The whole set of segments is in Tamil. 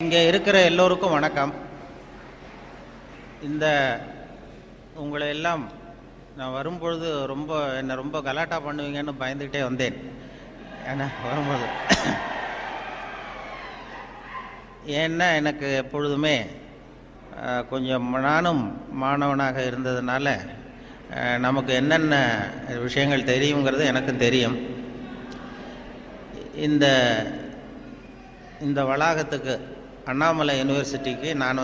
இங்கே இருக்கிற எல்லோருக்கும் வணக்கம். இந்த உங்களை எல்லாம் நான் வரும்பொழுது என்னை ரொம்ப கலாட்டா பண்ணுவீங்கன்னு பயந்துக்கிட்டே வந்தேன். ஏன்னா வரும்போது ஏன்னா எனக்கு எப்பொழுதுமே கொஞ்சம் நானும் மாணவனாக இருந்ததுனால நமக்கு என்னென்ன விஷயங்கள் தெரியுங்கிறது எனக்கும் தெரியும். இந்த வளாகத்துக்கு அண்ணாமலை யூனிவர்சிட்டிக்கு நான்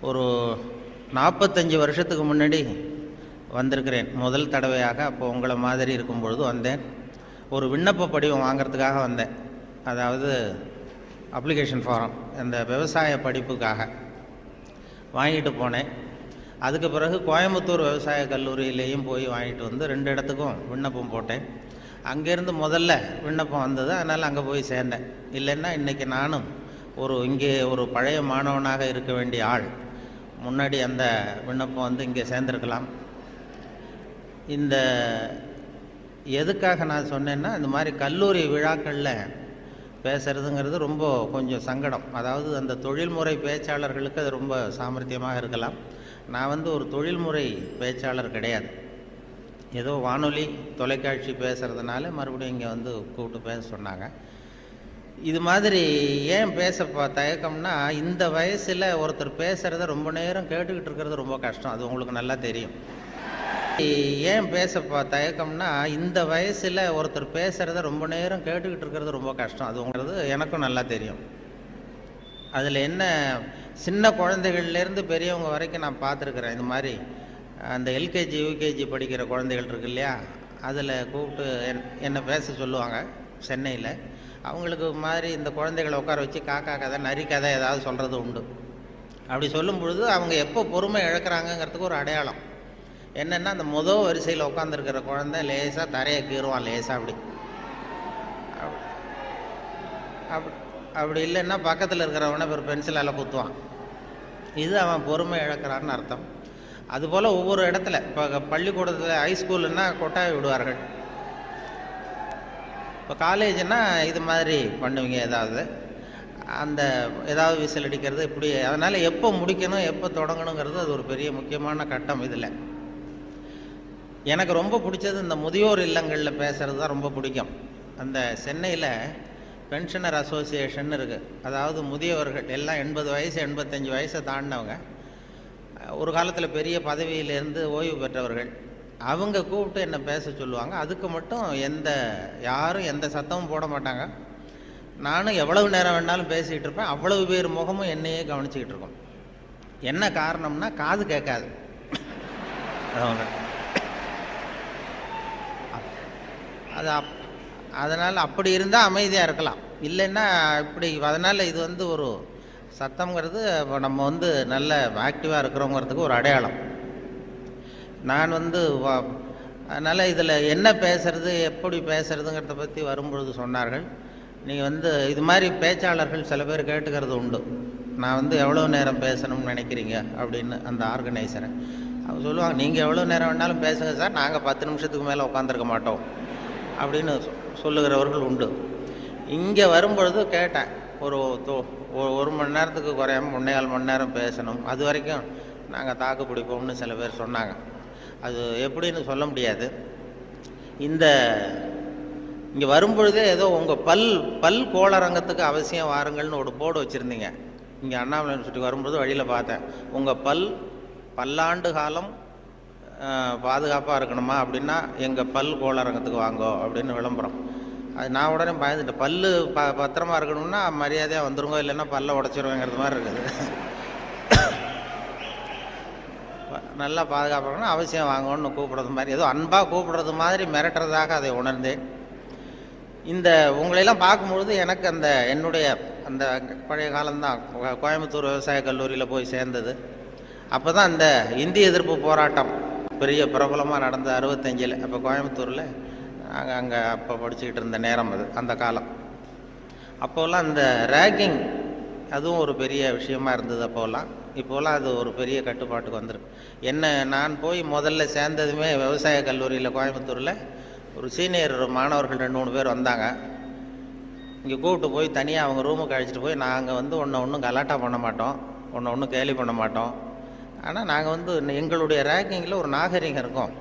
ஒரு 45 வருஷத்துக்கு முன்னாடி வந்திருக்கிறேன் முதல் தடவையாக. அப்போ உங்களை மாதிரி இருக்கும் பொழுது வந்தேன். ஒரு விண்ணப்ப படிவம் வாங்கிறதுக்காக வந்தேன். அதாவது அப்ளிகேஷன் ஃபாரம், அந்த விவசாய படிப்புக்காக வாங்கிட்டு போனேன். அதுக்கு பிறகு கோயம்புத்தூர் விவசாய கல்லூரியிலேயும் போய் வாங்கிட்டு வந்து 2 இடத்துக்கும் விண்ணப்பம் போட்டேன். அங்கேருந்து முதல்ல விண்ணப்பம் வந்தது, அதனால் அங்கே போய் சேர்ந்தேன். இல்லைன்னா இன்றைக்கி நானும் இங்கே ஒரு பழைய மாணவனாக இருக்க வேண்டிய ஆள் முன்னாடி அந்த விண்ணப்பம் இங்கே சேர்ந்துருக்கலாம். எதுக்காக நான் சொன்னேன்னா, இந்த மாதிரி கல்லூரி விழாக்களில் பேசுகிறதுங்கிறது ரொம்ப கொஞ்சம் சங்கடம். அதாவது அந்த தொழில்முறை பேச்சாளர்களுக்கு அது ரொம்ப சாமர்த்தியமாக இருக்கலாம். நான் ஒரு தொழில்முறை பேச்சாளர் கிடையாது. ஏதோ வானொலி தொலைக்காட்சி பேசுகிறதுனால மறுபடியும் இங்கே கூப்பிட்டு பேச சொன்னாங்க. இது மாதிரி ஏன் பேச தயக்கம்னா, இந்த வயசில் ஒருத்தர் பேசுகிறத ரொம்ப நேரம் கேட்டுக்கிட்டு இருக்கிறது ரொம்ப கஷ்டம். அது உங்களுக்கு நல்லா தெரியும். ஏன் பேச தயக்கம்னா, இந்த வயசில் ஒருத்தர் பேசுகிறத ரொம்ப நேரம் கேட்டுக்கிட்டு இருக்கிறது ரொம்ப கஷ்டம். அதுங்கிறது எனக்கும் நல்லா தெரியும். அதில் என்ன, சின்ன குழந்தைகள்லேருந்து பெரியவங்க வரைக்கும் நான் பார்த்துருக்குறேன். இந்த மாதிரி அந்த எல்கேஜி யூகேஜி படிக்கிற குழந்தைகள் இருக்கு இல்லையா, அதில் கூப்பிட்டு என்னை பேச சொல்லுவாங்க சென்னையில். அவங்களுக்கு மாதிரி இந்த குழந்தைகளை உட்கார வச்சு காக்கா கதை நரி கதை ஏதாவது சொல்கிறது உண்டு. அப்படி சொல்லும் பொழுது அவங்க எப்போ பொறுமை இழக்கிறாங்கங்கிறதுக்கு ஒரு அடையாளம் என்னென்னா, அந்த முதல் வரிசையில் உட்காந்துருக்கிற குழந்தை லேசாக தரையை கீறுவான், லேசாக அப்படி இல்லைன்னா பக்கத்தில் இருக்கிறவனை ஒரு பென்சிலால் குத்துவான். இது அவன் பொறுமை இழக்கிறான்னு அர்த்தம். அதுபோல் ஒவ்வொரு இடத்துல, இப்போ பள்ளிக்கூடத்தில் ஹைஸ்கூலுன்னா கொட்டாய் விடுவார்கள். இப்போ காலேஜுன்னா இது மாதிரி பண்ணுவீங்க, ஏதாவது விசில் அடிக்கிறது இப்படி. அதனால் எப்போ முடிக்கணும் எப்போ தொடங்கணுங்கிறது அது ஒரு பெரிய முக்கியமான கட்டம். இதில் எனக்கு ரொம்ப பிடிச்சது இந்த முதியோர் இல்லங்களில் பேசுகிறது தான் ரொம்ப பிடிக்கும். அந்த சென்னையில் பென்ஷனர் அசோசியேஷன் இருக்குது. அதாவது முதியவர்கள் எல்லாம் 80 வயசு 85 வயசை தாண்டினவங்க, ஒரு காலத்தில் பெரிய பதவியிலேருந்து ஓய்வு பெற்றவர்கள். அவங்க கூப்பிட்டு என்னை பேச சொல்லுவாங்க. அதுக்கு மட்டும் யாரும் எந்த சத்தமும் போட மாட்டாங்க. நானும் எவ்வளவு நேரம் வேணாலும் பேசிக்கிட்டு இருப்பேன். அவ்வளவு பேர் முகமும் என்னையே கவனிச்சிக்கிட்டு இருக்கோம். என்ன காரணம்னா, காது கேட்காது. அதனால் அப்படி இருந்தால் அமைதியாக இருக்கலாம். இல்லைன்னா இப்படி. அதனால் இது ஒரு சத்தம்ங்கிறது நம்ம நல்ல ஆக்டிவாக இருக்கிறோங்கிறதுக்கு ஒரு அடையாளம். நான் அதனால் இதில் என்ன பேசுறது எப்படி பேசுறதுங்கிறத பற்றி வரும்பொழுது சொன்னார்கள். நீங்கள் இது மாதிரி பேச்சாளர்கள் சில பேர் கேட்டுக்கிறது உண்டு. நான் எவ்வளோ நேரம் பேசணும்னு நினைக்கிறீங்க அப்படின்னு அந்த ஆர்கனைசரை அவங்க சொல்லுவாங்க. நீங்கள் எவ்வளோ நேரம் வேணாலும் பேசுங்க சார், நாங்கள் 10 நிமிஷத்துக்கு மேலே உட்காந்துருக்க மாட்டோம் அப்படின்னு சொல்லுகிறவர்கள் உண்டு. இங்கே வரும்பொழுது கேட்டேன், ஒரு மணி நேரத்துக்கு குறையாம 3.25 மணி நேரம் பேசணும், அது வரைக்கும் நாங்கள் தாக்கு பிடிப்போம்னு சில பேர் சொன்னாங்க. அது எப்படின்னு சொல்ல முடியாது. இங்கே வரும்பொழுதே ஏதோ உங்கள் பல் கோளரங்கத்துக்கு அவசியம் வாருங்கள்னு ஒரு போர்டு வச்சுருந்தீங்க. இங்கே அண்ணாமலை யூனிவர்சிட்டி வரும்பொழுது வழியில் பார்த்தேன். உங்கள் பல்லாண்டு காலம் பாதுகாப்பாக இருக்கணுமா அப்படின்னா எங்கள் பல் கோளரங்கத்துக்கு வாங்கோ அப்படின்னு விளம்பரம். அது நான் உடனே பயந்துட்டேன். பத்திரமா இருக்கணும்னா மரியாதையாக வந்துருங்க, இல்லைன்னா பல்ல உடச்சிருவேங்கிறது மாதிரி இருக்குது. நல்லா பாதுகாப்பாகணும், அவசியம் வாங்கணும்னு கூப்பிடுறது மாதிரி, ஏதோ அன்பாக கூப்பிடுறது மாதிரி மிரட்டுறதாக அதை உணர்ந்தேன். உங்களையெல்லாம் பார்க்கும்பொழுது எனக்கு என்னுடைய அந்த பழைய காலம்தான். கோயம்புத்தூர் விவசாய கல்லூரியில் போய் சேர்ந்தது. அப்போ தான் இந்த இந்திய எதிர்ப்பு போராட்டம் பெரிய பிரபலமாக நடந்த 65. அப்போ கோயம்புத்தூரில் நாங்கள் அங்கே அப்போ படிச்சுக்கிட்டு இருந்த நேரம் அது, அந்த காலம். அப்போல்லாம் இந்த ரேகிங் அதுவும் ஒரு பெரிய விஷயமா இருந்தது அப்போல்லாம். இப்போலாம் அது ஒரு பெரிய கட்டுப்பாட்டுக்கு வந்துருக்கு. நான் போய் முதல்ல சேர்ந்ததுமே விவசாய கல்லூரியில் கோயம்புத்தூரில் ஒரு சீனியர் மாணவர்கள் 2-3 பேர் வந்தாங்க. இங்கே கூப்பிட்டு போய் தனியாக அவங்க ரூமுக்கு அழைச்சிட்டு போய் நாங்கள் வந்து ஒன்றும் கலாட்டா பண்ண மாட்டோம், ஒன்றும் கேலி பண்ண மாட்டோம். ஆனால் நாங்கள் வந்து எங்களுடைய ரேங்கிங்கில் ஒரு நாகரிகம் இருக்கும்.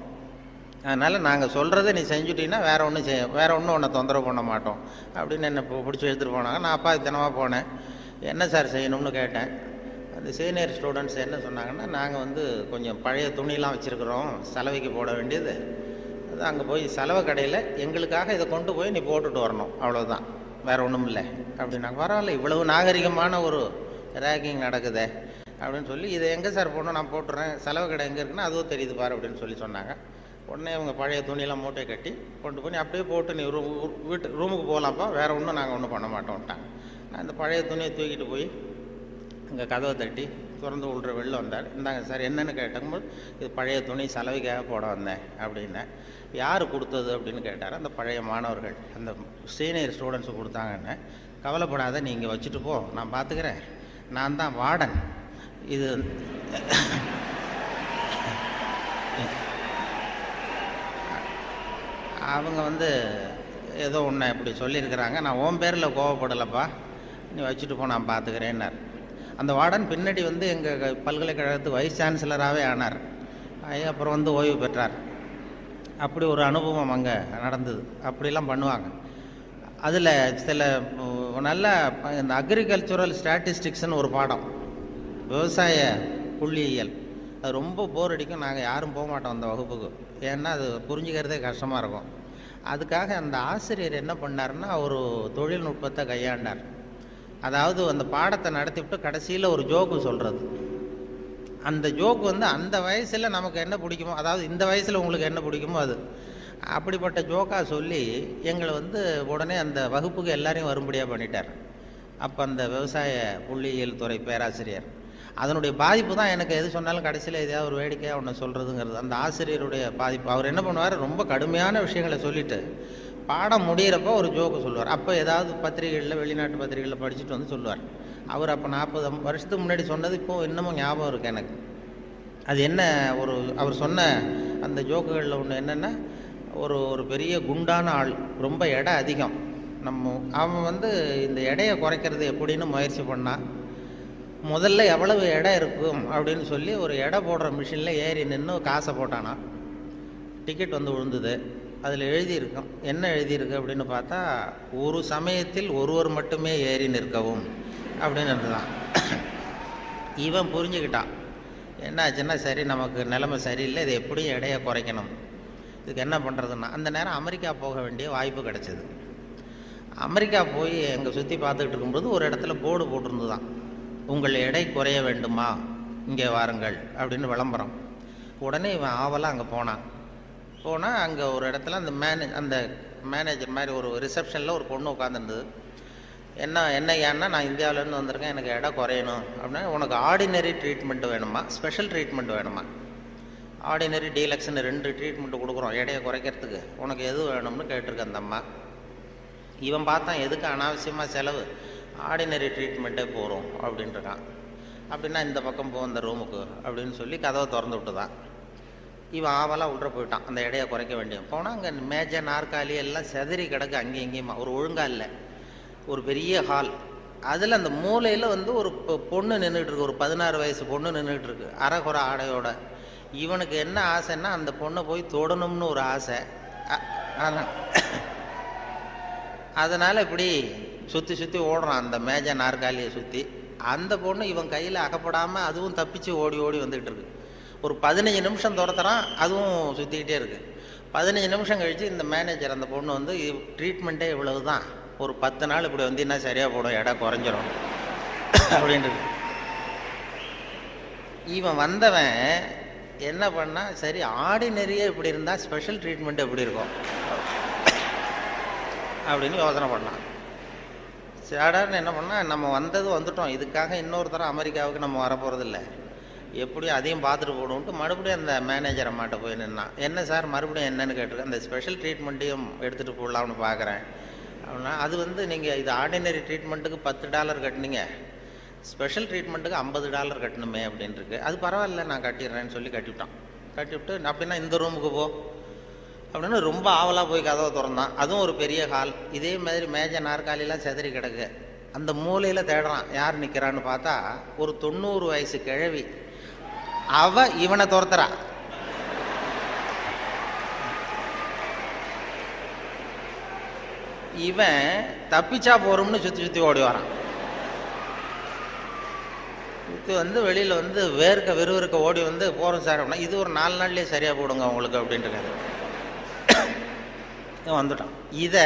அதனால் நாங்கள் சொல்கிறத நீ செஞ்சுட்டீங்கன்னா வேறு ஒன்றும் உன்னை தொந்தரவு பண்ண மாட்டோம் அப்படின்னு என்னை பிடிச்சி எடுத்துகிட்டு போனாங்க. நான் அப்பா தினமாக போனேன். என்ன சார் செய்யணும்னு கேட்டேன். அந்த சீனியர் ஸ்டூடெண்ட்ஸ் என்ன சொன்னாங்கன்னா, நாங்கள் வந்து கொஞ்சம் பழைய துணியெலாம் வச்சுருக்குறோம், சலவைக்கு போட வேண்டியது. அது அங்கே போய் சலவை கடையில் எங்களுக்காக இதை கொண்டு போய் நீ போட்டுட்டு வரணும், அவ்வளோதான், வேறு ஒன்றும் இல்லை அப்படின்னாங்க. பரவாயில்ல, இவ்வளவு நாகரிகமான ஒரு ரேக்கிங் நடக்குதே அப்படின்னு சொல்லி, இதை எங்கே சார் போடணும், நான் போட்டுறேன், செலவு கடை எங்கே இருக்குன்னா அதுவும் தெரியுது பாரு அப்படின்னு சொல்லி சொன்னாங்க. உடனே அவங்க பழைய துணியெல்லாம் மூட்டை கட்டி கொண்டு போய் அப்படியே போட்டு நீ ரூமுக்கு போகலாம்ப்பா, வேறு ஒன்றும் நாங்கள் ஒன்றும் பண்ண மாட்டோம்ட்டாங்க. நான் இந்த பழைய துணியை தூக்கிட்டு போய் அங்கே கதவை தட்டி திறந்து விட்ற வெளில வந்தார். இந்தாங்க சார் என்னென்னு கேட்டபோது, இது பழைய துணி சலவைக்காக போட வந்தேன் அப்படின்னேன். யார் கொடுத்தது அப்படின்னு கேட்டார். அந்த பழைய மாணவர்கள், அந்த சீனியர் ஸ்டூடெண்ட்ஸு கொடுத்தாங்கன்னு. கவலைப்படாத, நீ இங்கே வச்சுட்டு போ, நான் பார்த்துக்கிறேன், நான் தான் வார்டன். இது அவங்க வந்து ஏதோ ஒன்று இப்படி சொல்லியிருக்கிறாங்க, நான் உன் பேரில் கோவப்படலைப்பா, நீ வச்சுட்டு போ, நான் பார்த்துக்கிறேன்னார். அந்த வார்டன் பின்னாடி வந்து எங்கள் பல்கலைக்கழகத்து வைஸ் சான்சலராகவே ஆனார். அப்புறம் வந்து ஓய்வு பெற்றார். அப்படி ஒரு அனுபவம் அங்கே நடந்தது. அப்படிலாம் பண்ணுவாங்க. அதில் சில நல்ல இந்த அக்ரிகல்ச்சுரல் ஸ்டாட்டிஸ்டிக்ஸ்னு ஒரு பாடம், விவசாய புள்ளியியல், அது ரொம்ப போர் அடிக்கும். நாங்கள் யாரும் போக மாட்டோம் அந்த வகுப்புக்கு, ஏன்னா அது புரிஞ்சுக்கிறதே கஷ்டமாக இருக்கும். அதுக்காக அந்த ஆசிரியர் என்ன பண்ணார்னா, ஒரு தொழில்நுட்பத்தை கையாண்டார். அதாவது அந்த பாடத்தை நடத்திவிட்டு கடைசியில் ஒரு ஜோக்கு சொல்கிறது. அந்த ஜோக்கு வந்து அந்த வயசில் நமக்கு என்ன பிடிக்குமோ, அதாவது இந்த வயசில் உங்களுக்கு என்ன பிடிக்குமோ அது, அப்படிப்பட்ட ஜோக்காக சொல்லி எங்களை வந்து உடனே அந்த வகுப்புக்கு எல்லாரையும் வரும்படியாக பண்ணிட்டார். அப்போ அந்த விவசாய புள்ளியியல் துறை பேராசிரியர், அதனுடைய பாதிப்பு தான் எனக்கு எது சொன்னாலும் கடைசியில் எதையாவது ஒரு வேடிக்கையாக ஒன்று சொல்கிறதுங்கிறது. அந்த ஆசிரியருடைய பாதிப்பு. அவர் என்ன பண்ணுவார், ரொம்ப கடுமையான விஷயங்களை சொல்லிவிட்டு பாடம் முடிகிறப்போ ஒரு ஜோக்கு சொல்லுவார். அப்போ ஏதாவது பத்திரிகைகளில், வெளிநாட்டு பத்திரிகைகளில் படிச்சுட்டு வந்து சொல்லுவார். அவர் அப்போ 40 வருஷத்துக்கு முன்னாடி சொன்னது இப்போது இன்னமும் ஞாபகம் இருக்குது எனக்கு. அது என்ன, அவர் சொன்ன அந்த ஜோக்குகளில் ஒன்று என்னென்னா, ஒரு பெரிய குண்டான ஆள், ரொம்ப எடை அதிகம், அவன் வந்து இந்த எடையை குறைக்கிறது எப்படின்னு முயற்சி பண்ணான். முதல்ல எவ்வளவு எடை இருக்கும் அப்படின்னு சொல்லி ஒரு எடை போடுற மிஷினில் ஏறி நின்று காசை போட்டானா. டிக்கெட் வந்து விழுந்தது. அதில் எழுதியிருக்கும், என்ன எழுதியிருக்கு அப்படின்னு பார்த்தா, ஒரு சமயத்தில் ஒருவர் மட்டுமே ஏறி நிற்கவும் அப்படின்னு இருந்துதான். இவன் புரிஞ்சுக்கிட்டான், என்ன ஆச்சுன்னா, சரி நமக்கு நிலைமை சரியில்லை, இது எப்படியும் எடையை குறைக்கணும், இதுக்கு என்ன பண்ணுறதுன்னா, அந்த நேரம் அமெரிக்கா போக வேண்டிய வாய்ப்பு கிடச்சிது. அமெரிக்கா போய் அங்கே சுற்றி பார்த்துக்கிட்டு இருக்கும்போது ஒரு இடத்துல போர்டு போட்டிருந்துதான், உங்கள் எடை குறைய வேண்டுமா, இங்கே வாருங்கள் அப்படின்னு விளம்பரம். உடனே இவன் ஆவலாக அங்கே போனான். அங்கே ஒரு இடத்துல அந்த மேனேஜர் மாதிரி ஒரு ரிசப்ஷனில் ஒரு பொண்ணு உட்காந்துருந்தது. என்ன ஏன்னா, நான் இந்தியாவிலேருந்து வந்திருக்கேன், எனக்கு எடை குறையணும் அப்படின்னா, உனக்கு ஆர்டினரி ட்ரீட்மெண்ட் வேணுமா, ஸ்பெஷல் ட்ரீட்மெண்ட் வேணுமா, ஆர்டினரி டீலக்ஸ்ன்னு 2 ட்ரீட்மெண்ட்டு கொடுக்குறோம் எடையை குறைக்கிறதுக்கு, உனக்கு எது வேணும்னு கேட்டிருக்க அந்த அம்மா. இவன் பார்த்தான், எதுக்கு அனாவசியமாக செலவு, ஆர்டினரி ட்ரீட்மெண்ட்டே போகிறோம் அப்படின்ட்டுருக்கான். அப்படின்னா இந்த பக்கம் போ அந்த ரூமுக்கு அப்படின்னு சொல்லி கதவை திறந்து விட்டு தான் இவன் ஆவலாக உள்ள போயிட்டான். அந்த எடையை குறைக்க வேண்டியது போனால் அங்கே மேஜை நாற்காலி எல்லாம் செதறி கிடக்கு, அங்கேயும் இங்கேயுமா, ஒரு ஒழுங்காக இல்லை. ஒரு பெரிய ஹால், அதில் அந்த மூலையில் வந்து ஒரு பொண்ணு நின்றுட்டுருக்கு, ஒரு 16 வயசு பொண்ணு நின்றுட்டுருக்கு, அரைகுறை ஆடையோட. இவனுக்கு என்ன ஆசைன்னா, அந்த பொண்ணை போய் தொடணும்னு ஒரு ஆசை. அதனால் இப்படி சுற்றி சுற்றி ஓடுறான் அந்த மேஜை நாற்காலியை சுற்றி. அந்த பொண்ணு இவன் கையில் அகப்படாமல் அதுவும் தப்பிச்சு ஓடி ஓடி வந்துக்கிட்டு இருக்கு. ஒரு 15 நிமிஷம் துரத்துறான், அதுவும் சுற்றிக்கிட்டே இருக்குது. 15 நிமிஷம் கழித்து இந்த மேனேஜர், அந்த பொண்ணு வந்து, ட்ரீட்மெண்ட்டே இவ்வளவு தான், ஒரு 10 நாள் இப்படி வந்தீங்கன்னா சரியாக போடும், எடை குறைஞ்சிரும் அப்படின்ட்டு. இவன் வந்தவன் என்ன பண்ணா, சரி ஆர்டினரியே இப்படி இருந்தால் ஸ்பெஷல் ட்ரீட்மெண்ட் எப்படி இருக்கும் அப்படின்னு யோசனை பண்ணான். சாடார்னு என்ன பண்ணால், நம்ம வந்துட்டோம், இதுக்காக இன்னொரு தரம் அமெரிக்காவுக்கு நம்ம வரப்போகிறதில்ல, எப்படியும் அதையும் பார்த்துட்டு போடுவோன்ட்டு மறுபடியும் அந்த மேனேஜர் அம்மாட்ட போய் நின்னான். என்ன சார் மறுபடியும் என்னன்னு கேட்டிருக்கேன். அந்த ஸ்பெஷல் ட்ரீட்மெண்ட்டையும் எடுத்துகிட்டு போடலாம்னு பார்க்குறேன் அப்படின்னா, அது வந்து நீங்கள் இது ஆர்டினரி ட்ரீட்மெண்ட்டுக்கு $10 கட்டினீங்க, ஸ்பெஷல் ட்ரீட்மெண்ட்டுக்கு $50 கட்டணுமே அப்படின்ட்டுருக்கு. அது பரவாயில்ல, நான் கட்டிடுறேன்னு சொல்லி கட்டிவிட்டான். கட்டிவிட்டு அப்படின்னா இந்த ரூமுக்கு போ அப்படின்னு ரொம்ப ஆவலாக போய் கதவை திறந்தான். அதுவும் ஒரு பெரிய ஹால். இதே மாதிரி மேஜை நாற்காலிலாம் செதறி கிடக்கு. அந்த மூலையில் தேடுறான், யார் நிற்கிறான்னு பார்த்தா ஒரு 90 வயசு கிழவி. அவ இவனை துரத்துறா. இவன் தப்பிச்சா போறோம்னு சுற்றி சுற்றி ஓடி வரான். சுற்றி வந்து வெளியில் வந்து விறுவிறுக்க ஓடி வந்து போகிறோம் சார் அப்படின்னா, இது ஒரு 4 நாள்லேயே சரியாக போடுங்க உங்களுக்கு அப்படின்ட்டு வந்துட்டான். இதை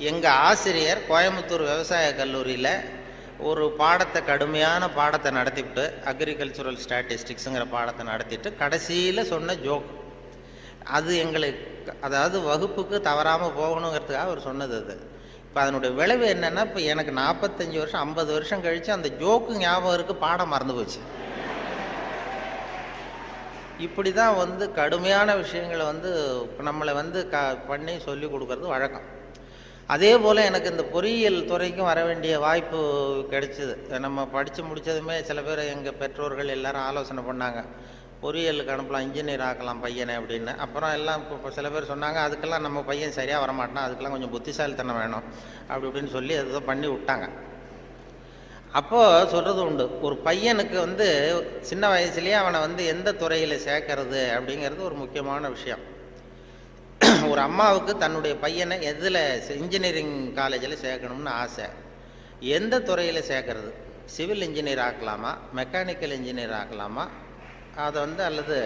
எங்கள் ஆசிரியர் கோயம்புத்தூர் விவசாய கல்லூரியில் ஒரு பாடத்தை, கடுமையான பாடத்தை நடத்திவிட்டு, அக்ரிகல்ச்சுரல் ஸ்டாட்டிஸ்டிக்ஸுங்கிற பாடத்தை நடத்திட்டு கடைசியில் சொன்ன ஜோக் அது எங்களுக்கு, அதாவது வகுப்புக்கு தவறாமல் போகணுங்கிறதுக்காக அவர் சொன்னது அது. இப்போ அதனுடைய விளைவு என்னென்னா, இப்போ எனக்கு 45 வருஷம் 50 வருஷம் கழித்து அந்த ஜோக்கு ஞாபகம் இருக்குது, பாடம் மறந்து போச்சு. இப்படி தான் வந்து கடுமையான விஷயங்களை வந்து நம்மளை வந்து பண்ணி சொல்லி கொடுக்கறது வழக்கம். அதே போல் எனக்கு இந்த பொறியியல் துறைக்கும் வர வேண்டிய வாய்ப்பு கிடைச்சிது. நம்ம படித்து முடித்ததுமே சில பேர் எங்கள் பெற்றோர்கள் எல்லாரும் ஆலோசனை பண்ணாங்க, பொறியியலுக்கு அனுப்பலாம், இன்ஜினியர் ஆக்கலாம் பையனை அப்படின்னு. அப்புறம் எல்லாம் இப்போ சில பேர் சொன்னாங்க, அதுக்கெல்லாம் நம்ம பையன் சரியாக வரமாட்டான், அதுக்கெல்லாம் கொஞ்சம் புத்திசாலித்தனம் வேணும் அப்படி இப்படின்னு சொல்லி அதை பண்ணி விட்டாங்க. அப்போது சொல்கிறது உண்டு, ஒரு பையனுக்கு வந்து சின்ன வயசுலேயே அவனை வந்து எந்த துறையில் சேர்க்கறது அப்படிங்கிறது ஒரு முக்கியமான விஷயம். ஒரு அம்மாவுக்கு தன்னுடைய பையனை எதில், இன்ஜினியரிங் காலேஜில் சேர்க்கணும்னு ஆசை. எந்த துறையில் சேர்க்கறது, சிவில் இன்ஜினியர் ஆக்கலாமா, மெக்கானிக்கல் இன்ஜினியர் ஆக்கலாமா, அதை வந்து அல்லது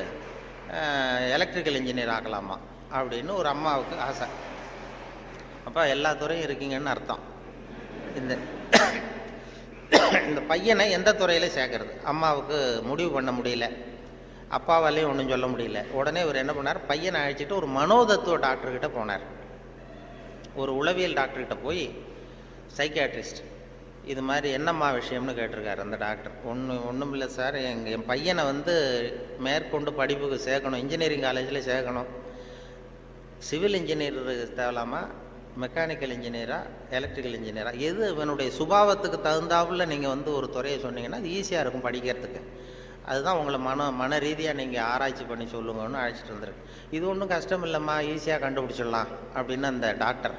எலக்ட்ரிக்கல் இன்ஜினியர் ஆக்கலாமா அப்படின்னு ஒரு அம்மாவுக்கு ஆசை. அப்போ எல்லா துறையும் இருக்கீங்கன்னு அர்த்தம். இந்த பையனை எந்த துறையில் சேர்க்கறது அம்மாவுக்கு முடிவு பண்ண முடியல, அப்பாவாலையும் ஒன்றும் சொல்ல முடியல. உடனே இவர் என்ன பண்ணார், பையனை அழைச்சிட்டு ஒரு மனோதத்துவ டாக்டர்கிட்ட போனார். ஒரு உளவியல் டாக்டர்கிட்ட போய், சைக்கியாட்ரிஸ்ட், இது மாதிரி என்னம்மா விஷயம்னு கேட்டிருக்காரு அந்த டாக்டர். ஒன்றும் இல்லை சார், என் பையனை வந்து மேற்கொண்டு படிப்புக்கு சேர்க்கணும், இன்ஜினியரிங் காலேஜில் சேர்க்கணும். சிவில் இன்ஜினியர் தேவலாமா, மெக்கானிக்கல் இன்ஜினியரா, எலக்ட்ரிக்கல் இன்ஜினியரா, எது இவனுடைய சுபாவத்துக்கு தகுந்தாப்புல நீங்கள் வந்து ஒரு துறையை சொன்னீங்கன்னா அது ஈஸியாக இருக்கும் படிக்கிறதுக்கு. அதுதான் உங்களை மன ரீதியாக நீங்கள் ஆராய்ச்சி பண்ணி சொல்லுங்கன்னு அழைச்சிட்டு வந்துருக்கு. இது ஒன்றும் கஷ்டம் இல்லைம்மா, ஈஸியாக கண்டுபிடிச்சிடலாம் அப்படின்னு அந்த டாக்டர்.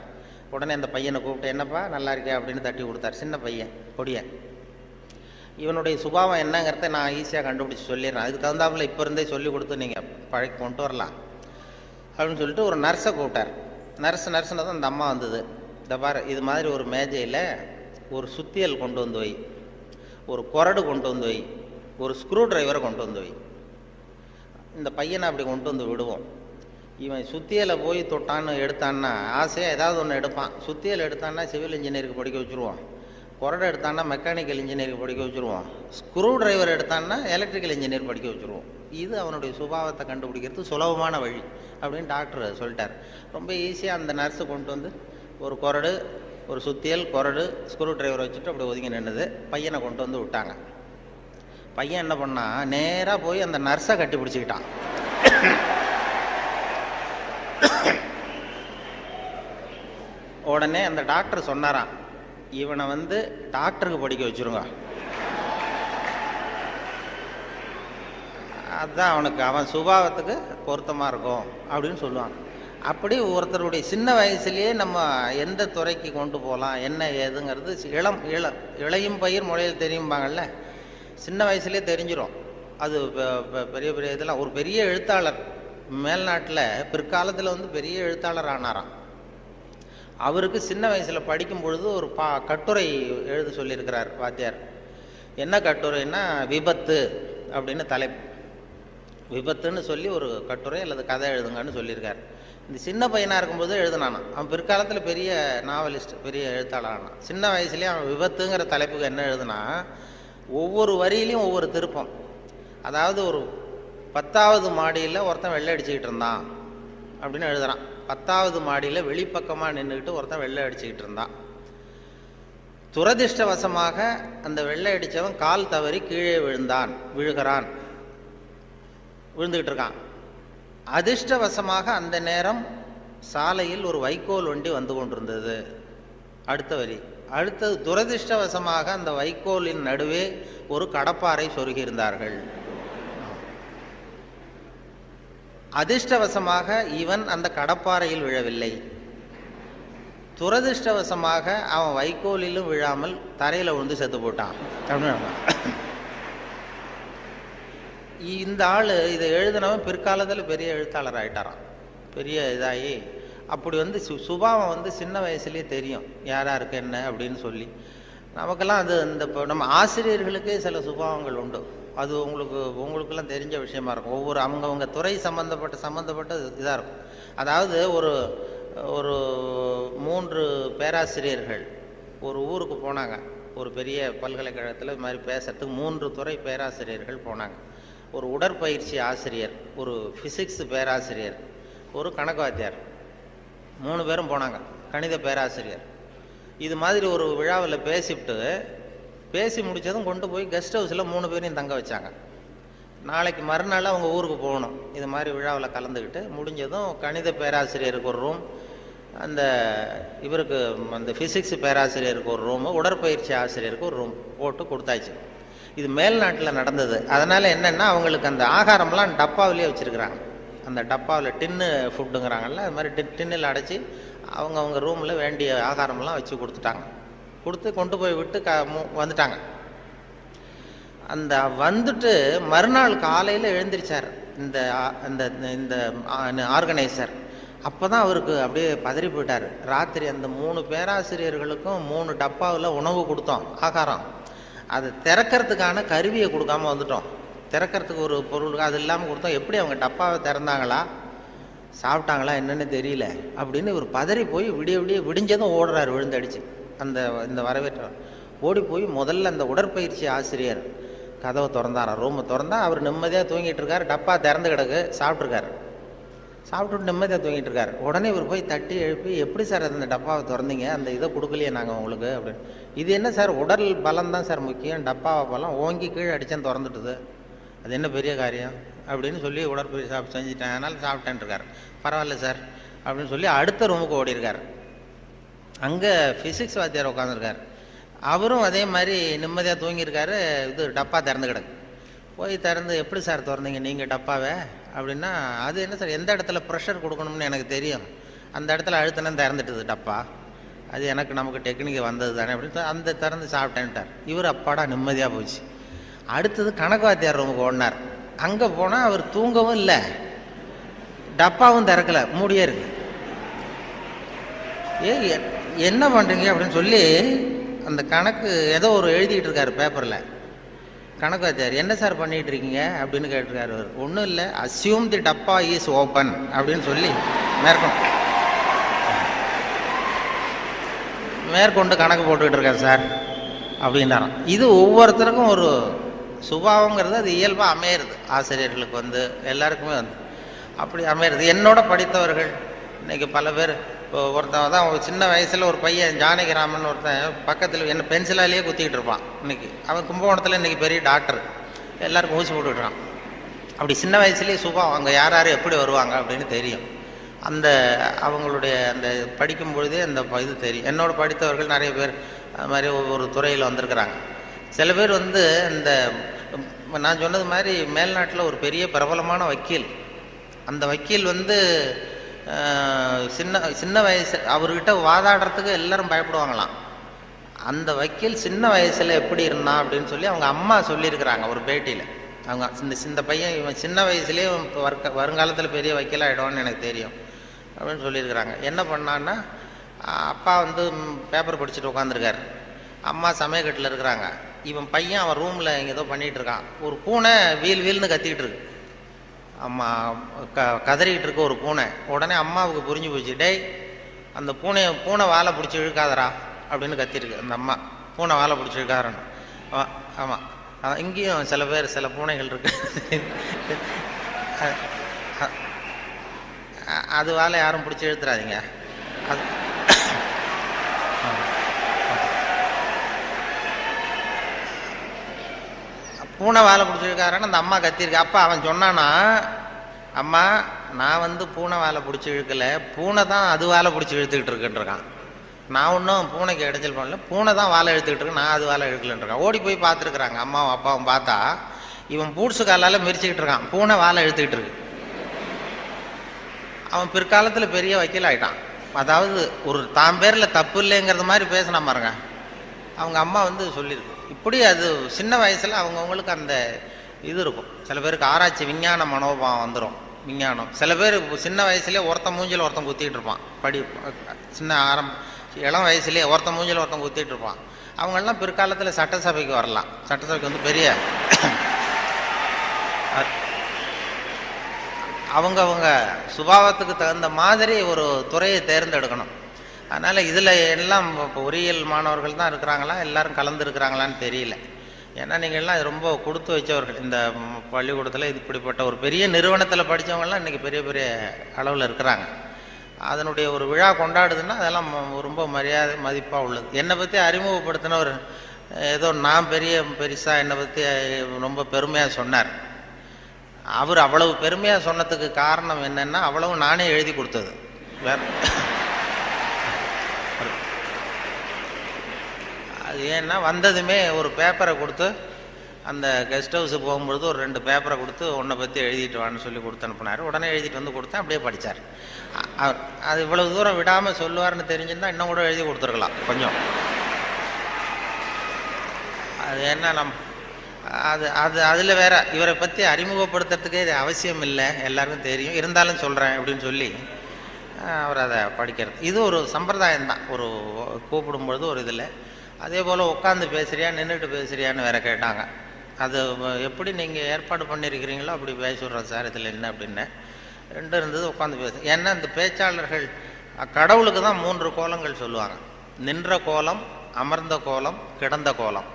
உடனே அந்த பையனை கூப்பிட்டு, என்னப்பா நல்லா இருக்கே அப்படின்னு தட்டி கொடுத்தார். சின்ன பையன், பொடியன். இவனுடைய சுபாவம் என்னங்கிறத நான் ஈஸியாக கண்டுபிடிச்சி சொல்லிடுறேன், அதுக்கு தகுந்தாப்புல இப்போ இருந்தே சொல்லி கொடுத்து நீங்கள் பழக்கி கொண்டு வரலாம் அப்படின்னு சொல்லிட்டு ஒரு நர்ஸை கூப்பிட்டார். நர்ஸ்னு தான் அந்த அம்மா வந்தது. இந்த பாரு, இது மாதிரி ஒரு மேஜையில் ஒரு சுத்தியல் கொண்டு வந்து வை, ஒரு கொரடு கொண்டு வந்து வை, ஒரு ஸ்க்ரூ டிரைவரை கொண்டு வந்து வை. இந்த பையனை அப்படி கொண்டு வந்து விடுவோம். இவன் சுத்தியலை போய் தொட்டான்னு எடுத்தான்னா ஆசையாக ஏதாவது ஒன்று எடுப்பான். சுத்தியல் எடுத்தான்னா சிவில் இன்ஜினியருக்கு படிக்க வச்சுருவோம், கொரடை எடுத்தான்னா மெக்கானிக்கல் இன்ஜினியருக்கு படிக்க வச்சுருவோம், ஸ்க்ரூ டிரைவர் எடுத்தான்னா எலக்ட்ரிக்கல் இன்ஜினியர் படிக்க வச்சுருவோம். இது அவனுடைய சுபாவத்தை கண்டுபிடிக்கிறது சுலபமான வழி அப்படின்னு டாக்டர் சொல்லிட்டார். ரொம்ப ஈஸியாக அந்த நர்ஸு கொண்டு வந்து ஒரு கொரடு, ஒரு சுத்தியல், கொரடு, ஸ்க்ரூ டிரைவர் வச்சுட்டு அப்படி ஒதுங்கி நின்றுது. பையனை கொண்டு வந்து விட்டாங்க. பையன் என்ன பண்ணான், நேராக போய் அந்த நர்ஸை கட்டி பிடிச்சிக்கிட்டான். உடனே அந்த டாக்டர் சொன்னாராம், இவனை வந்து டாக்டருக்கு படிக்க வச்சுருங்க, அதுதான் அவனுக்கு அவன் சுபாவத்துக்கு பொருத்தமாக இருக்கும் அப்படின்னு சொல்லுவான். அப்படி ஒருத்தருடைய சின்ன வயசுலேயே நம்ம எந்த துறைக்கு கொண்டு போகலாம் என்ன ஏதுங்கிறது இளையும் பயிர் முளையில் தெரியும்பாங்கள்ல, சின்ன வயசுலேயே தெரிஞ்சிடும். அது பெரிய பெரிய இதெல்லாம். ஒரு பெரிய எழுத்தாளர் மேல்நாட்டில் பிற்காலத்தில் வந்து பெரிய எழுத்தாளர் ஆனாராம். அவருக்கு சின்ன வயசில் படிக்கும் பொழுது ஒரு கட்டுரை எழுத சொல்லியிருக்கிறார் வாத்தியார். என்ன கட்டுரைன்னா, விபத்து அப்படின்னு தலைப்பு. விபத்துன்னு சொல்லி ஒரு கட்டுரை அல்லது கதை எழுதுங்கன்னு சொல்லியிருக்கார். இந்த சின்ன பையனாக இருக்கும்போது எழுதுனானா. அவன் பிற்காலத்தில் பெரிய நாவலிஸ்ட், பெரிய எழுத்தாளர் ஆனான். சின்ன வயசுலேயே அவன் விபத்துங்கிற தலைப்புக்கு என்ன எழுதுனா, ஒவ்வொரு வரியிலையும் ஒவ்வொரு திருப்பம். அதாவது ஒரு 10வது மாடியில் ஒருத்தன் வெள்ளை அடிச்சுக்கிட்டு இருந்தான் அப்படின்னு எழுதுறான். 10வது மாடியில் வெளிப்பக்கமாக நின்றுக்கிட்டு ஒருத்தன் வெள்ளை அடிச்சுக்கிட்டு இருந்தான். துரதிர்ஷ்டவசமாக அந்த வெள்ளை அடித்தவன் கால் தவறி கீழே விழுகிறான், விழுந்துக்கிட்டு இருக்கான். அதிர்ஷ்டவசமாக அந்த நேரம் சாலையில் ஒரு வைக்கோல் வண்டி வந்து கொண்டிருந்தது. அடுத்த வரி. அடுத்தது, துரதிர்ஷ்டவசமாக அந்த வைக்கோலின் நடுவே ஒரு கடப்பாரை சொருகியிருந்தார்கள். அதிர்ஷ்டவசமாக இவன் அந்த கடப்பாறையில் விழவில்லை, துரதிர்ஷ்டவசமாக அவன் வைக்கோலிலும் விழாமல் தரையில் விழுந்து செத்து போட்டான் அப்படின்னு. இந்த ஆள் இதை எழுதினவன் பிற்காலத்தில் பெரிய எழுத்தாளர் ஆகிட்டாரான், பெரிய இதாகி. அப்படி சுபாவம் சின்ன வயசுலேயே தெரியும் யார் யாருக்கு என்ன அப்படின்னு சொல்லி. நமக்கெல்லாம் அது இப்போ நம்ம ஆசிரியர்களுக்கே சில சுபாவங்கள் உண்டு. அது உங்களுக்கெல்லாம் தெரிஞ்ச விஷயமா இருக்கும். ஒவ்வொரு அவங்கவுங்க துறை சம்மந்தப்பட்ட இதாக இருக்கும். அதாவது ஒரு 3 பேராசிரியர்கள் ஒரு ஊருக்கு போனாங்க. ஒரு பெரிய பல்கலைக்கழகத்தில் இது மாதிரி பேசுறதுக்கு 3 துறை பேராசிரியர்கள் போனாங்க. ஒரு உடற்பயிற்சி ஆசிரியர், ஒரு ஃபிசிக்ஸ் பேராசிரியர், ஒரு கணக்கு வாத்தியார், 3 பேரும் போனாங்க. கணித பேராசிரியர் இது மாதிரி ஒரு விழாவில் பேசி முடித்ததும் கொண்டு போய் கெஸ்ட் ஹவுஸில் 3 பேரையும் தங்க வச்சாங்க. நாளைக்கு மறுநாள் அவங்க ஊருக்கு போகணும். இது மாதிரி விழாவில் கலந்துக்கிட்டு முடிஞ்சதும் கணித பேராசிரியருக்கு ஒரு ரூம், இவருக்கு அந்த ஃபிசிக்ஸ் பேராசிரியருக்கு ஒரு ரூமு, உடற்பயிற்சி ஆசிரியருக்கு ஒரு ரூம் போட்டு கொடுத்தாச்சு. இது மேல்நாட்டில் நடந்தது. அதனால் என்னென்னா அவங்களுக்கு அந்த ஆகாரம்லாம் டப்பாவிலே வச்சுருக்குறாங்க. அந்த டப்பாவில் டின்னு ஃபுட்டுங்கிறாங்கல்ல, அது மாதிரி டின்னில் அடைச்சி அவங்க ரூமில் வேண்டிய ஆகாரம்லாம் வச்சு கொடுத்துட்டாங்க. கொண்டு போய் விட்டு வந்துட்டாங்க. அந்த வந்துட்டு மறுநாள் காலையில் எழுந்திரிச்சார் இந்த ஆர்கனைசர். அப்போ தான் அவருக்கு அப்படியே பதறி போயிட்டார். ராத்திரி அந்த 3 பேராசிரியர்களுக்கும் 3 டப்பாவில் உணவு கொடுத்தோம், ஆகாரம். அதை திறக்கிறதுக்கான கருவியை கொடுக்காம வந்துட்டோம். திறக்கிறதுக்கு ஒரு பொருள் அது இல்லாமல் கொடுத்தோம். எப்படி அவங்க டப்பாவை திறந்தாங்களா சாப்பிட்டாங்களா என்னன்னு தெரியல அப்படின்னு இவர் பதறி போய் விடிஞ்சதும் ஓடுறாரு விழுந்தடிச்சு. இந்த வரவேற்ற ஓடி போய் முதல்ல அந்த உடற்பயிற்சி ஆசிரியர் கதவை திறந்தாராம். ரூமை திறந்தா அவர் நிம்மதியாக தூங்கிட்டு இருக்காரு. டப்பா திறந்து கிடக்கு, சாப்பிட்டுட்டு நிம்மதியாக தூங்கிட்டு இருக்காரு. உடனே இவர் போய் தட்டி எழுப்பி, எப்படி சார் அந்த டப்பாவை திறந்தீங்க, அந்த இதை கொடுக்கலையே நாங்கள் உங்களுக்கு அப்படின்னு. இது என்ன சார், உடல் பலம் தான் சார் முக்கியம், டப்பாவை பலம் ஓங்கி கீழே அடித்தேன் திறந்துட்டுது, அது என்ன பெரிய காரியம் அப்படின்னு சொல்லி உடற்பயிற்சி செஞ்சுட்டேன், அதனால் சாப்பிட்டேன் இருக்கார். பரவாயில்ல சார் அப்படின்னு சொல்லி அடுத்த ரூமுக்கு ஓடி இருக்கார். அங்கே ஃபிசிக்ஸ் வாத்தியார் உட்காந்துருக்கார். அவரும் அதே மாதிரி நிம்மதியாக தூங்கியிருக்காரு. இது டப்பா திறந்து கிடக்கு. போய் திறந்து, எப்படி சார் திறந்தீங்க நீங்கள் டப்பாவை அப்படின்னா, அது என்ன சார், எந்த இடத்துல ப்ரெஷர் கொடுக்கணும்னு எனக்கு தெரியும், அந்த இடத்துல அழுத்தினா திறந்துட்டுது டப்பா, அது நமக்கு டெக்னிக்கு வந்தது தானே அப்படின்னு அந்த திறந்து சாப்பிட்டேன்ட்டார். இவர் அப்பாடா நிம்மதியாக போச்சு. அடுத்தது கணக்கு வாத்தியார் ரூமுக்கு ஓடினார். அங்கே போனால் அவர் தூங்கவும் இல்லை, டப்பாவும் திறக்கலை, மூடியே இருக்கு. என்ன பண்ணுறீங்க அப்படின்னு சொல்லி அந்த கணக்கு ஏதோ ஒரு எழுதிட்டு இருக்காரு பேப்பரில். கணக்கு வாத்தியார், என்ன சார் பண்ணிட்டு இருக்கீங்க அப்படின்னு கேட்டிருக்காரு. அவர் ஒன்றும் இல்லை, அஸ்யூம் தி டப்பா இஸ் ஓப்பன் அப்படின்னு சொல்லி மேற்கொண்டு கணக்கு போட்டுக்கிட்டு இருக்காரு சார் அப்படின்னாராம். இது ஒவ்வொருத்தருக்கும் ஒரு சுபாவங்கிறது அது இயல்பாக அமையிறது. ஆசிரியர்களுக்கு எல்லாருக்குமே அப்படி அமையிறது. என்னோட படித்தவர்கள் இன்னைக்கு பல பேர், இப்போ ஒருத்தன் தான் சின்ன வயசில் ஒரு பையன் ஜானகிராமன் ஒருத்தன் பக்கத்தில் என்ன பென்சிலாலேயே குத்திக்கிட்டு இருப்பான். இன்னைக்கு அவன் கும்பகோணத்தில் இன்னைக்கு பெரிய டாக்டர், எல்லாருக்கும் ஊசி போட்டுக்கிட்டான். அப்படி சின்ன வயசுலேயே சுபாவம், அங்கே யார் யார் எப்படி வருவாங்க அப்படின்னு தெரியும். அவங்களுடைய அந்த படிக்கும் பொழுதே அந்த இது தெரியும். என்னோட படித்தவர்கள் நிறைய பேர் அது மாதிரி ஒவ்வொரு துறையில் வந்திருக்கிறாங்க. சில பேர் இந்த நான் சொன்னது மாதிரி மேல்நாட்டில் ஒரு பெரிய பிரபலமான வக்கீல். அந்த வக்கீல் சின்ன வயசு அவர்கிட்ட வாதாடுறதுக்கு எல்லாரும் பயப்படுவாங்களாம். அந்த வக்கீல் சின்ன வயசில் எப்படி இருந்தான் அப்படின்னு சொல்லி அவங்க அம்மா சொல்லியிருக்கிறாங்க ஒரு பேட்டியில். அவங்க இந்த பையன் இவன் சின்ன வயசுலேயே வருங்காலத்தில் பெரிய வக்கீல் ஆகிடுவான்னு எனக்கு தெரியும் அப்படின்னு சொல்லியிருக்கிறாங்க. என்ன பண்ணான்னா, அப்பா பேப்பர் படிச்சுட்டு உட்காந்துருக்காரு, அம்மா சமயக்கட்டில் இருக்கிறாங்க. இவன் பையன் அவன் ரூமில் இங்கே ஏதோ பண்ணிகிட்டு இருக்கான். ஒரு பூனை வீல்னு கத்திக்கிட்டு இருக்கு. அம்மா கதறிக்கிட்டு இருக்க ஒரு பூனை. உடனே அம்மாவுக்கு புரிஞ்சு போச்சு, டேய் அந்த பூனை வாழை பிடிச்சி இழுக்காதரா அப்படின்னு கத்திருக்கு அந்த அம்மா. பூனை வாழை பிடிச்சி இழுக்காதரன்னு. ஆமாம், இங்கேயும் சில பூனைகள் இருக்கு, அது வாழை யாரும் பிடிச்சி இழுத்துறாதீங்க. அது பூனை வாழை பிடிச்சிருக்காருன்னு அந்த அம்மா கத்திருக்கு. அப்பா அவன் சொன்னானா, அம்மா நான் பூனை வாழை பிடிச்சி இழுக்கலை, பூனை தான் அது வாழை பிடிச்சி இழுத்துக்கிட்டு இருக்குன்றான். நான் ஒன்றும் பூனைக்கு இடைஞ்சல் பண்ணல, பூனை தான் வாழை இழுத்துக்கிட்டு இருக்கு, நான் அது வாழை இழுக்கலன்றான். ஓடி போய் பார்த்துருக்குறாங்க அம்மாவும் அப்பாவும். பார்த்தா இவன் பூட்ஸு காலால் மிரிச்சிக்கிட்டு இருக்கான், பூனை வாழை இழுத்துக்கிட்டு இருக்கு. அவன் பிற்காலத்தில் பெரிய வக்கீல் ஆகிட்டான். அதாவது ஒரு தான் பேரில் தப்பு இல்லைங்கிறது மாதிரி பேசினா பாருங்க. அவங்க அம்மா வந்து சொல்லியிருக்கு. இப்படி அது சின்ன வயசில் அவங்கவுங்களுக்கு அந்த இது இருக்கும். சில பேருக்கு ஆராய்ச்சி விஞ்ஞான மனோபாவம் வந்துடும். விஞ்ஞானம் சில பேர் சின்ன வயசுலேயே ஒருத்தன் மூஞ்சில் ஒருத்தன் குத்திட்டு இருப்பான். சின்ன இளம் வயசுலேயே ஒருத்தன் மூஞ்சில் ஒருத்தன் குத்திட்டு இருப்பான். அவங்கெல்லாம் பிற்காலத்தில் சட்டசபைக்கு வரலாம். சட்டசபைக்கு வந்து பெரிய அவங்க சுபாவத்துக்கு தகுந்த மாதிரி ஒரு துறையை தேர்ந்தெடுக்கணும். அதனால் இதில் எல்லாம் இப்போ பொறியியல் மாணவர்கள் தான் இருக்கிறாங்களா, எல்லாரும் கலந்துருக்கிறாங்களான்னு தெரியல. ஏன்னா நீங்கள் எல்லாம் ரொம்ப கொடுத்து வச்சவர்கள். இந்த பள்ளிக்கூடத்தில் இது இப்படிப்பட்ட ஒரு பெரிய நிறுவனத்தில் படித்தவங்கலாம் இன்றைக்கி பெரிய பெரிய அளவில் இருக்கிறாங்க. அதனுடைய ஒரு விழா கொண்டாடுதுன்னா அதெல்லாம் ரொம்ப மரியாதை மதிப்பாக உள்ளது. என்னை பற்றி அறிமுகப்படுத்தினவர் ஏதோ நான் பெருசாக என்னை பற்றி ரொம்ப பெருமையாக சொன்னார். அவர் அவ்வளவு பெருமையாக சொன்னதுக்கு காரணம் என்னென்னா அவ்வளவு நானே எழுதி கொடுத்தது. வேற அது ஏன்னா வந்ததுமே ஒரு பேப்பரை கொடுத்து அந்த கெஸ்ட் ஹவுஸுக்கு போகும்பொழுது ஒரு 2 பேப்பரை கொடுத்து உன்னை பற்றி எழுதிட்டு வான்னு சொல்லி கொடுத்து அனுப்புனார். உடனே எழுதிட்டு வந்து கொடுத்தேன். அப்படியே படித்தார். அது இவ்வளவு தூரம் விடாமல் சொல்லுவார்னு தெரிஞ்சிருந்தால் இன்னும் கூட எழுதி கொடுத்துருக்கலாம் கொஞ்சம். அது என்ன அதில் வேற இவரை பற்றி அறிமுகப்படுத்துறதுக்கே இது அவசியம் இல்லை, எல்லாருக்கும் தெரியும், இருந்தாலும் சொல்கிறேன் அப்படின்னு சொல்லி அவர் அதை படிக்கிறது. இது ஒரு சம்பிரதாயம்தான். ஒரு கூப்பிடும்பொழுது ஒரு இதில் அதே போல் உட்காந்து பேசுறியா நின்றுட்டு பேசுறியான்னு வேற கேட்டாங்க. அது எப்படி நீங்கள் ஏற்பாடு பண்ணியிருக்கிறீங்களோ அப்படி பேசிவிட்றோம் சார், இதில் என்ன அப்படின்னு 2 இருந்தது. உட்காந்து பேசு. ஏன்னா இந்த பேச்சாளர்கள் கடவுளுக்கு தான் 3 கோலங்கள் சொல்லுவாங்க. நின்ற கோலம், அமர்ந்த கோலம், கிடந்த கோலம்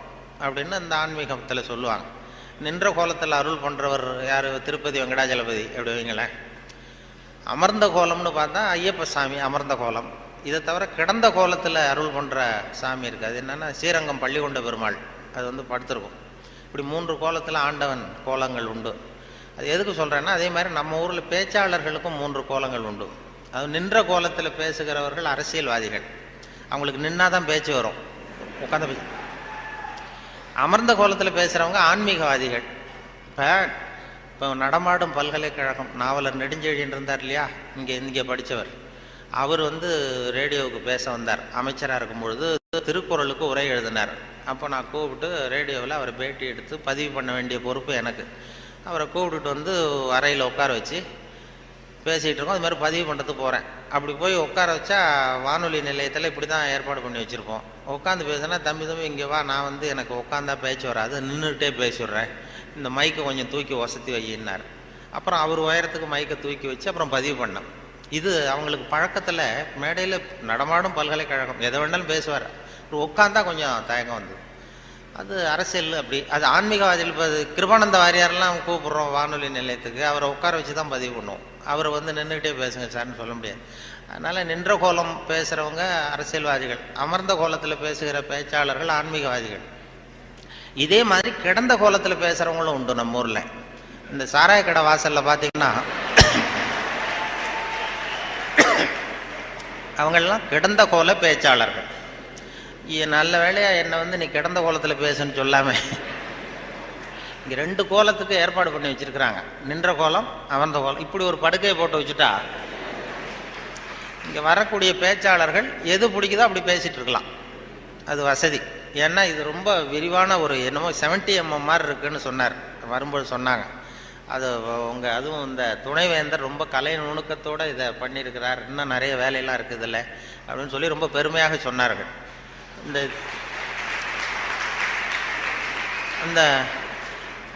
அப்படின்னு இந்த ஆன்மீகத்தில் சொல்லுவாங்க. நின்ற கோலத்தில் அருள் பண்ணுறவர் யார்? திருப்பதி வெங்கடாஜலபதி அப்படி வைங்களேன். அமர்ந்த கோலம்னு பார்த்தா ஐயப்ப சாமி அமர்ந்த கோலம். இதை தவிர கிடந்த கோலத்தில் அருள் பண்ணுற சாமி இருக்குது. அது என்னென்னா ஸ்ரீரங்கம் பள்ளிகொண்ட பெருமாள். அது வந்து படுத்திருக்கும். இப்படி 3 கோலத்தில் ஆண்டவன் கோலங்கள் உண்டு. அது எதுக்கு சொல்கிறேன்னா அதே மாதிரி நம்ம ஊரில் பேச்சாளர்களுக்கும் 3 கோலங்கள் உண்டு. அது நின்ற கோலத்தில் பேசுகிறவர்கள் அரசியல்வாதிகள். அவங்களுக்கு நின்னாதான் பேச்சு வரும், உட்காந்து பேச. அமர்ந்த கோலத்தில் பேசுகிறவங்க ஆன்மீகவாதிகள். இப்போ நடமாடும் பல்கலைக்கழகம் நாவலர் நெடுஞ்செழியன் இருந்தார் இல்லையா, இங்கே படித்தவர். அவர் வந்து ரேடியோவுக்கு பேச வந்தார். அமைச்சராக இருக்கும்பொழுது திருக்குறளுக்கு உரை எழுதினார். அப்போ நான் கூப்பிட்டு ரேடியோவில் அவரை பேட்டி எடுத்து பதிவு பண்ண வேண்டிய பொறுப்பு எனக்கு. அவரை கூப்பிட்டுட்டு வந்து அறையில் உட்கார வச்சு பேசிகிட்டு இருக்கோம். அது மாதிரி பதிவு பண்ணுறதுக்கு போகிறேன். அப்படி போய் உட்கார வச்சா வானொலி நிலையத்தில் இப்படி தான் ஏற்பாடு பண்ணி வச்சுருப்போம். உட்காந்து பேசுனா தம்பி இங்கே வா, நான் வந்து எனக்கு உட்காந்தா பேச்சு வராது, நின்றுக்கிட்டே பேசிவிட்றேன், இந்த மைக்கை கொஞ்சம் தூக்கி வசதி வையினார். அப்புறம் அவர் உயரத்துக்கு மைக்கை தூக்கி வச்சு அப்புறம் பதிவு பண்ணேன். இது அவங்களுக்கு பழக்கத்தில் மேடையில் நடமாடும் பல்கலைக்கழகம் எதை வேணாலும் பேசுவார். உட்காந்தா கொஞ்சம் தயக்கம் வந்தது. அது அரசியல் அப்படி. அது ஆன்மீகவாதிகள். இப்போ கிருபானந்த வாரியாரெல்லாம் கூப்பிட்றோம் வானொலி நிலையத்துக்கு, அவரை உட்கார வச்சு தான் பதிவு பண்ணுவோம். அவரை வந்து நின்றுக்கிட்டே பேசுங்க சார்னு சொல்ல முடியாது. அதனால் நின்ற கோலம் பேசுகிறவங்க அரசியல்வாதிகள், அமர்ந்த கோலத்தில் பேசுகிற பேச்சாளர்கள் ஆன்மீகவாதிகள். இதே மாதிரி கிடந்த கோலத்தில் பேசுகிறவங்களும் உண்டு நம்ம ஊரில். இந்த சாராய கடை வாசலில் பார்த்தீங்கன்னா அவங்களெல்லாம் கிடந்த கோல பேச்சாளர்கள். நல்ல வேலையாக என்னை வந்து நீ கிடந்த கோலத்தில் பேசுன்னு சொல்லாமல் இங்கே 2 கோலத்துக்கு ஏற்பாடு பண்ணி வச்சுருக்கிறாங்க. நின்ற கோலம், அமர்ந்த கோலம். இப்படி ஒரு படுக்கையை போட்டு வச்சுட்டா இங்கே வரக்கூடிய பேச்சாளர்கள் எது பிடிக்குதோ அப்படி பேசிகிட்டு இருக்கலாம். அது வசதி. ஏன்னா இது ரொம்ப விரிவான ஒரு என்னமோ 70 mm மாதிரி இருக்குன்னு சொன்னார் வரும்போது சொன்னாங்க. அது அதுவும் இந்த துணைவேந்தர் ரொம்ப கலை நுணுக்கத்தோடு இதை பண்ணியிருக்கிறார், இன்னும் நிறைய வேலையெல்லாம் இருக்குது இல்லை அப்படின்னு சொல்லி ரொம்ப பெருமையாக சொன்னார்கள். இந்த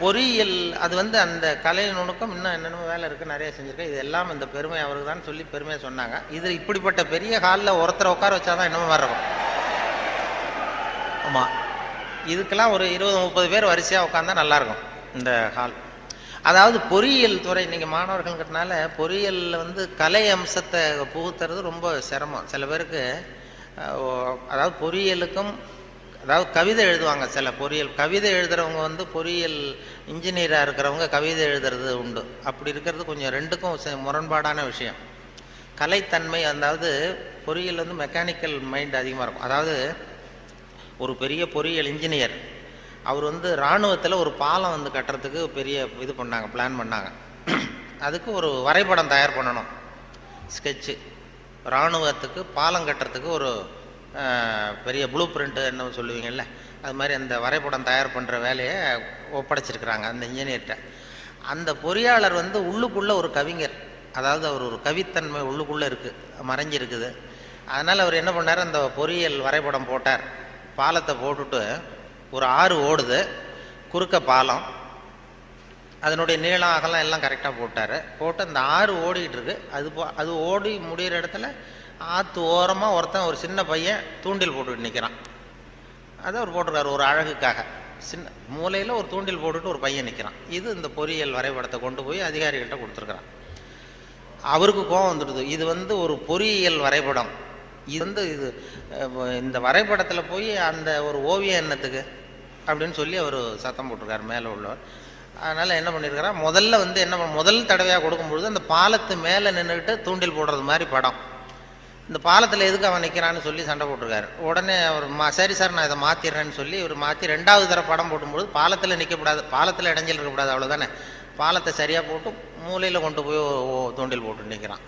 பொறியியல் அது வந்து அந்த கலை நுணுக்கம் இன்னும் என்னென்ன வேலை இருக்குது, நிறைய செஞ்சுருக்கேன். இது எல்லாம் இந்த பெருமை அவருக்கு தான் சொல்லி பெருமையாக சொன்னாங்க. இது இப்படிப்பட்ட பெரிய ஹாலில் ஒருத்தரை உட்கார வச்சாதான் என்னமோ மாதிரி இருக்கும். ஆமாம், இதுக்கெல்லாம் ஒரு 20-30 பேர் வரிசையாக உட்காந்தா நல்லாயிருக்கும் இந்த ஹால். அதாவது பொறியியல் துறை நீங்கள் மாணவர்கள்ங்கிறதுனால பொறியியலில் வந்து கலை அம்சத்தை புகுத்துறது ரொம்ப சிரமம். சில பேருக்கு அதாவது பொறியியலுக்கும் அதாவது கவிதை எழுதுவாங்க. சில பொறியியல் கவிதை எழுதுகிறவங்க வந்து பொறியியல் இன்ஜினியராக இருக்கிறவங்க கவிதை எழுதுறது உண்டு. அப்படி இருக்கிறது கொஞ்சம் 2க்கும் முரண்பாடான விஷயம். கலைத்தன்மை, அதாவது பொறியியல் வந்து மெக்கானிக்கல் மைண்ட் அதிகமாக இருக்கும். அதாவது ஒரு பெரிய பொறியியல் இன்ஜினியர் அவர் வந்து இராணுவத்தில் ஒரு பாலம் வந்து கட்டுறதுக்கு பெரிய இது பண்ணாங்க, பிளான் பண்ணாங்க. அதுக்கு ஒரு வரைபடம் தயார் பண்ணணும். ஸ்கெட்சு, இராணுவத்துக்கு பாலம் கட்டுறதுக்கு ஒரு பெரிய ப்ளூ பிரிண்ட்டு என்ன சொல்லுவீங்கள்ல, அது மாதிரி அந்த வரைபடம் தயார் பண்ணுற வேலையை ஒப்படைச்சிருக்கிறாங்க அந்த இன்ஜினியர்கிட்ட. அந்த பொறியாளர் வந்து உள்ளுக்குள்ளே ஒரு கவிஞர், அதாவது அவர் ஒரு கவித்தன்மை உள்ளுக்குள்ளே இருக்குது, மறைஞ்சிருக்குது. அதனால் அவர் என்ன பண்ணார், அந்த பொறியியல் வரைபடம் போட்டார். பாலத்தை போட்டுட்டு ஒரு ஆறு ஓடுது, குறுக்க பாலம், அதனுடைய நீளம் அகலம் எல்லாம் கரெக்டாக போட்டு அந்த ஆறு ஓடிக்கிட்டு இருக்கு. அது ஓடி முடிகிற இடத்துல ஆற்று ஓரமாக ஒருத்தன் ஒரு சின்ன பையன் தூண்டில் போட்டுக்கிட்டு நிற்கிறான். அதை அவர் போட்டிருக்காரு ஒரு அழகுக்காக. சின்ன மூலையில் ஒரு தூண்டில் போட்டுட்டு ஒரு பையன் நிற்கிறான். இது இந்த பொறியியல் வரைபடத்தை கொண்டு போய் அதிகாரிகள்கிட்ட கொடுத்துருக்குறான். அவருக்கு கோபம் வந்துடுது. இது வந்து ஒரு பொறியியல் வரைபடம், இது இந்த வரைபடத்தில் போய் அந்த ஒரு ஓவியம் என்னத்துக்கு அப்படின்னு சொல்லி அவர் சத்தம் போட்டிருக்காரு மேலே உள்ளவர். அதனால் என்ன பண்ணியிருக்காரா, முதல்ல வந்து முதல் தடவையாக கொடுக்கும்பொழுது அந்த பாலத்து மேலே நின்றுக்கிட்டு தூண்டில் போடுறது மாதிரி படம். இந்த பாலத்தில் எதுக்கு அவன் நிற்கிறான்னு சொல்லி சண்டை போட்டிருக்காரு. உடனே அவர் சரி சார் நான் இதை மாற்றிடுறேன்னு சொல்லி இவர் மாற்றி 2வது தடவை படம் போடும்போது பாலத்தில் நிற்கக்கூடாது, பாலத்தில் இடைஞ்சல் இருக்கக்கூடாது, அவ்வளோதானே. பாலத்தை சரியாக போட்டு மூலையில் கொண்டு போய் தூண்டில் போட்டு நிற்கிறான்.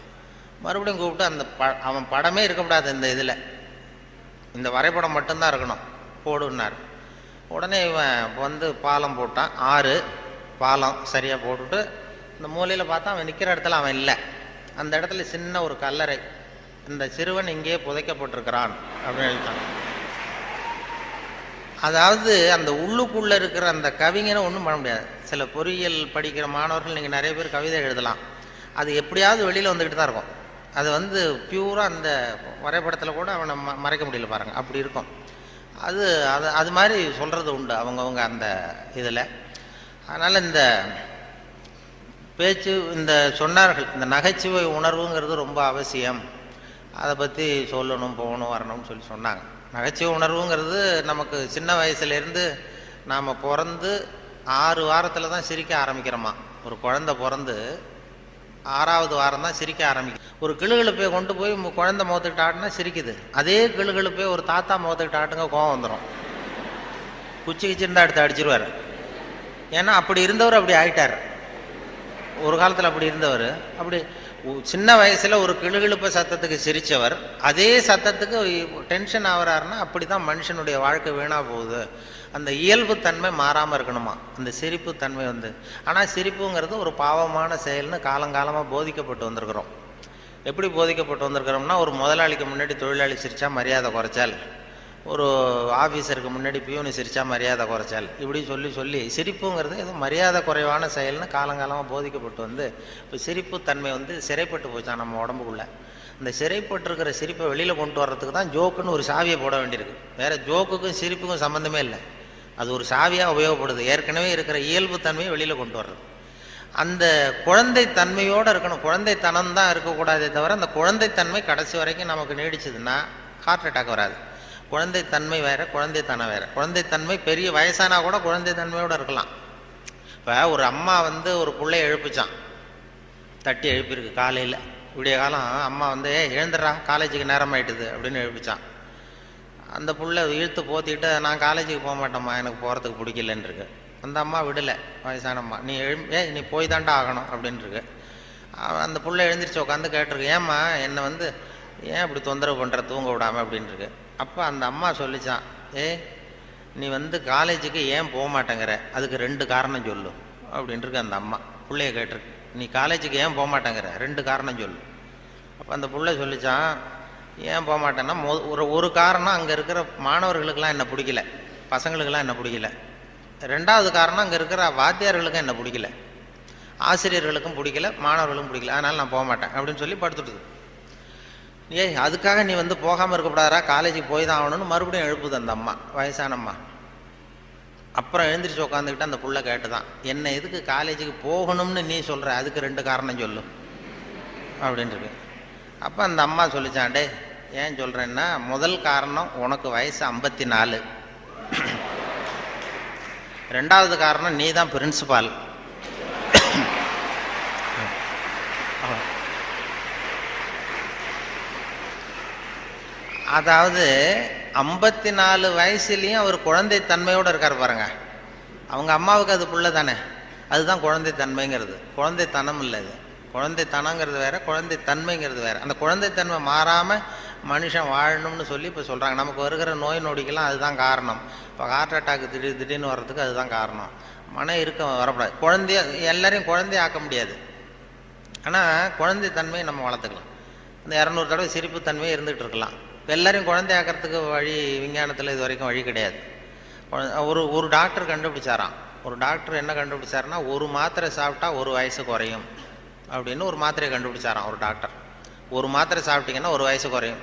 மறுபடியும் கூப்பிட்டு அவன் படமே இருக்கக்கூடாது இந்த இதில், இந்த வரைபடம் மட்டும்தான் இருக்கணும் போடுன்னார். உடனே இவன் வந்து பாலம் போட்டான். 6 பாலம் சரியாக போட்டுட்டு இந்த மூலையில் பார்த்தா அவன் நிற்கிற இடத்துல அவன் இல்லை. அந்த இடத்துல சின்ன ஒரு கல்லறை, இந்த சிறுவன் இங்கேயே புதைக்கப்பட்டிருக்கிறான் அப்படின்னு எழுதிட்டான். அதாவது அந்த உள்ளுக்குள்ளே இருக்கிற அந்த கவிஞனை ஒன்றும் பண்ண முடியாது. சில பொறியியல் படிக்கிற மாணவர்கள் நீங்கள் நிறைய பேர் கவிதை எழுதலாம், அது எப்படியாவது வெளியில் வந்துக்கிட்டு தான் இருக்கும். அது வந்து பியூராக அந்த வரைபடத்தில் கூட அவனை மறைக்க முடியல பாருங்கள், அப்படி இருக்கும். அது மாதிரி சொல்கிறது உண்டு அவங்கவுங்க அந்த இதில். அதனால் இந்த பேச்சு, இந்த சொன்னார்கள், இந்த நகைச்சுவை உணர்வுங்கிறது ரொம்ப அவசியம், அதை பற்றி சொல்லணும் போகணும் வரணும்னு சொல்லி சொன்னாங்க. நகைச்சுவை உணர்வுங்கிறது நமக்கு சின்ன வயசுலேருந்து நாம் பிறந்து 6 வாரத்தில் தான் சிரிக்க ஆரம்பிக்கிறோமா. ஒரு குழந்தை பிறந்து 6வது வாரம் தான் சிரிக்க ஆரம்பிக்கும். ஒரு கிளுகிழுப்பை கொண்டு போய் குழந்தை முகத்துக்கிட்ட ஆட்டினா சிரிக்குது. அதே கிளுகிழுப்பை ஒரு தாத்தா முகத்துக்கிட்ட ஆட்டுங்க கோவம் வந்துடும், குச்சி கிச்சிருந்தா எடுத்து அடிச்சிருவார். ஏன்னா அப்படி இருந்தவர் அப்படி ஆயிட்டார். ஒரு காலத்தில் அப்படி இருந்தவர் அப்படி சின்ன வயசில் ஒரு கிளுகிழுப்ப சத்தத்துக்கு சிரித்தவர் அதே சத்தத்துக்கு டென்ஷன் ஆகிறாருன்னா அப்படி தான் மனுஷனுடைய வாழ்க்கை வீணாக போகுது. அந்த இயல்பு தன்மை மாறாமல் இருக்கணுமா அந்த சிரிப்பு தன்மை வந்து. ஆனால் சிரிப்புங்கிறது ஒரு பாவமான செயல்னு காலங்காலமாக போதிக்கப்பட்டு வந்திருக்கிறோம். எப்படி போதிக்கப்பட்டு வந்திருக்கிறோம்னா, ஒரு முதலாளிக்கு முன்னாடி தொழிலாளி சிரித்தா மரியாதை குறைச்சால், ஒரு ஆஃபீஸருக்கு முன்னாடி பியூனு சிரித்தா மரியாதை குறைச்சால், இப்படி சொல்லி சொல்லி சிரிப்புங்கிறது எதுவும் மரியாதை குறைவான செயல்னு காலங்காலமாக போதிக்கப்பட்டு வந்து இப்போ சிரிப்பு தன்மை வந்து சிறைப்பட்டு போச்சான் நம்ம உடம்புக்குள்ளே. இந்த சிறைப்பட்டிருக்கிற சிரிப்பை வெளியில் கொண்டு வர்றதுக்கு தான் ஜோக்குன்னு ஒரு சாவியை போட வேண்டியிருக்கு. வேறு ஜோக்குக்கும் சிரிப்புக்கும் சம்மந்தமே இல்லை, அது ஒரு சாவியாக உபயோகப்படுது. ஏற்கனவே இருக்கிற இயல்பு தன்மையை வெளியில் கொண்டு வர்றது. அந்த குழந்தை தன்மையோடு இருக்கணும், குழந்தைத்தனம் தான் இருக்கக்கூடாதே தவிர அந்த குழந்தைத்தன்மை கடைசி வரைக்கும் நமக்கு நீடிச்சதுன்னா ஹார்ட் அட்டாக் வராது. குழந்தைத்தன்மை வேறு, குழந்தைத்தனம் வேறு. குழந்தைத்தன்மை பெரிய வயசானா கூட குழந்தைத்தன்மையோடு இருக்கலாம். இப்போ ஒரு அம்மா வந்து ஒரு பிள்ளைய எழுப்பிச்சான், தட்டி எழுப்பியிருக்கு காலையில் விடிய காலம். அம்மா வந்து எழுந்துடுறா காலேஜுக்கு நேரம் ஆயிட்டுது அப்படின்னு எழுப்பிச்சான். அந்த புள்ள இழுத்து போத்திட்டு நான் காலேஜுக்கு போக மாட்டேம்மா, எனக்கு போகிறதுக்கு பிடிக்கலன்னு இருக்கு. அந்த அம்மா விடலை, வயசான அம்மா, நீ போய் தாண்டா ஆகணும் அப்படின்ட்டுருக்கு. அந்த புள்ள எழுந்திரிச்சு உட்காந்து கேட்டிருக்கு, ஏம்மா என்னை வந்து ஏன் இப்படி தொந்தரவு பண்ணுற தூங்க விடாமல் அப்படின்ட்டுருக்கு. அப்போ அந்த அம்மா சொல்லிச்சான், நீ வந்து காலேஜுக்கு ஏன் போக மாட்டேங்கிற, அதுக்கு 2 காரணம் சொல்லு அப்படின்ட்டுருக்கு. அந்த அம்மா பிள்ளைய கேட்டிருக்கு, நீ காலேஜுக்கு ஏன் போக மாட்டேங்கிற 2 காரணம் சொல்லு. அப்போ அந்த பிள்ளை சொல்லிச்சான், ஏன் போக மாட்டேன்னா ஒரு காரணம் அங்கே இருக்கிற மாணவர்களுக்கெல்லாம் என்ன பிடிக்கல, பசங்களுக்கெல்லாம் என்ன பிடிக்கல. 2வது காரணம் அங்கே இருக்கிற வாத்தியார்களுக்கும் என்ன பிடிக்கல, ஆசிரியர்களுக்கும் பிடிக்கல, மாணவர்களுக்கும் பிடிக்கல, அதனால் நான் போக மாட்டேன் அப்படின்னு சொல்லி படுத்துட்டுது. அதுக்காக நீ வந்து போகாமல் இருக்கக்கூடாதா, காலேஜுக்கு போய் தான் ஆகணும்னு மறுபடியும் எழுப்புது அந்த அம்மா, வயசான அம்மா. அப்புறம் எழுந்திரிச்சு உட்காந்துக்கிட்டு அந்த புள்ள கேட்டு தான், என்ன எதுக்கு காலேஜுக்கு போகணும்னு நீ சொல்கிற, அதுக்கு 2 காரணம் சொல்லு அப்படின்ட்டு. அப்போ அந்த அம்மா சொல்லிச்சான், டே ஏன் சொல்கிறேன்னா, முதல் காரணம் உனக்கு வயசு 54, 2வது காரணம் நீ தான் பிரின்சிபால். அதாவது 54 வயசுலேயும் அவர் குழந்தை தன்மையோடு இருக்கார் பாருங்க. அவங்க அம்மாவுக்கு அது புள்ள தானே, அதுதான் குழந்தை தன்மைங்கிறது, குழந்தைத்தனம் இல்லை. இது குழந்தைத்தனங்கிறது வேற, குழந்தைத்தன்மைங்கிறது வேற. அந்த குழந்தைத்தன்மை மாறாமல் மனுஷன் வாழணும்னு சொல்லி இப்போ சொல்கிறாங்க. நமக்கு வருகிற நோய் நொடிக்கெல்லாம் அதுதான் காரணம். இப்போ ஹார்ட் அட்டாக்கு திடீர்னு வர்றதுக்கு அதுதான் காரணம். மன இருக்கம் வரக்கூடாது. குழந்தைய எல்லாரையும் குழந்தைய ஆக்க முடியாது, ஆனால் குழந்தைத்தன்மையை நம்ம வளர்த்துக்கலாம். இந்த 200 தடவை சிரிப்புத்தன்மையை இருந்துகிட்டு இருக்கலாம். எல்லாரையும் குழந்தை ஆக்கிறதுக்கு வழி விஞ்ஞானத்தில் இது வரைக்கும் வழி கிடையாது. ஒரு டாக்டர் கண்டுபிடிச்சாராம். ஒரு டாக்டர் என்ன கண்டுபிடிச்சாருன்னா, ஒரு மாத்திரை சாப்பிட்டா 1 வயசு குறையும் அப்படின்னு ஒரு மாத்திரையை கண்டுபிடிச்சாராம் ஒரு டாக்டர். ஒரு மாத்திரை சாப்பிட்டீங்கன்னா 1 வயசு குறையும்.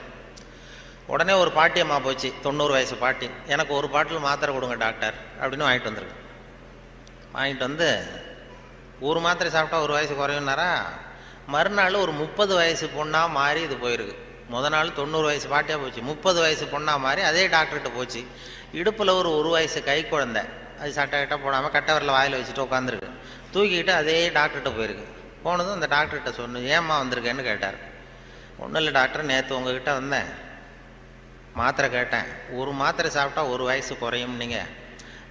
உடனே ஒரு பாட்டியம்மா போச்சு, 90 வயசு பாட்டி, எனக்கு ஒரு பாட்டில் மாத்திரை கொடுங்க டாக்டர் அப்படின்னு வாங்கிட்டு வந்துருக்கு. வாங்கிட்டு வந்து ஒரு மாத்திரை சாப்பிட்டா 1 வயசு குறையும்னாரா. மறுநாள் ஒரு 30 வயசு பொண்ணாக மாறி இது போயிருக்கு. நாள் 90 வயசு பாட்டியாக போச்சு, 30 வயசு பொண்ணாக மாறி அதே டாக்டர்கிட்ட போச்சு. இடுப்பில் ஒரு வயசு கை குழந்தை, அது சட்டை கிட்ட போடாமல் கட்டவரில் வாயில் வச்சுட்டு உட்காந்துருக்கு. தூக்கிக்கிட்டு அதே டாக்டர்கிட்ட போயிருக்கு. போனதும் அந்த டாக்டர்கிட்ட சொன்னேன், ஏம்மா வந்திருக்கேன்னு கேட்டார். ஒன்றும் இல்லை டாக்டர், நேற்று உங்ககிட்ட வந்தேன், மாத்திரை கேட்டேன், ஒரு மாத்திரை சாப்பிட்டா 1 வயசு குறையும். நீங்கள்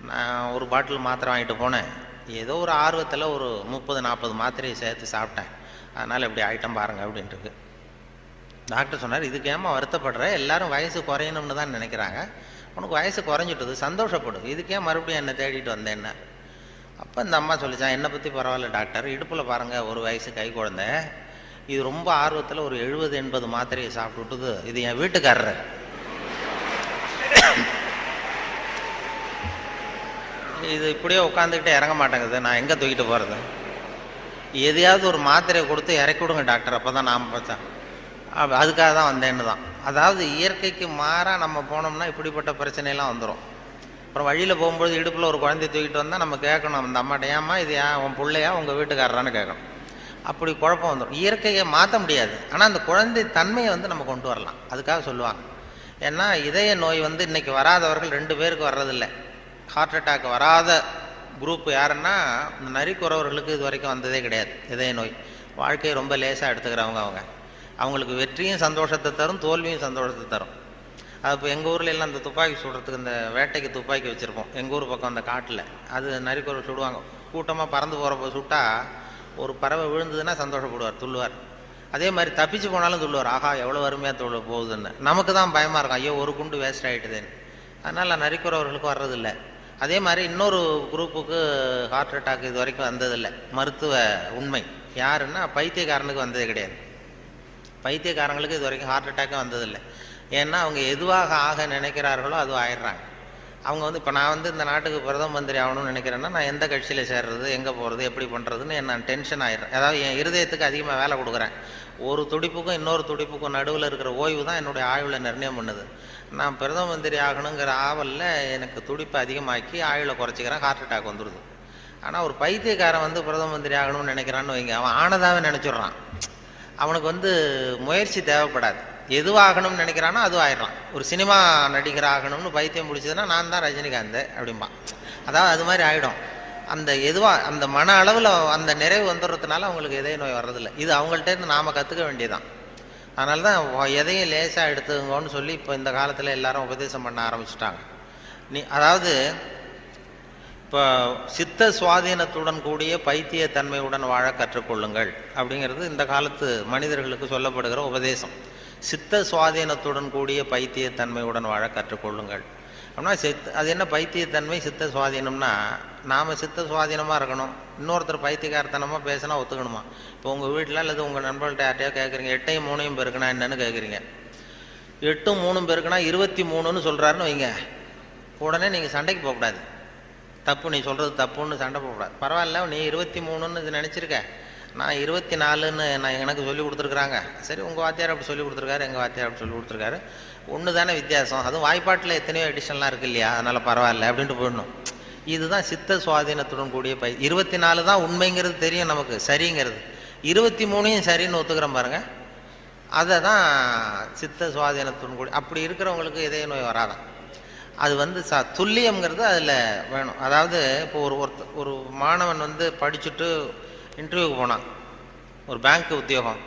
நான் ஒரு பாட்டில் மாத்திரை வாங்கிட்டு போனேன், ஏதோ ஒரு ஆர்வத்தில் ஒரு 30-40 மாத்திரையை சேர்த்து சாப்பிட்டேன், அதனால் இப்படி ஐட்டம் பாருங்கள் அப்படின்ட்டு. டாக்டர் சொன்னார், இதுக்கு ஏமா வருத்தப்படுற, எல்லாரும் வயசு குறையணும்னு தான் நினைக்கிறாங்க, உனக்கு வயசு குறைஞ்சிட்டது, சந்தோஷப்படு, இதுக்கே மறுபடியும் என்னை தேடிட்டு வந்தேன். அப்போ இந்த அம்மா சொல்லிச்சான், என்னை பற்றி பரவாயில்ல டாக்டர், இடுப்பில் பாருங்கள் 1 வயசு கை குழந்தை, இது ரொம்ப ஆர்வத்தில் ஒரு 70-80 மாத்திரையை சாப்பிட்டுட்டுது, இது என் வீட்டுக்காரர். இது இப்படியே உட்காந்துக்கிட்டே இறங்க மாட்டேங்குது, நான் எங்கே தூக்கிட்டு போகிறது, எதையாவது ஒரு மாத்திரையை கொடுத்து இறக்கி விடுங்க டாக்டர், அப்போ தான் நாம் பார்த்தேன். அதுக்காக தான் வந்தேன்னு தான். அதாவது இயற்கைக்கு மாறாக நம்ம போனோம்னா இப்படிப்பட்ட பிரச்சனையெல்லாம் வந்துடும். அப்புறம் வழியில் போகும்போது இடுப்பில் ஒரு குழந்தைய தூக்கிட்டு வந்தால் நம்ம கேட்கணும் அந்த அம்மாட்ட, ஏம்மா இது ஏன் உன் பிள்ளையா உங்கள் வீட்டுக்காரரான்னு கேட்கணும். அப்படி குழப்பம் வந்துடும். இயற்கையை மாற்ற முடியாது, ஆனால் அந்த குழந்தை தன்மையை நம்ம கொண்டு வரலாம். அதுக்காக சொல்லுவாங்க. ஏன்னா இதய நோய் இன்றைக்கி வராதவர்கள் 2 பேருக்கு வர்றதில்லை. ஹார்ட் அட்டாக் வராத குரூப் யாருன்னா, இந்த நரிக்குறவர்களுக்கு இது வரைக்கும் வந்ததே கிடையாது இதய நோய். வாழ்க்கையை ரொம்ப லேசாக எடுத்துக்கிறவங்க. அவங்களுக்கு வெற்றியும் சந்தோஷத்தை தரும், தோல்வியும் சந்தோஷத்தை தரும். அது இப்போ எங்கள் ஊரில் எல்லாம் இந்த துப்பாக்கி சுடுறதுக்கு, இந்த வேட்டைக்கு துப்பாக்கி வச்சுருப்போம் எங்கள் ஊர் பக்கம், அந்த காட்டில் அது நரிக்குறவை சுடுவாங்க. கூட்டமாக பறந்து போகிறப்ப சுட்டால் ஒரு பறவை விழுந்ததுன்னா சந்தோஷப்படுவார், துள்ளுவார். அதே மாதிரி தப்பிச்சு போனாலும் துள்ளுவார், ஆகா எவ்வளோ அருமையாக போகுதுன்னு. நமக்கு தான் பயமாக இருக்கும், ஐயோ ஒரு குண்டு வேஸ்ட் ஆகிட்டுதுன்னு. அதனால் நரிக்குறவர்களுக்கும் வர்றதில்லை. அதே மாதிரி இன்னொரு குரூப்புக்கு ஹார்ட் அட்டாக் இது வரைக்கும் வந்ததில்லை. மருத்துவ உண்மை யாருன்னா, பைத்தியக்காரனுக்கு வந்ததே கிடையாது. பைத்தியக்காரங்களுக்கு இது வரைக்கும் ஹார்ட் அட்டாக்கும் வந்ததில்லை. ஏன்னா அவங்க எதுவாக ஆக நினைக்கிறார்களோ அதுவும் ஆயிடுறாங்க. அவங்க இப்போ நான் இந்த நாட்டுக்கு பிரதம மந்திரி ஆகணும்னு நினைக்கிறேன்னா, நான் எந்த கட்சியில் சேர்றது, எங்கே போகிறது, எப்படி பண்ணுறதுன்னு நான் டென்ஷன் ஆகிடுறேன். அதாவது என் இருதயத்துக்கு அதிகமாக வேலை கொடுக்குறேன். ஒரு துடிப்புக்கும் இன்னொரு துடிப்புக்கும் நடுவில் இருக்கிற ஓய்வு தான் என்னுடைய ஆயுளை நிர்ணயம் பண்ணுது. நான் பிரதம மந்திரி ஆகணுங்கிற ஆவலில் எனக்கு துடிப்பை அதிகமாக்கி ஆயுளை குறைச்சிக்கிறேன், ஹார்ட் அட்டாக் வந்துடுது. ஆனால் ஒரு பைத்தியக்காரன் பிரதம மந்திரி ஆகணும்னு நினைக்கிறான்னு வைங்க, அவன் ஆனதாகவே நினச்சிட்றான். அவனுக்கு முயற்சி தேவைப்படாது. எதுவாகணும்னு நினைக்கிறானோ அதுவும் ஆயிடலாம். ஒரு சினிமா நடிகர் ஆகணும்னு பைத்தியம் பிடிச்சதுன்னா, நான் தான் ரஜினிகாந்த் அப்படிம்பான். அதாவது அது மாதிரி ஆகிடும். அந்த அந்த மன அளவில் அந்த நிறைவு வந்துடுறதுனால அவங்களுக்கு இதய நோய் வர்றதில்லை. இது அவங்கள்ட்டேருந்து நாம் கற்றுக்க வேண்டியதான். அதனால தான் எதையும் லேசாக எடுத்துங்கன்னு சொல்லி இப்போ இந்த காலத்தில் எல்லாரும் உபதேசம் பண்ண ஆரம்பிச்சிட்டாங்க. அதாவது இப்போ சித்த சுவாதீனத்துடன் கூடிய பைத்தியத்தன்மையுடன் வாழ கற்றுக்கொள்ளுங்கள் அப்படிங்கிறது இந்த காலத்து மனிதர்களுக்கு சொல்லப்படுகிற உபதேசம். சித்த சுவாதீனத்துடன் கூடிய பைத்தியத்தன்மையுடன் வாழ கற்றுக்கொள்ளுங்கள் அப்படின்னா, அது என்ன பைத்தியத்தன்மை சித்த சுவாதீனம்னா, நாம் சித்த சுவாதீனமாக இருக்கணும், இன்னொருத்தர் பைத்தியக்காரத்தனமாக பேசினா ஒத்துக்கணுமா? இப்போ உங்கள் வீட்டில் அல்லது உங்கள் நண்பர்கள்ட்ட யார்ட்டையோ கேட்குறீங்க, 8ஐயும் 3ஐயும் பெருக்குனா என்னன்னு கேட்குறீங்க. 8ம் 3ம் பெருக்குனா 23ன்னு சொல்கிறாருன்னு வைங்க, உடனே நீங்கள் சண்டைக்கு போகக்கூடாது. தப்பு, நீ சொல்கிறது தப்புன்னு சண்டை போகக்கூடாது. பரவாயில்ல, நீ 23ன்னு இது நினச்சிருக்க, நான் 24ன்னு நான் எனக்கு சொல்லி கொடுத்துருக்குறாங்க. சரி, உங்கள் வாத்தியார் அப்படி சொல்லி கொடுத்துருக்காரு, எங்கள் வாத்தியார் அப்படி சொல்லி கொடுத்துருக்காரு, ஒன்று தானே வித்தியாசம், அதுவும் வாய்ப்பாட்டில் எத்தனையோ எடிஷன்லாம் இருக்கு இல்லையா, அதனால் பரவாயில்ல அப்படின்ட்டு போயிடணும். இதுதான் சித்த சுவாதீனத்துடன் கூடிய 24 தான் உண்மைங்கிறது தெரியும் நமக்கு, சரிங்கிறது. 23ஐயும் சரின்னு ஒத்துக்கிறோம் பாருங்க, அதை தான் சித்த சுவாதீனத்துடன் கூடிய. அப்படி இருக்கிறவங்களுக்கு இதய நோய் வராதான். அது துல்லியம்ங்கிறது அதில் வேணும். அதாவது இப்போ ஒரு மாணவன் படிச்சுட்டு இன்டர்வியூக்கு போனான், ஒரு பேங்க் உத்தியோகம்.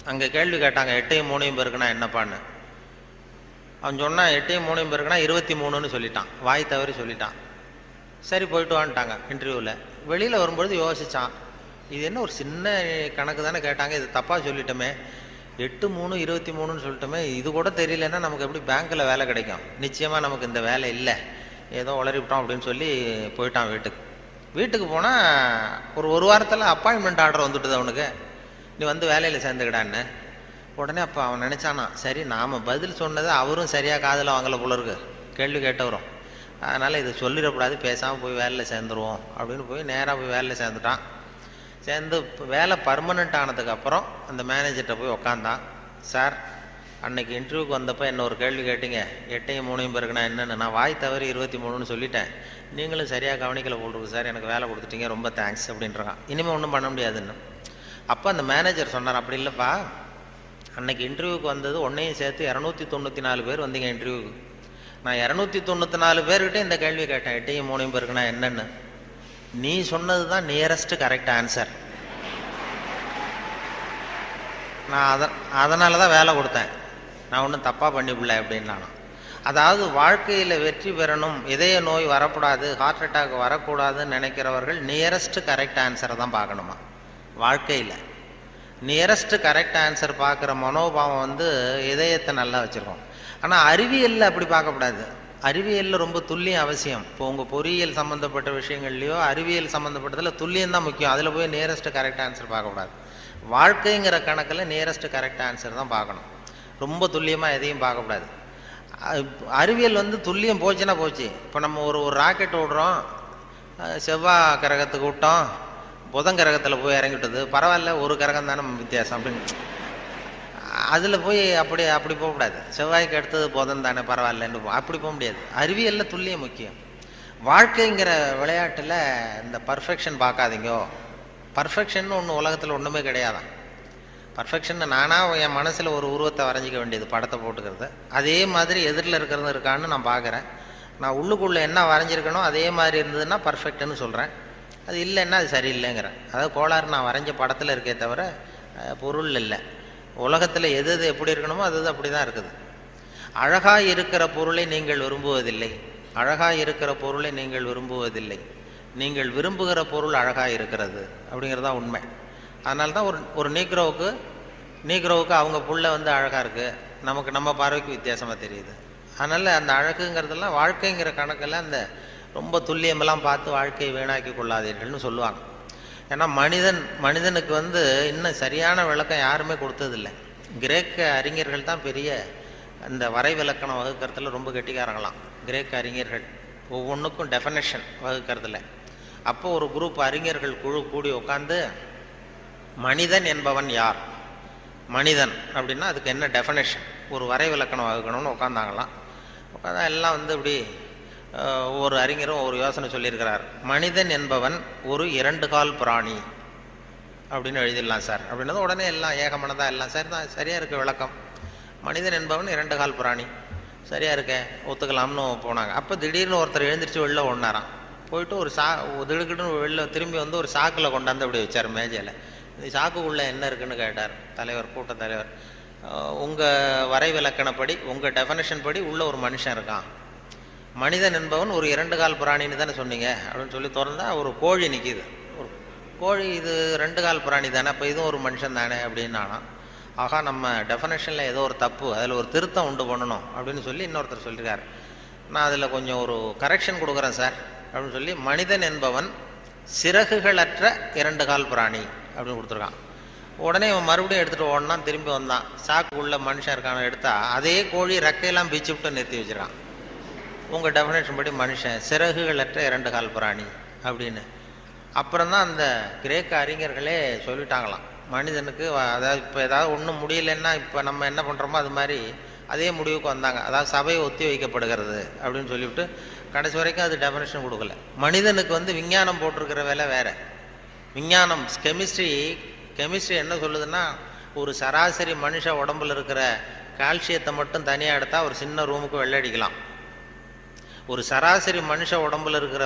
அங்கே கேள்வி கேட்டாங்க, 8ஐயும் 3ஐயும் பெருக்குனா என்னப்பான்னு. அவன் சொன்னான், 8ஐயும் 3ஐயும் பெருக்குனா 23ன்னு சொல்லிட்டான், வாய் தவறி சொல்லிட்டான். சரி, போயிட்டு வான்ட்டாங்க இன்டர்வியூவில். வெளியில் வரும்பொழுது யோசித்தான், இது என்ன ஒரு சின்ன கணக்கு தானே கேட்டாங்க, இது தப்பாக சொல்லிட்டோமே, 8-3-23 சொல்லிட்டோமே, இது கூட தெரியலன்னா நமக்கு எப்படி பேங்க்கில் வேலை கிடைக்கும்? நிச்சயமாக நமக்கு இந்த வேலை இல்லை, ஏதோ உளறிவிட்டோம் அப்படின்னு சொல்லி போயிட்டான் வீட்டுக்கு. வீட்டுக்கு போனால் ஒரு வாரத்தில் அப்பாயின்மெண்ட் ஆர்டர் வந்துட்டுது அவனுக்கு, நீ வந்து வேலையில் சேர்ந்துக்கிடான்னு. உடனே அப்போ அவன் நினச்சானா, சரி நாம் பதில் சொன்னதை அவரும் சரியாக காதில் வாங்கலை போல இருக்கு, கேள்வி கேட்டவரும், அதனால் இதை சொல்லிடக்கூடாது, பேசாமல் போய் வேலையில் சேர்ந்துருவோம் அப்படின்னு போய் நேராக போய் வேலையில் சேர்ந்துட்டான். சேர்ந்து வேலை பர்மனெண்ட் ஆனதுக்கப்புறம் அந்த மேனேஜர்கிட்ட போய் உக்காந்தான். சார், அன்னைக்கு இன்டர்வியூக்கு வந்தப்போ என்ன ஒரு கேள்வி கேட்டீங்க, 8-3 பேருக்கு நான் என்னென்னு, நான் வாய் தவறி 23 சொல்லிட்டேன், நீங்களும் சரியாக கவனிக்கலை போட்டுருக்கு சார், எனக்கு வேலை கொடுத்துட்டீங்க, ரொம்ப தேங்க்ஸ் அப்படின்றான். இனிமேல் ஒன்றும் பண்ண முடியாதுன்னு. அப்போ அந்த மேனேஜர் சொன்னார், அப்படி இல்லைப்பா, அன்னைக்கு இன்டர்வியூக்கு வந்தது ஒன்றையும் சேர்த்து 294 பேர் வந்தீங்க இன்டர்வியூக்கு, நான் 294 பேர்கிட்ட இந்த கேள்வி கேட்டேன், 8-3 பேருக்கு நான் என்னென்னு, நீ சொன்னது தான் நியரஸ்ட் கரெக்ட் ஆன்சர், நான் அதனால தான் வேலை கொடுத்தேன், நான் ஒன்றும் தப்பாக பண்ணிவிடல அப்படின்னு. நானும் அதாவது வாழ்க்கையில் வெற்றி பெறணும், இதய நோய் வரக்கூடாது, ஹார்ட் அட்டாக் வரக்கூடாதுன்னு நினைக்கிறவர்கள் நியரஸ்ட் கரெக்ட் ஆன்சரை தான் பார்க்கணுமா. வாழ்க்கையில் நியரஸ்ட் கரெக்ட் ஆன்சர் பார்க்குற மனோபாவம் வந்து இதயத்தை நல்லா வச்சுருக்கோம். ஆனால் அறிவியலில் அப்படி பார்க்கக்கூடாது. அறிவியலில் ரொம்ப துல்லியம் அவசியம். இப்போ உங்கள் பொறியியல் சம்மந்தப்பட்ட விஷயங்கள்லையோ அறிவியல் சம்மந்தப்பட்டதில் துல்லியம் தான் முக்கியம், அதில் போய் நியரஸ்ட் கரெக்ட் ஆன்சர் பார்க்கக்கூடாது. வாழ்க்கைங்கிற கணக்கில் நியரஸ்ட் கரெக்ட் ஆன்சர் தான் பார்க்கணும், ரொம்ப துல்லியமாக எதையும் பார்க்கக்கூடாது. அறிவியல் வந்து துல்லியம் போச்சுன்னா போச்சு. இப்போ நம்ம ஒரு ராக்கெட் விடுறோம், செவ்வாய் கிரகத்துக்கு விட்டோம், புதன் கிரகத்தில் போய் இறங்கிவிட்டது, பரவாயில்ல, ஒரு கிரகம் தானே வித்தியாசம் அப்படின்னு அதில் போய் அப்படி போகக்கூடாது. செவ்வாய்க்கு அடுத்தது புதன் தானே, பரவாயில்லன்னு அப்படி போக முடியாது. அறிவியலில் துல்லியம் முக்கியம். வாழ்க்கைங்கிற விளையாட்டில் இந்த பர்ஃபெக்ஷன் பார்க்காதீங்கோ. பர்ஃபெக்ஷன் ஒன்று உலகத்தில் ஒன்றுமே கிடையாதான். பர்ஃபெக்ஷன் நானாக என் மனசில் ஒரு உருவத்தை வரைஞ்சிக்க வேண்டியது, படத்தை போட்டுக்கிறது, அதே மாதிரி எதிரில் இருக்கிறது இருக்கான்னு நான் பார்க்குறேன். நான் உள்ளுக்குள்ளே என்ன வரைஞ்சிருக்கணும் அதே மாதிரி இருந்ததுன்னா பர்ஃபெக்ட்னு சொல்கிறேன், அது இல்லைன்னா அது சரியில்லைங்கிறேன். அதாவது கோளாறு நான் வரைஞ்ச படத்தில் இருக்கே தவிர பொருள் இல்லை. உலகத்தில் எது எப்படி இருக்கணுமோ அது அப்படி தான் இருக்குது. அழகாக இருக்கிற பொருளை நீங்கள் விரும்புவதில்லை, அழகாக இருக்கிற பொருளை நீங்கள் விரும்புவதில்லை, நீங்கள் விரும்புகிற பொருள் அழகாக இருக்கிறது அப்படிங்கிறது தான் உண்மை. அதனால தான் ஒரு நீக்ரோவுக்கு அவங்க புள்ள வந்து அழகாக இருக்குது, நமக்கு நம்ம பார்வைக்கு வித்தியாசமாக தெரியுது. அதனால் அந்த அழகுங்கிறதெல்லாம் வாழ்க்கைங்கிற கணக்கில் அந்த ரொம்ப துல்லியமெல்லாம் பார்த்து வாழ்க்கையை வீணாக்கி கொள்ளாதீர்கள்னு சொல்லுவாங்க. ஏன்னா மனிதனுக்கு வந்து இன்னும் சரியான விளக்கம் யாருமே கொடுத்ததில்லை. கிரேக்க அறிஞர்கள் தான் பெரிய அந்த வரை விளக்கணம் வகுக்கிறதுல ரொம்ப கெட்டிக்காரங்களாம். கிரேக்க அறிஞர்கள் ஒவ்வொன்றுக்கும் டெஃபனேஷன் வகுக்கிறதுல. அப்போ ஒரு குரூப் அறிஞர்கள் குழு கூடி உட்காந்து மனிதன் என்பவன் யார், மனிதன் அப்படின்னா அதுக்கு என்ன டெஃபனேஷன், ஒரு வரை விளக்கணம் வகுக்கணும்னு உட்காந்தாங்களாம். உட்காந்தா எல்லாம் வந்து இப்படி ஒவ்வொரு அறிஞரும் ஒரு யோசனை சொல்லியிருக்கிறார். மனிதன் என்பவன் ஒரு 2 கால் பிராணி அப்படின்னு எழுதிடலாம் சார் அப்படின்னது உடனே எல்லாம் ஏகமனதாக எல்லாம் சரி தான், சரியாக இருக்க விளக்கம். மனிதன் என்பவன் 2 கால் பிராணி, சரியாக இருக்க, ஒத்துக்கலாம்னு போனாங்க. அப்போ திடீர்னு ஒருத்தர் எழுந்திரிச்சு வெளில ஓடினாராம். போயிட்டு ஒரு திடுக்கிட்டு வெளில திரும்பி வந்து ஒரு சாக்கில் கொண்டாந்து அப்படி வச்சார் மேஜையில். இந்த சாக்குக்குள்ளே என்ன இருக்குன்னு கேட்டார் தலைவர், கூட்ட தலைவர். உங்கள் வரை விளக்கணப்படி, உங்கள் டெஃபனேஷன் படி உள்ள ஒரு மனுஷன் இருக்கான், மனிதன் என்பவன் ஒரு 2 கால் பிராணின்னு தானே சொன்னீங்க அப்படின்னு சொல்லி திறந்தா ஒரு கோழி நிற்கிது. ஒரு கோழி, இது 2 கால் பிராணி தானே, அப்போ இதுவும் ஒரு மனுஷன் தானே அப்படின்னு. ஆனால் ஆகா, நம்ம டெஃபனேஷனில் ஏதோ ஒரு தப்பு, அதில் ஒரு திருத்தம் உண்டு பண்ணணும் அப்படின்னு சொல்லி இன்னொருத்தர் சொல்லியிருக்காரு. நான் அதில் கொஞ்சம் ஒரு கரெக்ஷன் கொடுக்குறேன் சார் அப்படின்னு சொல்லி மனிதன் என்பவன் சிறகுகளற்ற 2 கால் பிராணி அப்படின்னு கொடுத்துருக்கான். உடனே இவன் மறுபடியும் எடுத்துகிட்டு ஓடனான், திரும்பி வந்தான், சாக்கு உள்ள மனுஷன் இருக்கான எடுத்தா அதே கோழி ரெக்கையெல்லாம் பிச்சு விட்டு நிறுத்தி வச்சிருக்கான். உங்கள் டெஃபினேஷன் படி மனுஷன் சிறகுகளற்ற 2 கால் பிராணி அப்படின்னு. அப்புறம் தான் அந்த கிரேக்க அறிஞர்களே சொல்லிட்டாங்களாம், மனிதனுக்கு அதாவது இப்போ ஏதாவது ஒன்றும் முடியலன்னா இப்போ நம்ம என்ன பண்ணுறோமோ அது மாதிரி அதே முடிவுக்கு வந்தாங்க. அதாவது சபையை ஒத்தி வைக்கப்படுகிறது அப்படின்னு சொல்லிவிட்டு கடைசி வரைக்கும் அது டெஃபினேஷன் கொடுக்கல. மனிதனுக்கு வந்து விஞ்ஞானம் போட்டிருக்கிற வேலை வேறு. விஞ்ஞானம் கெமிஸ்ட்ரி என்ன சொல்லுதுன்னா, ஒரு சராசரி மனுஷ உடம்புல இருக்கிற கால்சியத்தை மட்டும் தனியாக எடுத்தால் ஒரு சின்ன ரூமுக்கு வெள்ளடிக்கலாம். ஒரு சராசரி மனுஷ உடம்புல இருக்கிற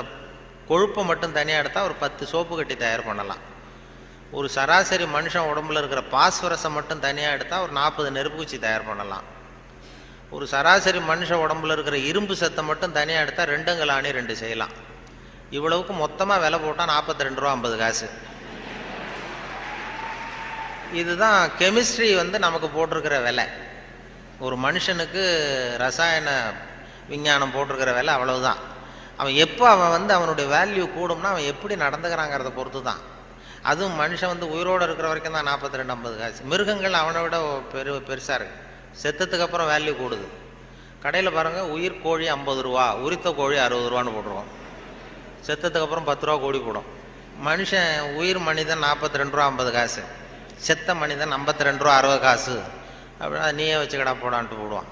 கொழுப்பை மட்டும் தனியாக எடுத்தால் ஒரு 10 சோப்பு கட்டி தயார் பண்ணலாம். ஒரு சராசரி மனுஷன் உடம்புல இருக்கிற பாஸ்பரஸை மட்டும் தனியாக எடுத்தால் ஒரு 40 நெருப்புக்குச்சி தயார் பண்ணலாம். ஒரு சராசரி மனுஷ உடம்புல இருக்கிற இரும்பு சத்தை மட்டும் தனியாக எடுத்தால் 2 கலாணி 2 செய்யலாம். இவ்வளவுக்கு மொத்தமாக விலை போட்டால் 42 ரூபா 50 காசு. இதுதான் கெமிஸ்ட்ரி நமக்கு போட்டிருக்கிற விலை. ஒரு மனுஷனுக்கு ரசாயன விஞ்ஞானம் போட்டிருக்கிற விலை அவ்வளவுதான். அவன் எப்போ அவன் அவனுடைய வேல்யூ கூடும்னா அவன் எப்படி நடந்துக்கிறாங்கிறத பொறுத்து தான். அதுவும் மனுஷன் உயிரோடு இருக்கிற வரைக்கும் தான் 42-50 காசு. மிருகங்கள் அவனை விட பெருசாக இருக்கு. செத்ததுக்கு அப்புறம் வேல்யூ கூடுது. கடையில் பாருங்கள், உயிர் கோழி 50 ரூபா, உரித்த கோழி 60 ரூபான்னு போட்டுருவோம். செத்ததுக்கு அப்புறம் 10 ரூபா கோடி போடும். மனுஷன் உயிர் மனிதன் 42 ரூபா 50 காசு, செத்த மனிதன் 52 ரூபா 60 காசு. அப்படின்னா நீயே வச்சுக்கடா போடான்ட்டு போடுவான்.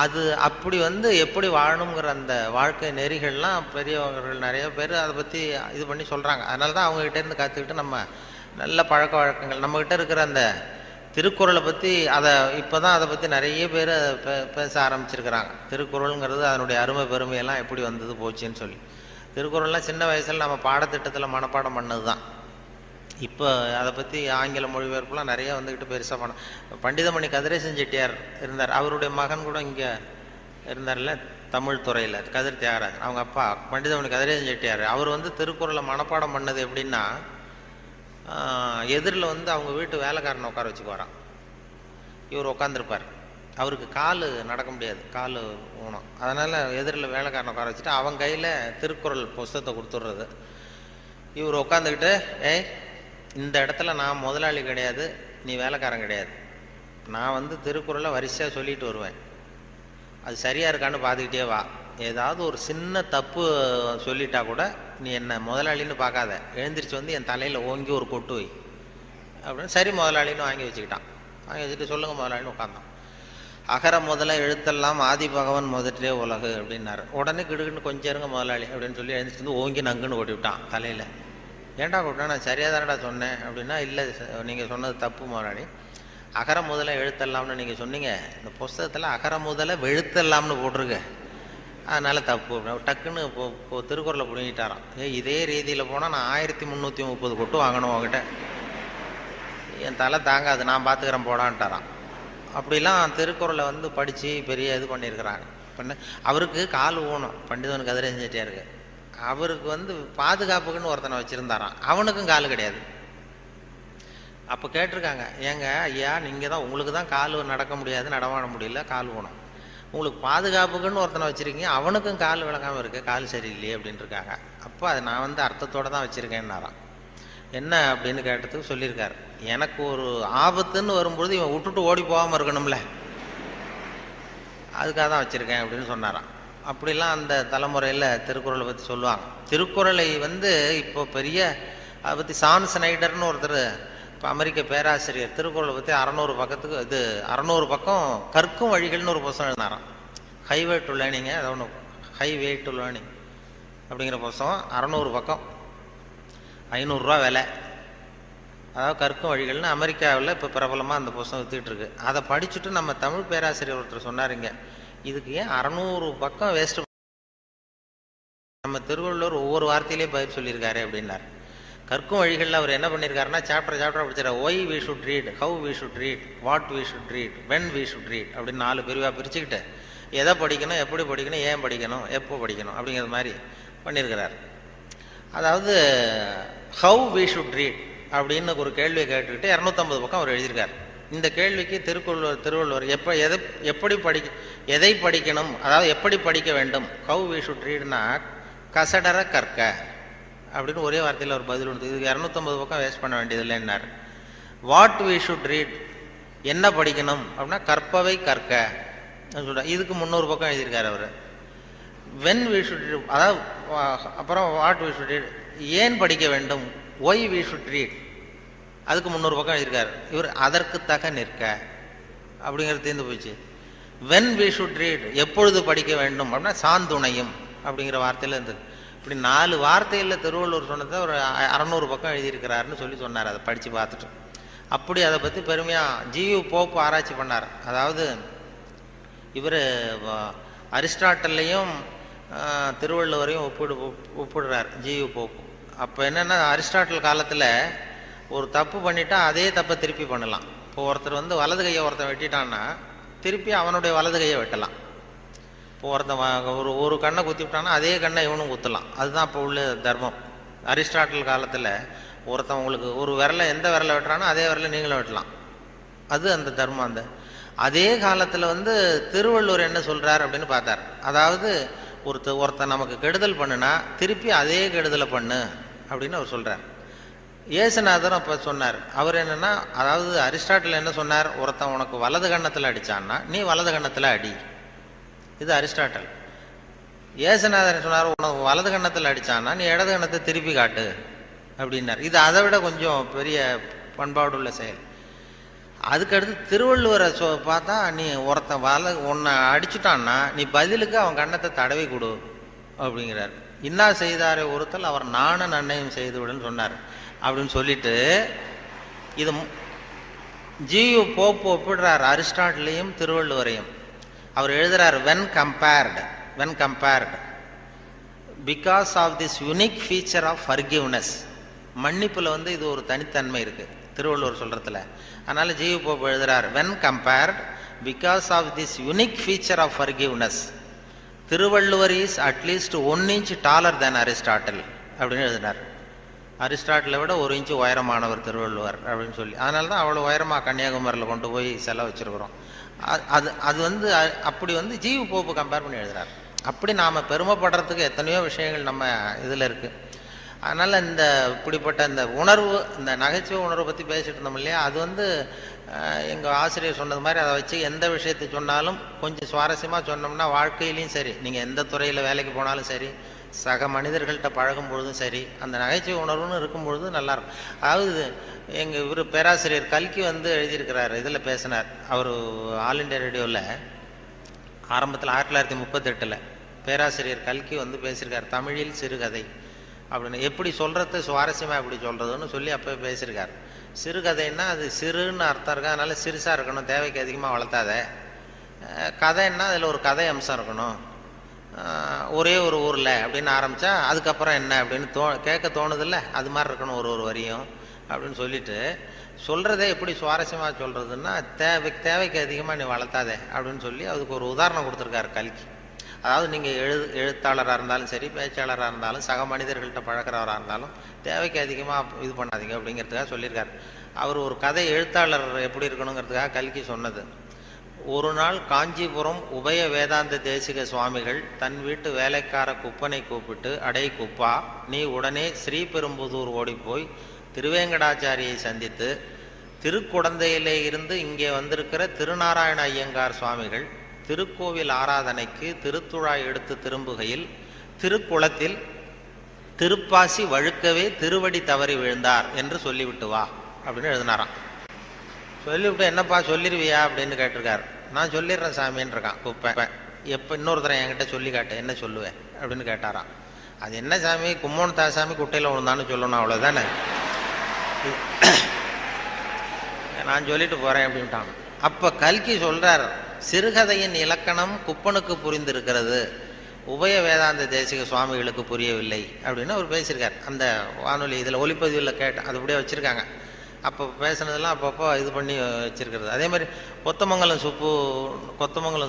அது அப்படி எப்படி வாழணுங்கிற அந்த வாழ்க்கை நெறிகள்லாம் பெரியவர்கள் நிறைய பேர் அதை பற்றி இது பண்ணி சொல்கிறாங்க. அதனால தான் அவங்ககிட்டேருந்து கற்றுக்கிட்டு நம்ம நல்ல பழக்க வழக்கங்கள் நம்மக்கிட்ட இருக்கிற அந்த திருக்குறளை பற்றி இப்போ தான் அதை பற்றி நிறைய பேர் பேச ஆரம்பிச்சிருக்கிறாங்க. திருக்குறளுங்கிறது அதனுடைய அருமை பெருமையெல்லாம் எப்படி வந்தது போச்சுன்னு சொல்லி. திருக்குறள்லாம் சின்ன வயசில் நம்ம பாடத்திட்டத்தில் மனப்பாடம் பண்ணது தான். இப்போ அதை பற்றி ஆங்கில மொழிபெயர்ப்புலாம் நிறைய பெருசாக பண்டிதமணி கதிரேசன் செட்டியார் இருந்தார். அவருடைய மகன் கூட இங்கே இருந்தார்ல, தமிழ் துறையில் கதிர் தியாகராஜன். அவங்க அப்பா பண்டிதமணி கதிரேசன் செட்டியார். அவர் திருக்குறளை மனப்பாடம் பண்ணது எப்படின்னா, எதிரில் அவங்க வீட்டு வேலைக்காரனை உட்கார வச்சுக்குவாராம். இவர் உட்காந்துருப்பார். அவருக்கு கால் நடக்க முடியாது, கால் ஊனம். அதனால் எதிரில் வேலைக்காரனை உட்கார வச்சுட்டு அவன் கையில் திருக்குறள் புஸ்தகத்தை கொடுத்துட்றது. இவர் உட்காந்துக்கிட்டு, இந்த இடத்துல நான் முதலாளி கிடையாது, நீ வேலைக்காரன் கிடையாது, நான் திருக்குறளை வரிசையாக சொல்லிட்டு வருவேன், அது சரியாக இருக்கான்னு பார்த்துக்கிட்டே வா, ஏதாவது ஒரு சின்ன தப்பு சொல்லிட்டா கூட நீ என்ன முதலாளின்னு பார்க்காத, எழுந்திரிச்சு என் தலையில் ஓங்கி ஒரு கொட்டு வை அப்படின்னு. சரி முதலாளின்னு வாங்கி வச்சுக்கிட்டான். வாங்கி வச்சுட்டு சொல்லுங்கள் முதலாளின்னு உட்காந்தான். அகர முதல எழுத்தெல்லாம் ஆதி பகவன் முதற்றே உலகு அப்படின்னாரு. உடனே கிடுக்குன்னு கொஞ்சம் இருங்க முதலாளி அப்படின்னு சொல்லி எழுந்திரிச்சு ஓங்கி நங்குன்னு ஓட்டி விட்டான் தலையில். ஏன்டா கூப்பிட்டா, நான் சரியாக தானடா சொன்னேன் அப்படின்னா, இல்லை நீங்கள் சொன்னது தப்பு முதலாளி, அகர முதல எழுத்தெல்லாம்னு நீங்கள் சொன்னீங்க, இந்த புஸ்தகத்தில் அகர முதல வெழுத்தெல்லாம்னு போட்டிருக்கு, அதனால் தப்பு அப்படின்னு டக்குன்னு இப்போ திருக்குறளை பிடிங்கிட்டாரான். இதே ரீதியில் போனால் நான் 1330 கொட்டு வாங்கணும் உங்ககிட்ட, என் தலை தாங்காது, நான் பார்த்துக்கிறேன் போடான்ட்டாரான். அப்படிலாம் திருக்குறளை படித்து பெரிய இது பண்ணியிருக்கிறாங்க. அவருக்கு கால் ஊனம், பண்டிதன் கதிரேசன் செட்டியாருக்கு. அவருக்கு பாதுகாப்புக்குன்னு ஒருத்தனை வச்சுருந்தாரான், அவனுக்கும் கால் கிடையாது. அப்போ கேட்டிருக்காங்க, ஏங்க ஐயா நீங்கள் தான், உங்களுக்கு தான் கால் நடக்க முடியாது, நடமாட முடியல, கால் ஊனம், உங்களுக்கு பாதுகாப்புக்குன்னு ஒருத்தனை வச்சுருக்கீங்க, அவனுக்கும் கால் விளங்காமல் இருக்கு, கால் சரியில்லையே அப்படின்ட்டு இருக்காங்க. அப்போ அதை நான் அர்த்தத்தோடு தான் வச்சுருக்கேன்னாரான். என்ன அப்படின்னு கேட்டதுக்கு சொல்லியிருக்காரு, எனக்கு ஒரு ஆபத்துன்னு வரும்பொழுது இவன் விட்டுட்டு ஓடி போகாமல் இருக்கணும்ல, அதுக்காக தான் வச்சுருக்கேன் அப்படின்னு சொன்னாரான். அப்படிலாம் அந்த தலைமுறையில் திருக்குறளை பற்றி சொல்லுவாங்க. திருக்குறளை இப்போ பெரிய அதை பற்றி சான் ஸ்னைடர்னு ஒருத்தர், இப்போ அமெரிக்க பேராசிரியர், திருக்குறளை பற்றி 600 பக்கத்துக்கு 600 பக்கம் கற்கும் வழிகள்னு ஒரு புத்தகம் எழுதினாராம். ஹைவே டு லேர்னிங்க, அது ஒன்று ஹைவே டு லேர்னிங் அப்படிங்கிற புத்தகம் 600 பக்கம், 500 ரூபா விலை. அதாவது கற்கும் வழிகள்னு அமெரிக்காவில் இப்போ பிரபலமாக அந்த புத்தகம் வித்துக்கிட்டு இருக்கு. அதை படிச்சுட்டு நம்ம தமிழ் பேராசிரியர் ஒருத்தர் சொன்னாருங்க, இதுக்கு ஏன் 600 பக்கம் வேஸ்ட், நம்ம திருவள்ளுவர் ஒவ்வொரு வார்த்தையிலே பதில் சொல்லியிருக்காரு அப்படின்னார். கற்கும் வழிகளில் அவர் என்ன பண்ணியிருக்காருன்னா, சாப்டர் படிச்சார். Why we should read, how we should read, what we should read, when we should read அப்படின்னு 4 பிரிவாக பிரிச்சுக்கிட்டு எதை படிக்கணும், எப்படி படிக்கணும், ஏன் படிக்கணும், எப்போ படிக்கணும் அப்படிங்கிற மாதிரி பண்ணியிருக்கிறார். அதாவது ஹவு வி ஷுட் ரீட் அப்படின்னு ஒரு கேள்வியை கேட்டுக்கிட்டு 250 பக்கம் அவர் எழுதியிருக்கார். இந்த கேள்விக்கு திருவள்ளுவர் எதை படிக்கணும், அதாவது எப்படி படிக்க வேண்டும், ஹவு வி ஷுட் ரீட்னா கசடர கற்க அப்படின்னு ஒரே வார்த்தையில் ஒரு பதில் உண்டு. இதுக்கு 250 பக்கம் வேஸ்ட் பண்ண வேண்டியதில்லைன்னார். வாட் வி ஷுட் ரீட், என்ன படிக்கணும் அப்படின்னா கற்பவை கற்க சொல்கிறார். இதுக்கு 300 பக்கம் எழுதியிருக்காரு அவர். வென் வி ஷுட் ரீட், அதாவது அப்புறம் வாட் வி ஷுட் ரீட், ஏன் படிக்க வேண்டும், ஒய் வி ஷுட் ரீட், அதுக்கு 300 பக்கம் எழுதியிருக்காரு. இவர் அதற்கு தக நிற்க அப்படிங்கிறது தீர்ந்து போச்சு. வென் வி ஷுட் ரீட், எப்பொழுது படிக்க வேண்டும் அப்படின்னா சாந்துணையும் அப்படிங்கிற வார்த்தையில் இருந்தது. இப்படி 4 வார்த்தையில் திருவள்ளுவர் சொன்னதை ஒரு 600 பக்கம் எழுதியிருக்கிறாருன்னு சொல்லி சொன்னார். அதை படித்து பார்த்துட்டு அப்படி அதை பற்றி பெருமையாக ஜியு போப் ஆராய்ச்சி பண்ணார். அதாவது இவர் அரிஸ்டாட்டல்லையும் திருவள்ளுவரையும் ஒப்பிடுறார் ஜியு போப். அப்போ என்னென்னா, அரிஸ்டாட்டில் காலத்தில் ஒரு தப்பு பண்ணிட்டா அதே தப்பை திருப்பி பண்ணலாம். இப்போ ஒருத்தர் வலது கையை ஒருத்தன் வெட்டிட்டான்னா திருப்பி அவனுடைய வலது கையை வெட்டலாம். இப்போ ஒருத்தன் ஒரு கண்ணை குத்தி விட்டான்னா அதே கண்ணை இவனும் குத்தலாம். அதுதான் இப்போ உள்ள தர்மம். அரிஸ்டாட்டில் காலத்தில் ஒருத்தன் உங்களுக்கு ஒரு விரலை எந்த விரலை வெட்டுறானோ அதே விரலை நீங்களும் வெட்டலாம். அது அந்த தர்மம். அந்த அதே காலத்தில் திருவள்ளுவர் என்ன சொல்கிறார் அப்படின்னு பார்த்தார். அதாவது ஒருத்தன் நமக்கு கெடுதல் பண்ணுனா திருப்பி அதே கெடுதலை பண்ணு அப்படின்னு அவர் சொல்கிறார். இயேசுநாதரும் அப்போ சொன்னார். அவர் என்னென்னா, அதாவது அரிஸ்டாட்டில் என்ன சொன்னார், ஒருத்தன் உனக்கு வலது கன்னத்தில் அடித்தான்னா நீ வலது கன்னத்தில் அடி. இது அரிஸ்டாட்டல். இயேசுநாதர் சொன்னார், உனக்கு வலது கன்னத்தில் அடித்தான்னா நீ இடது கன்னத்தை திருப்பி காட்டு அப்படின்னார். இது அதை விட கொஞ்சம் பெரிய பண்பாடுள்ள செயல். அதுக்கடுத்து திருவள்ளுவரை பார்த்தா, நீ ஒருத்தன் உன்னை அடிச்சுட்டான்னா நீ பதிலுக்கு அவன் கன்னத்தை தடவி கொடு அப்படிங்கிறார். இன்னா செய்தாரை ஒருத்தல் அவர் நானும் நன்னையும் செய்து விடுன்னு சொன்னார். அப்படின்னு சொல்லிட்டு இது ஜியு போப்பு ஒப்பிடுறார் அரிஸ்டாட்டிலையும் திருவள்ளுவரையும். அவர் எழுதுறார், when compared because of this unique feature of forgiveness. மன்னிப்புல இது ஒரு தனித்தன்மை இருக்கு திருவள்ளுவர் சொல்றதுல. அதனால ஜியு போப்பு எழுதுறார், when compared because of this unique feature of forgiveness, Thiruvalluvar is at least 1 inch taller than Aristotle அப்படின்னு எழுதினார். அரிஸ்டாட்டிலை விட 1 inch உயரமானவர் திருவள்ளுவர் அப்படின்னு சொல்லி. அதனால தான் அவ்வளோ உயரமாக கன்னியாகுமரியில் கொண்டு போய் செலவு வச்சுருக்குறோம். அது அப்படி ஜியு போப்பு கம்பேர் பண்ணி எழுதுறார். அப்படி நாம் பெருமைப்படுறதுக்கு எத்தனையோ விஷயங்கள் நம்ம இதில் இருக்குது. அதனால் இப்படிப்பட்ட இந்த உணர்வு, இந்த நகைச்சுவை உணர்வை பற்றி பேசிட்டு இருந்தோம் இல்லையா, அது எங்கள் ஆசிரியர் சொன்னது மாதிரி அதை வச்சு எந்த விஷயத்தை சொன்னாலும் கொஞ்சம் சுவாரஸ்யமாக சொன்னோம்னா வாழ்க்கையிலையும் சரி, நீங்கள் எந்த துறையில் வேலைக்கு போனாலும் சரி, சக மனிதர்கள்ட்ட பழகும் பொழுதும் சரி, அந்த நகைச்சுவை உணர்வுன்னு இருக்கும் பொழுது நல்லாயிருக்கும். அதாவது எங்கள் பேராசிரியர் கல்கி எழுதியிருக்கிறார், இதில் பேசினார். அவர் ஆல் இண்டியா ரேடியோவில் ஆரம்பத்தில் 1938 பேராசிரியர் கல்கி பேசியிருக்கார், தமிழில் சிறுகதை அப்படின்னு. எப்படி சொல்கிறது, சுவாரஸ்யமாக எப்படி சொல்கிறதுன்னு சொல்லி அப்போ பேசியிருக்கார். சிறுகதைன்னா அது சிறுன்னு அர்த்தம் இருக்கா, அதனால் சிறுசாக இருக்கணும், தேவைக்கு அதிகமாக வளர்த்தாத. கதைன்னா அதில் ஒரு கதை அம்சம் இருக்கணும். ஒரே ஒரு ஊரில் அப்படின்னு ஆரம்பித்தா அதுக்கப்புறம் என்ன அப்படின்னு கேட்க தோணுதில்ல, அது மாதிரி இருக்கணும் ஒரு வரியும் அப்படின்னு சொல்லிட்டு, சொல்கிறதே எப்படி சுவாரஸ்யமாக சொல்கிறதுன்னா தேவைக்கு அதிகமாக நீ வளர்த்தாதே அப்படின்னு சொல்லி அதுக்கு ஒரு உதாரணம் கொடுத்துருக்காரு கல்கி. அதாவது நீங்கள் எழுத்தாளராக இருந்தாலும் சரி, பேச்சாளராக இருந்தாலும், சக மனிதர்கள்ட்ட பழக்கிறவராக இருந்தாலும் தேவைக்கு அதிகமாக இது பண்ணாதீங்க அப்படிங்கிறதுக்காக சொல்லியிருக்காரு. அவர் ஒரு கதை எழுத்தாளர் எப்படி இருக்கணுங்கிறதுக்காக கல்கி சொன்னது. ஒரு நாள் காஞ்சிபுரம் உபய வேதாந்த தேசிக சுவாமிகள் தன் வீட்டு வேலைக்கார குப்பனை கூப்பிட்டு, அடை குப்பா, நீ உடனே ஸ்ரீபெரும்புதூர் ஓடிப்போய் திருவேங்கடாச்சாரியை சந்தித்து திருக்குடந்தையிலே இருந்து இங்கே வந்திருக்கிற திருநாராயண ஐயங்கார் சுவாமிகள் திருக்கோவில் ஆராதனைக்கு திருத்துழாய் எடுத்து திரும்புகையில் திருக்குளத்தில் திருப்பாசி வழுக்கவே திருவடி தவறி விழுந்தார் என்று சொல்லிவிட்டு வா அப்படின்னு எழுதினாராம். சொல்லிவிட்டு, என்னப்பா சொல்லிடுவியா அப்படின்னு கேட்டிருக்காரு. நான் சொல்லிடுறேன் சாமின்னு இருக்கான் குப்பை. எப்போ இன்னொருத்தரை என்கிட்ட சொல்லி காட்டு, என்ன சொல்லுவேன் அப்படின்னு கேட்டாராம். அது என்ன சாமி, கும்மோன் தாசாமி குட்டையில் விழுந்தான்னு சொல்லணும், அவ்வளோதானே, நான் சொல்லிட்டு போகிறேன் அப்படின்ட்டான். அப்போ கல்கி சொல்கிறார், சிறுகதையின் இலக்கணம் குப்பனுக்கு புரிந்திருக்கிறது, உபய வேதாந்த தேசிக சுவாமிகளுக்கு புரியவில்லை அப்படின்னு அவர் பேசியிருக்கார். அந்த வானொலி இதில் ஒலிப்பதிவில் கேட்டேன், அது அப்படியே வச்சுருக்காங்க. அப்போ பேசுனதெல்லாம் அப்பப்போ இது பண்ணி வச்சுருக்கிறது. அதே மாதிரி கொத்தமங்கலம்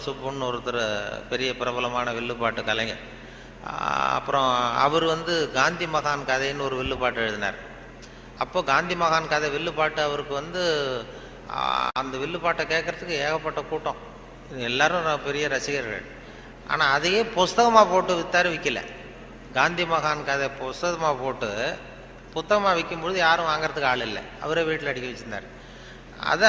சுப்புன்னு ஒருத்தர் பெரிய பிரபலமான வில்லுப்பாட்டு கலைஞர். அப்புறம் அவர் காந்தி மகான் கதைன்னு ஒரு வில்லுப்பாட்டு எழுதினார். அப்போ காந்தி மகான் கதை வில்லுப்பாட்டு அவருக்கு அந்த வில்லுப்பாட்டை கேட்குறதுக்கு ஏகப்பட்ட கூட்டம், எல்லாரும் பெரிய ரசிகர்கள். ஆனால் அதையே புஸ்தகமாக போட்டு விற்றாரு, விற்கல. காந்தி மகான் கதை புஸ்தகமாக போட்டு புத்தகமாக விற்கும்பொழுது யாரும் வாங்கிறதுக்கு ஆள் இல்லை, அவரே வீட்டில் அடிக்க வச்சுருந்தார். அதை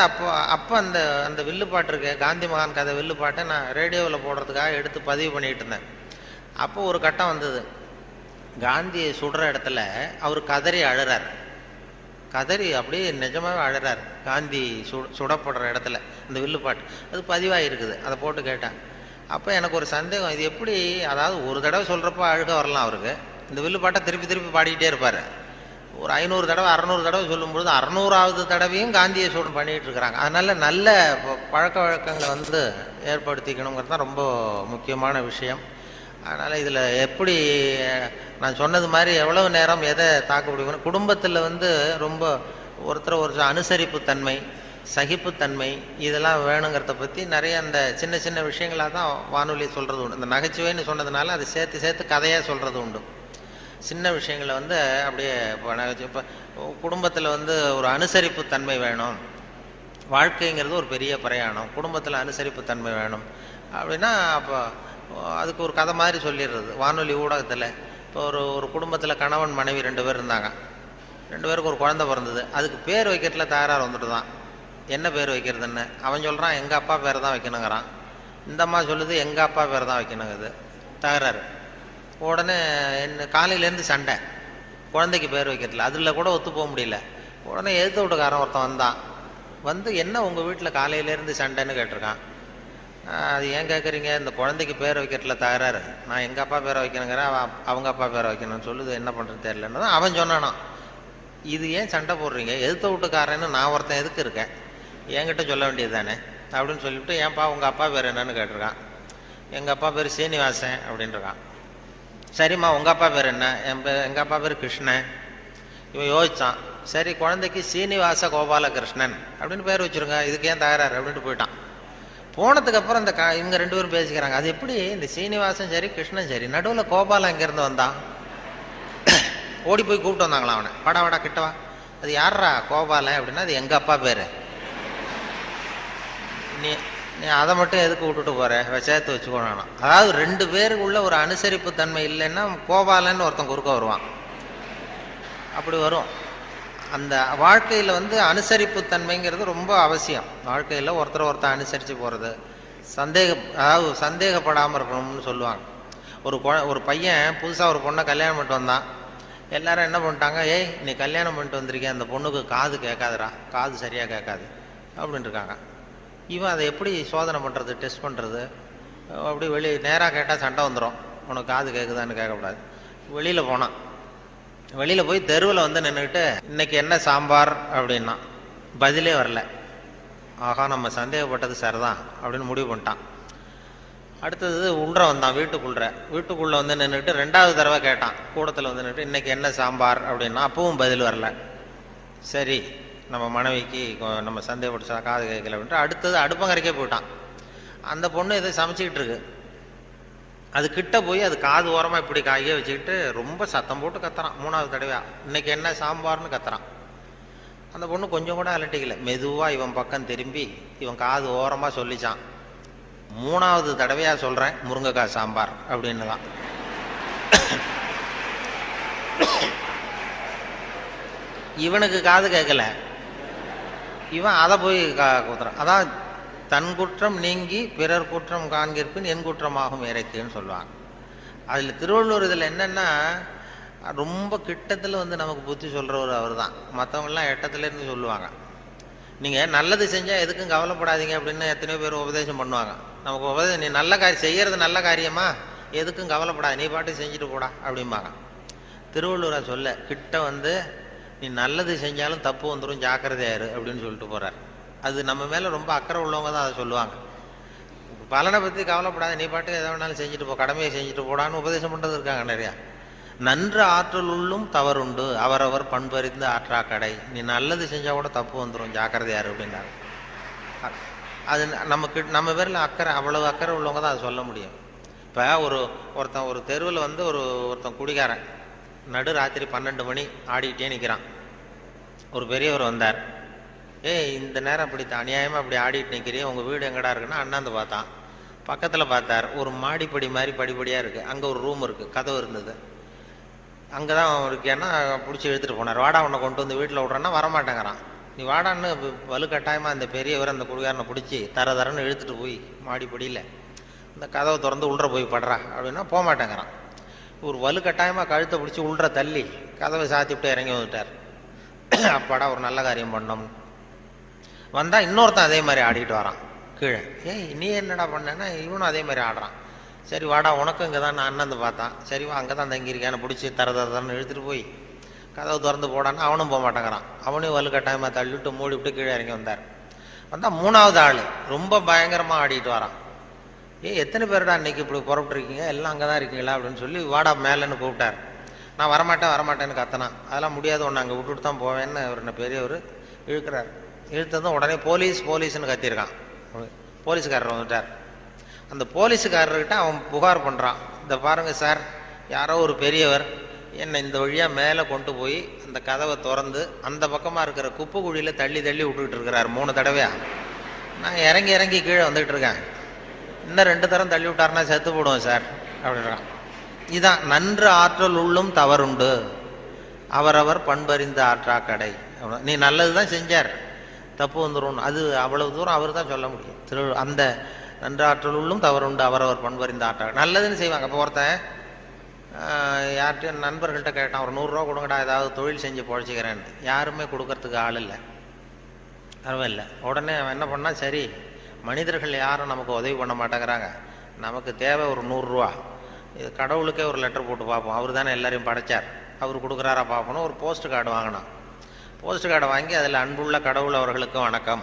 அப்போ அந்த வில்லுப்பாட்டு இருக்கு, காந்தி மகான் கதை வில்லுப்பாட்டை நான் ரேடியோவில் போடுறதுக்காக எடுத்து பதிவு பண்ணிகிட்டு இருந்தேன். அப்போ ஒரு கட்டம் வந்தது, காந்தியை சுடுற இடத்துல அவர் கதறி அழுறார். கதறி அப்படியே நிஜமாகவே அழுறார் காந்தி சுடப்படுற இடத்துல. அந்த வில்லுப்பாட்டு அது பதிவாக இருக்குது, அதை போட்டு கேட்டேன். அப்போ எனக்கு ஒரு சந்தேகம், இது எப்படி, அதாவது ஒரு தடவை சொல்கிறப்போ அழுக வரலாம் அவருக்கு, இந்த வில்லுப்பாட்டை திருப்பி திருப்பி பாடிக்கிட்டே இருப்பார். ஒரு 500 தடவை 600 தடவை சொல்லும்பொழுது 600வது தடவையும் காந்தியை சூடு பண்ணிகிட்டு இருக்கிறாங்க. அதனால் நல்ல பழக்க வழக்கங்களை ஏற்படுத்திக்கணுங்கிறது தான் ரொம்ப முக்கியமான விஷயம். அதனால் இதில் எப்படி நான் சொன்னது மாதிரி எவ்வளவு நேரம் எதை தாக்க முடியும், குடும்பத்தில் ரொம்ப ஒரு அனுசரிப்புத்தன்மை, சகிப்புத்தன்மை இதெல்லாம் வேணுங்கிறத பற்றி நிறைய அந்த சின்ன சின்ன விஷயங்களாக தான் வானொலி சொல்கிறது உண்டு. இந்த நகைச்சுவைன்னு சொன்னதுனால அதை சேர்த்து கதையாக சொல்கிறது உண்டு. சின்ன விஷயங்களை வந்து அப்படியே இப்போ குடும்பத்தில் வந்து ஒரு அனுசரிப்பு தன்மை வேணும், வாழ்க்கைங்கிறது ஒரு பெரிய பிரயாணம், குடும்பத்தில் அனுசரிப்பு தன்மை வேணும் அப்படின்னா அப்போ அதுக்கு ஒரு கதை மாதிரி சொல்லிடுறது வானொலி ஊடகத்தில். இப்போ ஒரு குடும்பத்தில் கணவன் மனைவி 2 பேர் இருந்தாங்க, 2 பேருக்கு ஒரு குழந்தை பிறந்தது. அதுக்கு பேர் வைக்கிறதுல தகராறு வந்துட்டு தான், என்ன பேர் வைக்கிறதுன்னு. அவன் சொல்கிறான் எங்கள் அப்பா பேர் தான் வைக்கணுங்கிறான், இந்த அம்மா சொல்லுது எங்கள் அப்பா பேர் தான் வைக்கணுங்குது, தகராறு. உடனே என்ன காலையிலேருந்து சண்டை, குழந்தைக்கு பேர் வைக்கிறதுல அதில் கூட ஒத்து போக முடியல. உடனே எதிர்த்து வீட்டுக்காரன் ஒருத்தன் வந்து என்ன உங்கள் வீட்டில் காலையிலேருந்து சண்டைன்னு கேட்டிருக்கான். அது ஏன் கேட்குறீங்க, இந்த குழந்தைக்கு பேர் வைக்கிறதுல தகராறு, நான் எங்கள் அப்பா பேரை வைக்கணுங்கிறேன், அவங்க அப்பா பேரை வைக்கணும்னு சொல்லுது, என்ன பண்ணுறது தெரியலன்னு தான் அவன் சொன்னானா. இது ஏன் சண்டை போடுறீங்க, எதிர்த்து வீட்டுக்காரன்னு நான் ஒருத்தன் எதுக்கு இருக்கேன், என்கிட்ட சொல்ல வேண்டியது தானே அப்படின்னு சொல்லிவிட்டு, ஏன்ப்பா உங்கள் அப்பா பேர் என்னன்னு கேட்டிருக்கான். எங்கள் அப்பா பேர் சீனிவாசன் அப்படின்ட்டுருக்கான். சரிம்மா உங்கள் அப்பா பேர் என்ன, எங்கள் அப்பா பேர் கிருஷ்ணன். இவன் யோசித்தான், சரி குழந்தைக்கு சீனிவாச கோபாலகிருஷ்ணன் அப்படின்னு பேர் வச்சுருங்க, இதுக்கு ஏன் தகராறு அப்படின்ட்டு போயிட்டான். போனதுக்கப்புறம் இந்த இவங்க 2 பேரும் பேசிக்கிறாங்க, அது எப்படி இந்த சீனிவாசன் சரி கிருஷ்ணன் சரி, நடுவில் கோபாலம் எங்கேருந்து வந்தான். ஓடி போய் கூப்பிட்டு வந்தாங்களாம் அவனை, வாடா கிட்டவா, அது யாரா கோபாலன் அப்படின்னா அது எங்கள் அப்பா பேர், நீ அதை மட்டும் எதுக்கு விட்டுட்டு போற, சேர்த்து வச்சுக்கோனா. அதாவது 2 பேருக்குள்ள ஒரு அனுசரிப்பு தன்மை இல்லைன்னா கோபாலன்னு ஒருத்தன் குறுக்க வருவான், அப்படி வரும். அந்த வாழ்க்கையில் வந்து அனுசரிப்பு தன்மைங்கிறது ரொம்ப அவசியம். வாழ்க்கையில் ஒருத்தர் அனுசரித்து போகிறது, அதாவது சந்தேகப்படாமல் இருக்கணும்னு சொல்லுவாங்க. ஒரு பையன் புதுசாக ஒரு பொண்ணை கல்யாணம் பண்ணிட்டு வந்தான். எல்லாரும் என்ன பண்ணிட்டாங்க, ஏய் நீ கல்யாணம் பண்ணிட்டு வந்திருக்கேன், அந்த பொண்ணுக்கு காது கேட்காதுடா, காது சரியாக கேட்காது அப்படின்ட்டு இருக்காங்க. இவன் அதை எப்படி சோதனை பண்ணுறது, டெஸ்ட் பண்ணுறது, அப்படி நேராக கேட்டால் சண்டை வந்துடும், உனக்கு காது கேட்குதான்னு கேட்கக்கூடாது. வெளியில் போய் தெருவில் வந்து நின்றுக்கிட்டு இன்னைக்கு என்ன சாம்பார் அப்படின்னா பதிலே வரல. ஆகா நம்ம சந்தேகப்பட்டது சரிதான் அப்படின்னு முடிவு பண்ணிட்டான். அடுத்தது வந்தான் வீட்டுக்குள்ளே வந்து நின்றுட்டு 2வது தடவை கேட்டான், கூடத்தில் வந்து நின்றுட்டு இன்னைக்கு என்ன சாம்பார் அப்படின்னா அப்பவும் பதில் வரல. சரி நம்ம மனைவிக்கு நம்ம சந்தேகப்பட்டு காது கேட்கல அப்படின்ட்டு அடுத்தது அடுப்பங்கரைக்கே போயிட்டான். அந்த பொண்ணு எதை சமைச்சிக்கிட்டு இருக்கு, அது கிட்ட போய் அது காது ஓரமாக இப்படி காயே வச்சுக்கிட்டு ரொம்ப சத்தம் போட்டு கத்துறான். 3வது தடவையா இன்னைக்கு என்ன சாம்பார்னு கத்துறான். அந்த பொண்ணு கொஞ்சம் கூட அலட்டிக்கல, மெதுவாக இவன் பக்கம் திரும்பி இவன் காது ஓரமாக சொல்லிச்சான், 3வது தடவையா சொல்கிறேன் முருங்கைக்காய் சாம்பார் அப்படின்னு தான். இவனுக்கு காது கேட்கல, இவன் அதை போய் குத்துறான். அதான் தன் குற்றம் நீங்கி பிறர் குற்றம் காண்கிற்பின் என் குற்றமாகும் இறைக்குன்னு சொல்லுவாங்க. அதில் திருவள்ளுவர் இதில் என்னென்னா ரொம்ப கிட்டத்தில் வந்து நமக்கு புத்தி சொல்கிறவர் அவர் தான். மற்றவங்களாம் எட்டத்துலேருந்து சொல்லுவாங்க, நீங்கள் நல்லது செஞ்சால் எதுக்கும் கவலைப்படாதீங்க அப்படின்னு எத்தனையோ பேர் உபதேசம் பண்ணுவாங்க. நமக்கு நீ நல்ல காரியம் செய்கிறது நல்ல காரியமா, எதுக்கும் கவலைப்படாது, நீ பாட்டு செஞ்சுட்டு போடா அப்படிம்பாங்க. திருவள்ளுவரை சொல்ல கிட்ட வந்து நீ நல்லது செஞ்சாலும் தப்பு வந்துடும் ஜாக்கிரதையாரு அப்படின்னு சொல்லிட்டு போகிறார். அது நம்ம மேலே ரொம்ப அக்கறை உள்ளவங்க தான் அதை சொல்லுவாங்க. பலனை பற்றி கவலைப்படாத, நீ பாட்டுக்கு எதை வேணாலும் செஞ்சுட்டு போ, கடமையை செஞ்சுட்டு போடான்னு உபதேசம் பண்ணுறது இருக்காங்க நிறையா. நன்று ஆற்றல் உள்ளும் தவறுண்டு, அவரவர் பண்பறிந்து ஆற்றா கடை, நீ நல்லது செஞ்சால் கூட தப்பு வந்துடும் ஜாக்கிரதையாரு அப்படின்னாரு. அது நம்ம பேரில் அக்கறை, அவ்வளவு அக்கறை உள்ளவங்க தான் அதை சொல்ல முடியும். இப்போ ஒருத்தன் ஒரு தெருவில் வந்து ஒருத்தன் குடிகாரன் நடு ராத்திரி 12 மணி ஆடிக்கிட்டே நிற்கிறான். ஒரு பெரியவர் வந்தார், இந்த நேரம் அப்படி அநியாயமாக அப்படி ஆடிட்டு நிற்கிறீ, உங்கள் வீடு எங்கடா இருக்குன்னா அண்ணாந்து பார்த்தான். பக்கத்தில் பார்த்தார், ஒரு மாடிப்படி மாதிரி படிப்படியாக இருக்குது, அங்கே ஒரு ரூம் இருக்குது, கதவு இருந்தது, அங்கே தான் இருக்கேன்னா பிடிச்சி எடுத்துகிட்டு போனார். வாடா உன்னை கொண்டு வந்து வீட்டில் விட்றேன்னா வரமாட்டேங்கிறான். நீ வாடான்னு வலுக்கட்டாயமாக அந்த பெரியவர் அந்த குடிகாரனை பிடிச்சி தரன்னு இழுத்துட்டு போய் மாடிப்படியில் இந்த கதவை திறந்து உள்ற போய் படுறா அப்படின்னா போக மாட்டேங்கிறான். ஒரு வலுக்கட்டாயமாக கழுத்தை பிடிச்சி உள்ற தள்ளி கதவை சாத்தி விட்டு இறங்கி வந்துட்டார். அப்பாடா ஒரு நல்ல காரியம் பண்ணோம். வந்தால் இன்னொருத்தன் அதே மாதிரி ஆடிக்கிட்டு வரான் கீழே. நீ என்னடா பண்ணேன்னா இவனும் அதே மாதிரி ஆடுறான். சரி வாடா உனக்கும் இங்கே தான் நான் அண்ணந்து பார்த்தான், சரி வா அங்கே தான் தங்கியிருக்கேன்னு பிடிச்சி தரன்னு இழுத்துட்டு போய் கதவு திறந்து போடான்னு அவனும் போக மாட்டேங்கிறான். அவனையும் வலுக்கட்டாயமாக தள்ளிவிட்டு மூடிவிட்டு கீழே இறங்கி வந்தார். வந்தால் 3வது ஆள் ரொம்ப பயங்கரமாக ஆடிட்டு வரான். எத்தனை பேருடா இன்னைக்கு இப்படி புறப்பட்டுருக்கீங்க, எல்லாம் அங்கே தான் இருக்கீங்களா அப்படின்னு சொல்லி வாடா மேலேன்னு கூப்பிட்டார். நான் வரமாட்டேன்னு கத்தனான். அதெல்லாம் முடியாது, ஒன்று அங்கே விட்டுட்டு தான் போவேன்னு அவர் என்ன பெரியவர் இழுக்கிறார். இழுத்ததும் உடனே போலீஸ்னு கத்திருக்கான். போலீஸுக்காரர் வந்துட்டார். அந்த போலீஸுக்காரர்கிட்ட அவன் புகார் பண்ணுறான், இந்த பாருங்க சார், யாரோ ஒரு பெரியவர் என்னை இந்த வழியாக மேலே கொண்டு போய் அந்த கதவை திறந்து அந்த பக்கமாக இருக்கிற குப்பை குழியில் தள்ளி தள்ளி விட்டுக்கிட்டு இருக்கிறார் 3 தடவையா. நான் இறங்கி இறங்கி கீழே வந்துக்கிட்டு இருக்கேன். இன்னும் 2 தரம் தள்ளி விட்டாருன்னா செத்து போடுவோம் சார் அப்படின்றான். இதுதான் நன்று ஆற்றல் உள்ளும் தவறுண்டு, அவரவர் பண்பறிந்த ஆற்றா கடை. நீ நல்லது தான் செஞ்சார், தப்பு வந்துடும், அது அவ்வளவு தூரம் அவர் தான் சொல்ல முடியும். அந்த நன்றாற்றல் உள்ளும் தவறுண்டு, அவரவர் பண்பறிந்த ஆற்றா. நல்லதுன்னு செய்வாங்க. இப்போ ஒருத்தன் யார்கிட்டையும் நண்பர்கள்ட்ட கேட்டான், ஒரு 100 ரூபா கொடுங்கடா, ஏதாவது தொழில் செஞ்சு பொழைச்சிக்கிறேன்னு. யாருமே கொடுக்கறதுக்கு ஆள் இல்லை, பரவாயில்ல. உடனே அவன் என்ன பண்ணால், சரி மனிதர்கள் யாரும் நமக்கு உதவி பண்ண மாட்டேங்கிறாங்க, நமக்கு தேவை ஒரு 100 ரூபா, இது கடவுளுக்கே ஒரு லெட்டர் போட்டு பார்ப்போம், அவர் தானே எல்லாரையும் படைச்சார், அவர் கொடுக்குறாரா பார்ப்போம். ஒரு போஸ்ட் கார்டு வாங்கினான். போஸ்ட் கார்டை வாங்கி அதில் அன்புள்ள கடவுள் அவர்களுக்கு வணக்கம்,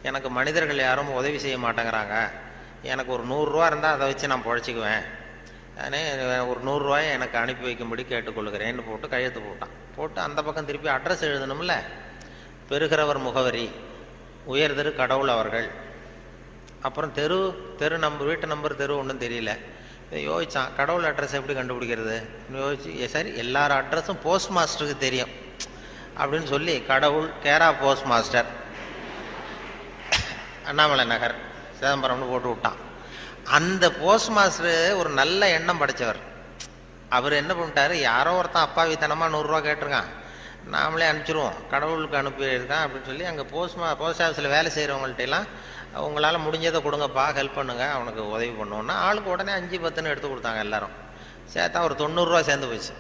எனக்கு மனிதர்கள் யாரும் உதவி செய்ய மாட்டேங்கிறாங்க, எனக்கு ஒரு 100 ரூபா இருந்தால் அதை வச்சு நான் பொழைச்சிக்குவேன், நானே ஒரு 100 ரூபாயை எனக்கு அனுப்பி வைக்கும்படி கேட்டுக்கொள்கிறேன்னு போட்டு கையெழுத்து போட்டான். போட்டு அந்த பக்கம் திருப்பி அட்ரஸ் எழுதணும்ல, பெறுகிறவர் முகவரி, உயர்திரு கடவுள் அவர்கள், அப்புறம் தெரு நம்பர், வீட்டு நம்பர், தெரு ஒன்றும் தெரியல. யோசிச்சான், கடவுள் அட்ரஸ் எப்படி கண்டுபிடிக்கிறது யோசிச்சு, சரி எல்லார் அட்ரஸும் போஸ்ட் மாஸ்டருக்கு தெரியும் அப்படின்னு சொல்லி கடவுள் கேரா போஸ்ட் மாஸ்டர் அண்ணாமலை நகர் சிதம்பரம்னு போட்டு விட்டான். அந்த போஸ்ட் மாஸ்டர் ஒரு நல்ல எண்ணம் படைச்சவர். அவர் என்ன பண்ணிட்டாரு, யாரோ ஒருத்தன் அப்பாவித்தனமாக 100 ரூபா கேட்டிருக்கான், நாமளே அனுப்பிச்சிருவோம், கடவுளுக்கு அனுப்பியிருக்கான் அப்படின்னு சொல்லி அங்கே போஸ்ட் ஆஃபீஸில் வேலை செய்கிறவங்கள்ட்டெல்லாம் உங்களால் முடிஞ்சதை கொடுங்கப்பா, ஹெல்ப் பண்ணுங்க, அவனுக்கு உதவி பண்ணுவோன்னா ஆளுக்கு உடனே 5-10 எடுத்து கொடுத்தாங்க. எல்லாரும் சேர்த்தா ஒரு 90 ரூபா சேர்ந்து போச்சு.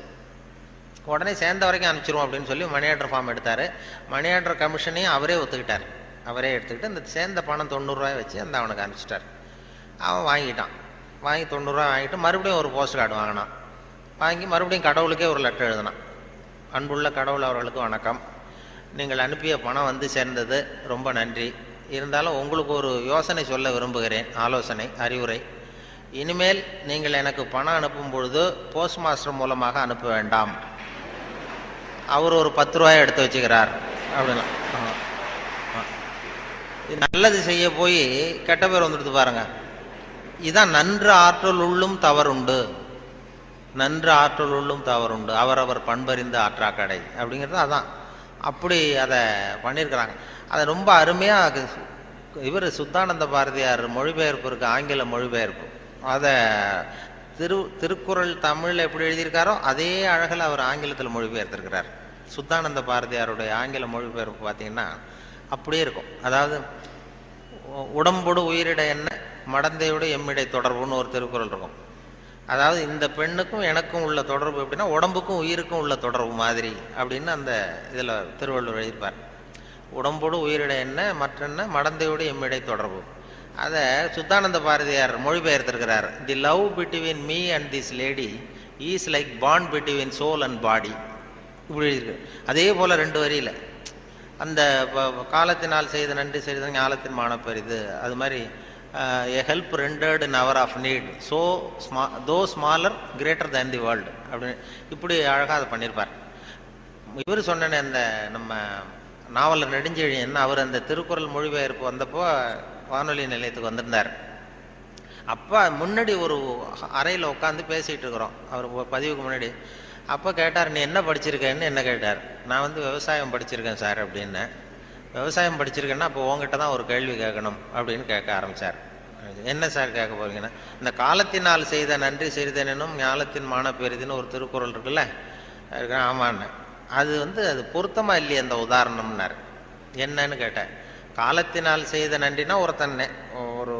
உடனே சேர்ந்த வரைக்கும் அனுப்பிச்சிருவோம் அப்படின்னு சொல்லி மணி ஆர்டர் ஃபார்ம் எடுத்தார். மணி ஆர்டர் கமிஷனையும் அவரே ஒத்துக்கிட்டார். அவரே எடுத்துக்கிட்டு இந்த சேர்ந்த பணம் 90 ரூபாய் வச்சு அந்த அவனுக்கு அனுப்பிச்சிட்டார். அவன் வாங்கிட்டான். வாங்கி 90 ரூபா வாங்கிட்டு மறுபடியும் ஒரு போஸ்ட் கார்டு வாங்கினான். வாங்கி மறுபடியும் கடவுளுக்கே ஒரு லெட்டர் எழுதினான். அன்புள்ள கடவுள் அவர்களுக்கு வணக்கம், நீங்கள் அனுப்பிய பணம் வந்து சேர்ந்தது, ரொம்ப நன்றி. இருந்தாலும் உங்களுக்கு ஒரு யோசனை சொல்ல விரும்புகிறேன், ஆலோசனை, அறிவுரை. இனிமேல் நீங்கள் எனக்கு பணம் அனுப்பும் பொழுது போஸ்ட் மாஸ்டர் மூலமாக அனுப்ப வேண்டாம், அவர் ஒரு 10 ரூபாயை எடுத்து வச்சுக்கிறார் அப்படின்னா. நல்லது செய்ய போய் கெட்ட பேர் வந்துடுது பாருங்க. இதுதான் நன்று ஆற்றல் உள்ளும் தவறுண்டு, நன்று ஆற்றல் உள்ளும் தவறுண்டு, அவரவர் பண்பறிந்த ஆற்றா கடை அப்படிங்கிறது அதான். அப்படி அதை பண்ணியிருக்கிறாங்க. அதை ரொம்ப அருமையாக இவர் சுத்தானந்த பாரதியார் மொழிபெயர்ப்பு இருக்கு, ஆங்கில மொழிபெயர்ப்பு. அதை திருக்குறள் தமிழில் எப்படி எழுதியிருக்காரோ அதே அழகில் அவர் ஆங்கிலத்தில் மொழிபெயர்த்திருக்கிறார். சுத்தானந்த பாரதியாருடைய ஆங்கில மொழிபெயர்ப்பு பார்த்தீங்கன்னா அப்படியே இருக்கும். அதாவது உடம்போடு உயிரிட என்ன, மடந்தையோடு எம்மிடை தொடர்புன்னு ஒரு திருக்குறள் இருக்கும். அதாவது இந்த பெண்ணுக்கும் எனக்கும் உள்ள தொடர்பு எப்படின்னா உடம்புக்கும் உயிருக்கும் உள்ள தொடர்பு மாதிரி அப்படின்னு அந்த இதில் திருவள்ளுவர் எழுதியிருப்பார். உடம்போடு உயிரிட என்ன, மற்றென்ன, மடந்தையோடு எம்மிடை தொடர்பு. அதை சுத்தானந்த பாரதியார் மொழிபெயர்த்திருக்கிறார். The love between me and this lady is like bond between soul and body, இப்படி எழுதியிருக்கு. அதே போல் 2 வரியில் அந்த காலத்தினால் செய்த நன்றி செய்த ஞாலத்தின் மானப்பெரிது, அது மாதிரி a help rendered in hour of need, so though smaller greater than the world அப்படின்னு இப்படி அழகாக அதை பண்ணியிருப்பார். இவர் சொன்ன அந்த நம்ம நாவலர் நெடுஞ்செழியன், அவர் அந்த திருக்குறள் மொழிபெயர்ப்பு வந்தப்போ வானொலி நிலையத்துக்கு வந்திருந்தார். அப்போ முன்னாடி ஒரு அறையில் உட்காந்து பேசிகிட்டு இருக்கிறோம், அவர் பதிவுக்கு முன்னாடி. அப்போ கேட்டார், நீ என்ன படிச்சிருக்கேன்னு என்ன கேட்டார். நான் வந்து விவசாயம் படிச்சிருக்கேன் சார் அப்படின்னு. விவசாயம் படிச்சிருக்கேன்னா அப்போ உங்ககிட்ட தான் ஒரு கேள்வி கேட்கணும் அப்படின்னு கேட்க ஆரம்பித்தார். என்ன சார் கேட்க போறீங்கன்னா, இந்த காலத்தினால் செய்த நன்றி செய்தேனும் ஞாலத்தின் மான பெரிதுன்னு ஒரு திருக்குறள் இருக்குல்ல. ஆமான்னு. அது வந்து அது பொருத்தமாக இல்லையே அந்த உதாரணம்னார். என்னன்னு கேட்டேன். காலத்தினால் செய்த நன்றினா ஒருத்தன் ஒரு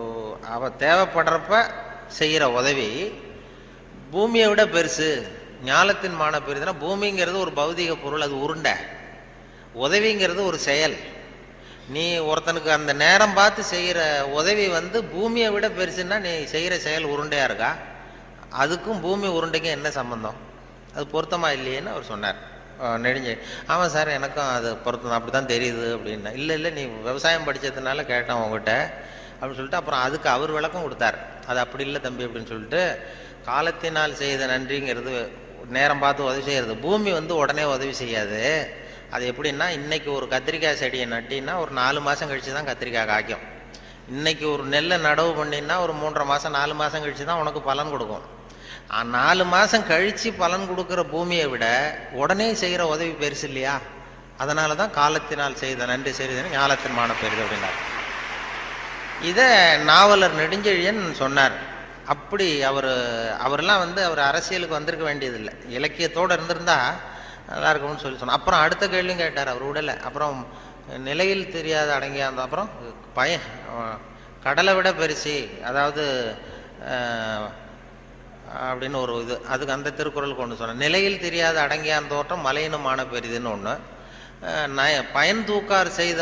அவ தேவைப்படுறப்ப செய்கிற உதவி பூமியை விட பெருசு. ஞாலத்தின் மான பெரிதுன்னா பூமிங்கிறது ஒரு பௌதிக பொருள், அது உருண்டை. உதவிங்கிறது ஒரு செயல். நீ ஒருத்தனுக்கு அந்த நேரம் பார்த்து செய்கிற உதவி வந்து பூமியை விட பெருசுன்னா நீ செய்கிற செயல் உருண்டையாக இருக்கா? அதுக்கும் பூமி உருண்டைக்கும் என்ன சம்பந்தம்? அது பொருத்தமாக இல்லையேன்னு அவர் சொன்னார். நெடுஞ்சு ஆமாம் சார், எனக்கும் அது பொருத்தம் அப்படி தான் தெரியுது அப்படின்னா. இல்லை நீ விவசாயம் படித்ததுனால கேட்டேன் உங்ககிட்ட அப்படின்னு சொல்லிட்டு அப்புறம் அதுக்கு அவர் விளக்கம் கொடுத்தார். அது அப்படி இல்லை தம்பி அப்படின்னு சொல்லிட்டு, காலத்தினால் செய்த நன்றிங்கிறது நேரம் பார்த்து உதவி செய்கிறது. பூமி வந்து உடனே உதவி செய்யாது. அது எப்படின்னா, இன்னைக்கு ஒரு கத்திரிக்காய் செடியை நட்டின்னா ஒரு 4 மாதம் கழித்து தான் கத்திரிக்காய் காய்க்கும். இன்னைக்கு ஒரு நெல்லை நடவு பண்ணின்னா ஒரு 3.5 மாதம் 4 மாதம் கழித்து தான் உனக்கு பலன் கொடுக்கும். 4 மாதம் கழித்து பலன் கொடுக்குற பூமியை விட உடனே செய்கிற உதவி பெருசு இல்லையா? அதனால தான் காலத்தினால் செய்த நன்றி செய்தேன்னு ஞாலத்தின் மான பெரிது அப்படின்னார். இதை நாவலர் நெடுஞ்செழியன் சொன்னார். அப்படி அவரெல்லாம் அவர் அரசியலுக்கு வந்திருக்க வேண்டியதில்லை, இலக்கியத்தோடு இருந்திருந்தா நல்லா இருக்கும்னு சொன்னார். அப்புறம் அடுத்த கேள்வியும் கேட்டார், அவர் விடலை. அப்புறம் நிலையில் தெரியாத அடங்கியா இருந்தோம். அப்புறம் கடலை விட பெருசி, அதாவது அப்படின்னு ஒரு இது, அதுக்கு அந்த திருக்குறளுக்கு ஒன்று சொன்னேன். நிலையில் தெரியாத அடங்கியான் தோற்றம் மலையினுமான பெரிதுன்னு ஒன்று. பயன் தூக்கார் செய்த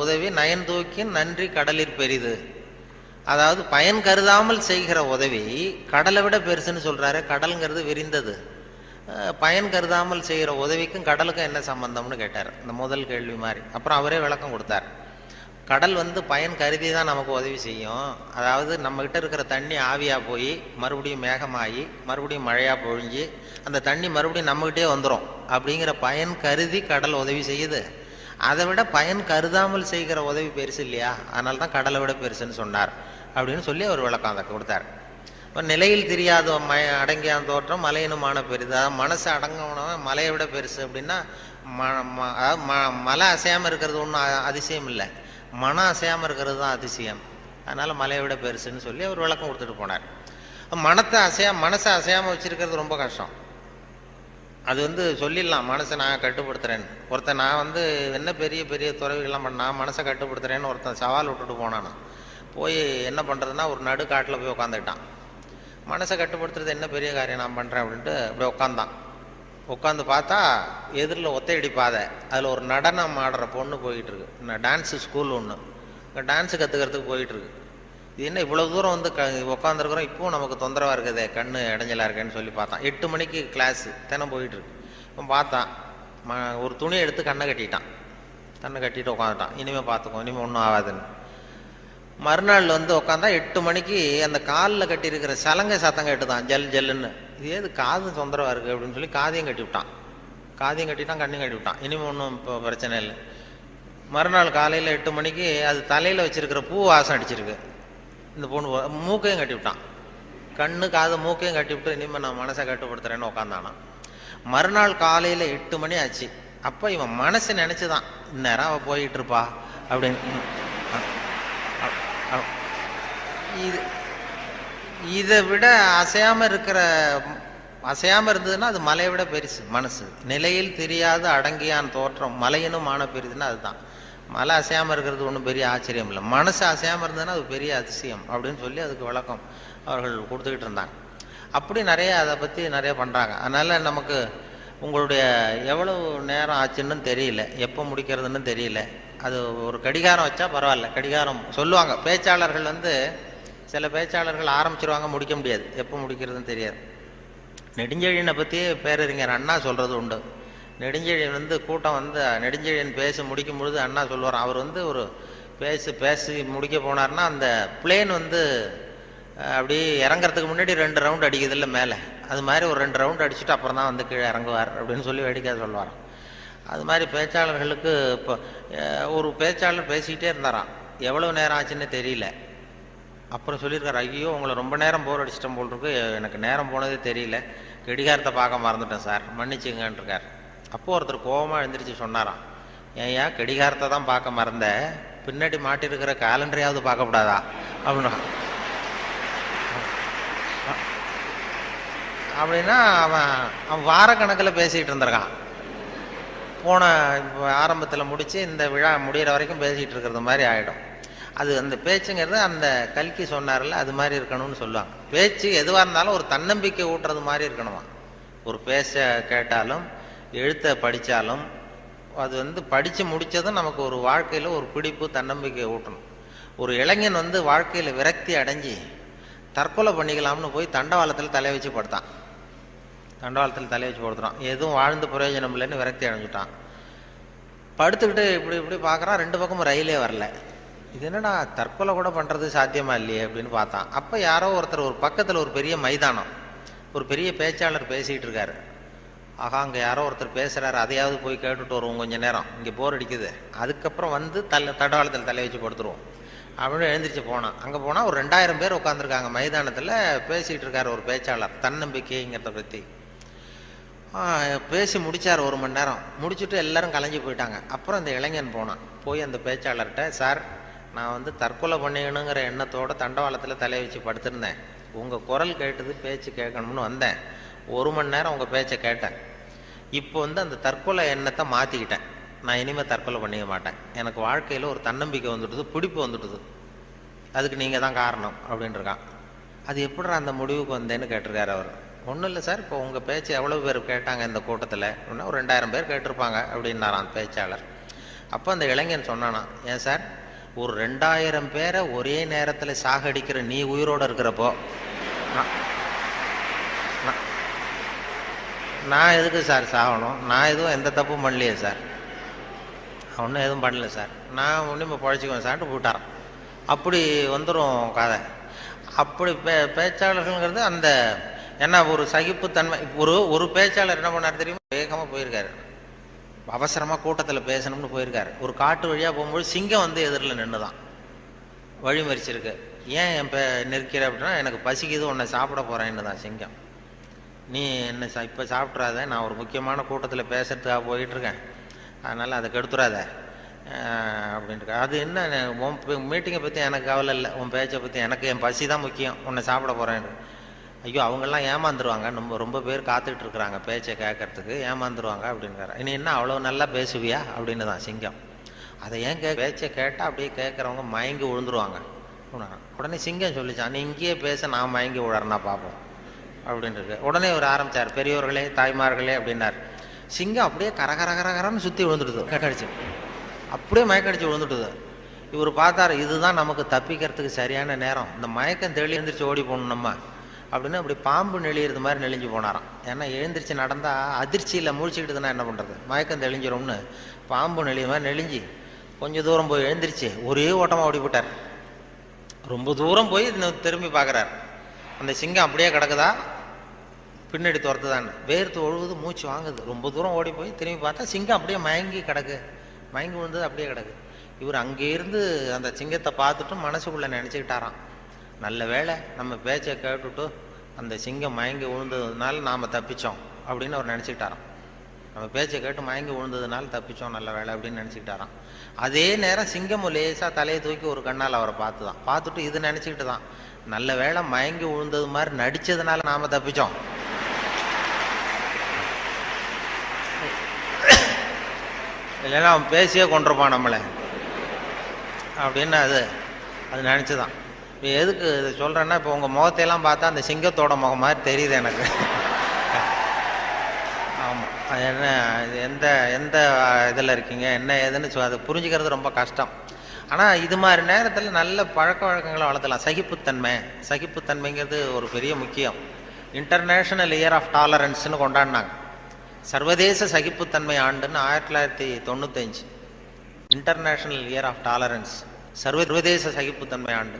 உதவி நயன் தூக்கின் நன்றி கடலிற் பெரிது. அதாவது பயன் கருதாமல் செய்கிற உதவி கடலை விட பெருசுன்னு சொல்கிறாரு. கடலுங்கிறது விரிந்தது. பயன் கருதாமல் செய்கிற உதவிக்கும் கடலுக்கும் என்ன சம்பந்தம்னு கேட்டார், இந்த முதல் கேள்வி மாதிரி. அப்புறம் அவரே விளக்கம் கொடுத்தார். கடல் பயன் கருதி தான் நமக்கு உதவி செய்யும். அதாவது நம்மகிட்ட இருக்கிற தண்ணி ஆவியாக போய் மறுபடியும் மேகமாகி மறுபடியும் மழையாக பொழிஞ்சு அந்த தண்ணி மறுபடியும் நம்மகிட்டே வந்துடும். அப்படிங்கிற பயன் கருதி கடல் உதவி செய்யுது. அதை விட பயன் கருதாமல் செய்கிற உதவி பெருசு இல்லையா? அதனால தான் கடலை விட பெருசுன்னு சொன்னார் அப்படின்னு சொல்லி அவர் விளக்கம் அதை கொடுத்தார். இப்போ நிலையில் தெரியாத அடங்கியான் தோற்றம் மலையினுமான பெரிது. அதாவது மனசு அடங்கினவன் மலையை விட பெருசு அப்படின்னா மலை அசையாமல் இருக்கிறது ஒன்றும் அதிசயம் இல்லை, மனம் அசையாமல் இருக்கிறது தான் அதிசயம். அதனால் மலையை விட பெருசுன்னு சொல்லி அவர் விளக்கம் கொடுத்துட்டு போனார். மனசை அசையாமல் வச்சுருக்கிறது ரொம்ப கஷ்டம். அது சொல்லிடலாம், மனசை நான் கட்டுப்படுத்துகிறேன்னு. ஒருத்தன் நான் என்ன பெரிய பெரிய துறவிகள்லாம் நான் மனசை கட்டுப்படுத்துகிறேன்னு ஒருத்தன் சவால் விட்டுட்டு போனான். போய் என்ன பண்ணுறதுன்னா ஒரு நடுக்காட்டில் போய் உட்காந்துக்கிட்டான். மனசை கட்டுப்படுத்துறது என்ன பெரிய காரியம் நான் பண்ணுறேன் அப்படின்ட்டு அப்படியே உட்காந்தான். உட்காந்து பார்த்தா எதிரில் ஒத்தையடி பாதை, அதில் ஒரு நடனம் ஆடுற பொண்ணு போயிட்டுருக்கு. டான்ஸு ஸ்கூல் ஒன்று, டான்ஸு கற்றுக்கிறதுக்கு போயிட்டுருக்கு. இது என்ன இவ்வளோ தூரம் உட்காந்துருக்குறோம், இப்போவும் நமக்கு தொந்தரவாக இருக்குதே, கண் இடைஞ்சலாக இருக்கேன்னு சொல்லி பார்த்தான். 8 மணிக்கு கிளாஸு தினம் போயிட்டுருக்கு. இப்போ பார்த்தான், ஒரு துணியை எடுத்து கண்ணை கட்டிட்டு உட்காந்துட்டான். இனிமேல் பார்த்துக்கோ, இனிமேல் ஒன்றும் ஆகாதுன்னு. மறுநாள் உட்காந்தா 8 மணிக்கு அந்த காலில் கட்டியிருக்கிற சலங்கை சத்தம் கேட்டுதான், ஜல் ஜல்லுன்னு. இது ஏது காது தொந்தரவாக இருக்குது அப்படின்னு சொல்லி காதையும் கட்டிவிட்டான். கண்ணையும் கட்டிவிட்டான். இனிமேல் ஒன்றும் இப்போ பிரச்சனை இல்லை. மறுநாள் காலையில் 8 மணிக்கு அது தலையில் வச்சிருக்கிற பூ வாசம் அடிச்சிருக்கு. இந்த பொண்ணு மூக்கையும் கட்டிவிட்டான். கண்ணு காது மூக்கையும் கட்டிவிட்டு இனிமேல் நான் மனசை கட்டுப்படுத்துறேன்னு உட்காந்தானா. மறுநாள் காலையில் 8 மணி ஆச்சு. அப்போ இவன் மனசு நினச்சிதான் இந்நேரம் அவள் போயிட்டு இருப்பா அப்படின்னு. இதை விட அசையாமல் இருந்ததுன்னா அது மலையை விட பெருசு மனசு. நிலையில் தெரியாத அடங்கியான் தோற்றம் மலையினும் மான பெரிதுன்னா அதுதான். மலை அசையாமல் இருக்கிறது ஒன்றும் பெரிய ஆச்சரியம் இல்லை, மனசு அசையாமல் இருந்ததுன்னா அது பெரிய அதிசயம் அப்படின்னு சொல்லி அதுக்கு விளக்கம் அவர்கள் கொடுத்துக்கிட்டு இருந்தாங்க. அப்படி அதை பற்றி நிறைய பண்ணுறாங்க. அதனால் நமக்கு உங்களுடைய எவ்வளவு நேரம் ஆச்சுன்னு தெரியல, எப்போ முடிக்கிறதுன்னு தெரியல. அது ஒரு கடிகாரம் வச்சா பரவாயில்ல. கடிகாரம் சொல்லுவாங்க பேச்சாளர்கள் சில பேச்சாளர்கள் ஆரம்பிச்சிருவாங்க, முடிக்க முடியாது, எப்போ முடிக்கிறதுன்னு தெரியாது. நெடுஞ்செழியனை பற்றி பேரறிஞர் அண்ணா சொல்கிறது உண்டு. நெடுஞ்செழியன் கூட்டம் நெடுஞ்செழியன் பேசி முடிக்கும் பொழுது அண்ணா சொல்லுவார், அவர் ஒரு பேசி முடிக்க போனார்னா அந்த பிளேன் அப்படி இறங்குறதுக்கு முன்னாடி 2 ரவுண்ட் அடிக்குது இல்லை மேலே, அது மாதிரி ஒரு 2 ரவுண்ட் அடிச்சுட்டு அப்புறம் தான் கீழே இறங்குவார் அப்படின்னு சொல்லி வேடிக்கை சொல்லுவார். அது மாதிரி பேச்சாளர்களுக்கு இப்போ ஒரு பேச்சாளர் பேசிக்கிட்டே இருந்தாராம், எவ்வளோ நேரம் ஆச்சுன்னு தெரியல. அப்புறம் சொல்லியிருக்காரு, ஐயோ உங்களை ரொம்ப நேரம் போர் அடிச்சிட்டேன் போல் இருக்கு, எனக்கு நேரம் போனதே தெரியல, கடிகாரத்தை பார்க்க மறந்துட்டேன் சார், மன்னிச்சுங்கன்னு இருக்கார். அப்போது ஒருத்தர் கோபமாக எழுந்திரிச்சு சொன்னாராம், ஏயா கடிகாரத்தை தான் பார்க்க மறந்த, பின்னாடி மாட்டிருக்கிற கேலண்டரையாவது பார்க்கக்கூடாதா அப்படின்னா அவன் வாரக்கணக்கில் பேசிகிட்டு இருந்திருக்கான். போன ஆரம்பத்தில் முடித்து இந்த விழா முடிகிற வரைக்கும் பேசிகிட்டு இருக்கிறது மாதிரி ஆகிடும். அது அந்த பேச்சுங்கிறது அந்த கல்கி சொன்னார்ல, அது மாதிரி இருக்கணும்னு சொல்லுவாங்க. பேச்சு எதுவாக இருந்தாலும் ஒரு தன்னம்பிக்கை ஊட்டுறது மாதிரி இருக்கணுமா. ஒரு பேச கேட்டாலும் எழுத்தை படித்தாலும் அது படித்து முடித்ததும் நமக்கு ஒரு வாழ்க்கையில் ஒரு பிடிப்பு தன்னம்பிக்கை ஊட்டணும். ஒரு இளைஞன் வாழ்க்கையில் விரக்தி அடைஞ்சி தற்கொலை பண்ணிக்கலாம்னு போய் தண்டவாளத்தில் தலையை வச்சு படுத்தான். படுத்துறான், எதுவும் வாழ்ந்து பிரயோஜனம் இல்லைன்னு விரக்தி அடைஞ்சிட்டான். படுத்துக்கிட்டு இப்படி பார்க்குறான், 2 பக்கமும் ரயிலே வரல. இது என்னடா தற்கொலை கூட பண்ணுறது சாத்தியமா இல்லையே அப்படின்னு பார்த்தான். அப்போ யாரோ ஒருத்தர் ஒரு பக்கத்தில் ஒரு பெரிய மைதானம், ஒரு பெரிய பேச்சாளர் பேசிகிட்டு இருக்காரு. ஆகா அங்கே யாரோ ஒருத்தர் பேசுகிறாரு, அதையாவது போய் கேட்டுட்டு வருவோம் கொஞ்சம் நேரம், இங்கே போர் அடிக்குது, அதுக்கப்புறம் தண்டவாளத்தில் தலை வச்சு படுத்துருவோம் அப்படின்னு எழுந்திரிச்சு போனான். அங்கே போனால் ஒரு 2000 பேர் உட்காந்துருக்காங்க மைதானத்தில். பேசிகிட்டு இருக்கார் ஒரு பேச்சாளர் தன்னம்பிக்கைங்கிறத பற்றி. பேசி முடித்தார் 1 மணி நேரம். முடிச்சுட்டு எல்லாரும் கலைஞ்சி போயிட்டாங்க. அப்புறம் இந்த இளைஞன் போனான். போய் அந்த பேச்சாளர்கிட்ட, சார் நான் தற்கொலை பண்ணிக்கணுங்கிற எண்ணத்தோடு தண்டவாளத்தில் தலையை வச்சு படுத்திருந்தேன். உங்கள் குரல் கேட்டது, பேச்சு கேட்கணும்னு வந்தேன். 1 மணி நேரம் உங்கள் பேச்சை கேட்டேன். இப்போ அந்த தற்கொலை எண்ணத்தை மாற்றிக்கிட்டேன். நான் இனிமேல் தற்கொலை பண்ணிக்க மாட்டேன். எனக்கு வாழ்க்கையில் ஒரு தன்னம்பிக்கை வந்துட்டுது, பிடிப்பு வந்துட்டுது. அதுக்கு நீங்கள் தான் காரணம் அப்படின்ட்டுருக்கான். அது எப்படிடா அந்த முடிவுக்கு வந்தேன்னு கேட்டிருக்காரு அவர். ஒன்றும் இல்லை சார், இப்போ உங்கள் பேச்சு எவ்வளோ பேர் கேட்டாங்க இந்த கூட்டத்தில் அப்படின்னா ஒரு 2000 பேர் கேட்டிருப்பாங்க அப்படின்னாரான் பேச்சாளர். அப்போ அந்த இளைஞன் சொன்னானா, ஏன் சார் ஒரு 2000 பேரை ஒரே நேரத்தில் சாகடிக்கிற நீ உயிரோடு இருக்கிறப்போ நான் எதுக்கு சார் சாகணும்? நான் எதுவும் எந்த தப்பும் பண்ணலையே சார், ஒன்றும் எதுவும் பண்ணல சார், நான் ஒன்றும் இப்போ பழச்சிக்குவேன் சார்ட்டு போட்டாரான். அப்படி வந்துடும் கதை. அப்படி பேச்சாளர்கள்ங்கிறது அந்த என்ன ஒரு சகிப்புத்தன்மை. ஒரு பேச்சாளர் என்ன பண்ணார் தெரியுமா, வேகமாக போயிருக்காரு, அவசரமாக கூட்டத்தில் பேசணும்னு போயிருக்காரு. ஒரு காட்டு வழியாக போகும்போது சிங்கம் எதிரில் நின்று தான் வழி மறிச்சிருக்கு. ஏன் என் நிற்கிற அப்படின்னா, எனக்கு பசிக்குது, உன்னை சாப்பிட போகிறேன்னு தான் சிங்கம். நீ என்ன இப்போ சாப்பிட்றாத, நான் ஒரு முக்கியமான கூட்டத்தில் பேசுறதுக்காக போயிட்டுருக்கேன், அதனால் அதை கெடுத்துறாத அப்படின்ட்டு. அது என்ன, உன் மீட்டிங்கை பற்றி எனக்கு கவலை இல்லை, உன் பேச்சை பற்றி எனக்கு, என் பசி தான் முக்கியம், உன்னை சாப்பிட போகிறேன்னு. ஐயோ அவங்கெல்லாம் ஏமாந்துருவாங்க, ரொம்ப பேர் காத்துக்கிட்டு இருக்கிறாங்க பேச்சை கேட்கறதுக்கு, ஏமாந்துருவாங்க அப்படின்றாரு. இனி என்ன அவ்வளோ நல்லா பேசுவியா அப்படின்னு தான் சிங்கம். அதை ஏன் பேச்சை கேட்டால் அப்படியே கேட்குறவங்க மயங்கி விழுந்துருவாங்க. உடனே சிங்கம் சொல்லிச்சான், நீ இங்கேயே பேச, நான் மயங்கி விழறேன்னா பார்ப்போம் அப்படின்ட்டு. உடனே ஒரு ஆரம்பித்தார், பெரியோர்களே தாய்மார்களே அப்படின்னார். சிங்கம் அப்படியே கரகரகரகரன்னு சுற்றி விழுந்துடுது, கட்டடிச்சு அப்படியே மயக்கடிச்சு விழுந்துட்டுது. இவர் பார்த்தார், இதுதான் நமக்கு தப்பிக்கிறதுக்கு சரியான நேரம், இந்த மயக்கம் தெளி எழுந்திரிச்சு ஓடி போகணும் நம்ம அப்படின்னு. அப்படி பாம்பு நெளியிறது மாதிரி நெளிஞ்சு போனாராம். ஏன்னா எழுந்திரிச்சு நடந்தால் அதிர்ச்சியில் முழிச்சுக்கிட்டுதுன்னா என்ன பண்ணுறது, மயக்கம் தெளிஞ்சிடும்னு பாம்பு நெளிய மாதிரி நெளிஞ்சு கொஞ்சம் தூரம் போய் எழுந்திரிச்சு ஒரே ஓட்டமாக ஓடி போட்டார். ரொம்ப தூரம் போய் திரும்பி பார்க்குறார், அந்த சிங்கம் அப்படியே கிடக்குதா பின்னாடி துரத்துதான்னு. வேர்த்து ஒழுகுது, மூச்சு வாங்குது. ரொம்ப தூரம் ஓடி போய் திரும்பி பார்த்தா சிங்கம் அப்படியே மயங்கி கிடக்கு, மயங்கி விழுந்தது அப்படியே கிடக்கு. இவர் அங்கேருந்து அந்த சிங்கத்தை பார்த்துட்டு மனசுக்குள்ளே நினச்சிக்கிட்டாராம், நல்ல வேளை நம்ம பேச்சை கேட்டுட்டு அந்த சிங்கம் மயங்கி விழுந்ததுனால நாம் தப்பித்தோம் அப்படின்னு அவர் நினச்சிக்கிட்டாராம். நம்ம பேச்சை கேட்டு மயங்கி விழுந்ததுனால தப்பித்தோம், நல்ல வேலை அப்படின்னு நினச்சிக்கிட்டாராம். அதே நேரம் சிங்கம் லேசாக தலையை தூக்கி ஒரு கண்ணால் அவரை பார்த்துட்டு இது நினச்சிக்கிட்டு தான், நல்ல வேளை மயங்கி விழுந்தது மாதிரி நடித்ததுனால நாம் தப்பித்தோம், இல்லைன்னா அவன் பேசியே கொண்டிருப்பான் நம்மளை அப்படின்னு அது நினச்சிதான். இப்போ எதுக்கு இது சொல்கிறேன்னா, இப்போ உங்கள் முகத்தையெல்லாம் பார்த்தா அந்த சிங்கத்தோட முகம் மாதிரி தெரியுது எனக்கு. ஆமாம், அது என்ன, இது எந்த இதில் இருக்கீங்க என்ன ஏதுன்னு அதை புரிஞ்சுக்கிறது ரொம்ப கஷ்டம். ஆனால் இது மாதிரி நேரத்தில் நல்ல பழக்க வழக்கங்களை வளர்த்தலாம். சகிப்புத்தன்மைங்கிறது ஒரு பெரிய முக்கியம். இன்டர்நேஷ்னல் இயர் ஆஃப் டாலரன்ஸ்னு கொண்டாடினாங்க. சர்வதேச சகிப்புத்தன்மை ஆண்டுன்னு 1995 இன்டர்நேஷ்னல் இயர் ஆஃப் டாலரன்ஸ், சர்வதேச சகிப்புத்தன்மை ஆண்டு.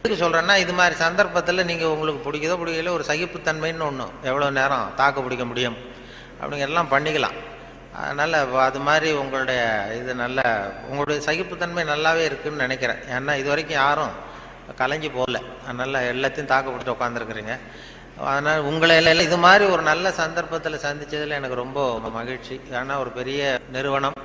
எதுக்கு சொல்கிறேன்னா, இது மாதிரி சந்தர்ப்பத்தில் நீங்கள் உங்களுக்கு பிடிக்கல ஒரு சகிப்புத்தன்மைன்னு ஒன்று, எவ்வளோ நேரம் தாக்கு பிடிக்க முடியும் அப்படிங்கிறதெல்லாம் பண்ணிக்கலாம். அதனால் அது மாதிரி உங்களுடைய சகிப்புத்தன்மை நல்லாவே இருக்குதுன்னு நினைக்கிறேன். ஏன்னா இது வரைக்கும் யாரும் கலைஞ்சி போகல, அதனால் எல்லாத்தையும் தாக்கு பிடிச்சி உட்காந்துருக்குறீங்க. அதனால் உங்களை எல்லாம் இது மாதிரி ஒரு நல்ல சந்தர்ப்பத்தில் சந்தித்ததில் எனக்கு ரொம்ப மகிழ்ச்சி. ஏன்னா ஒரு பெரிய நிறுவனம்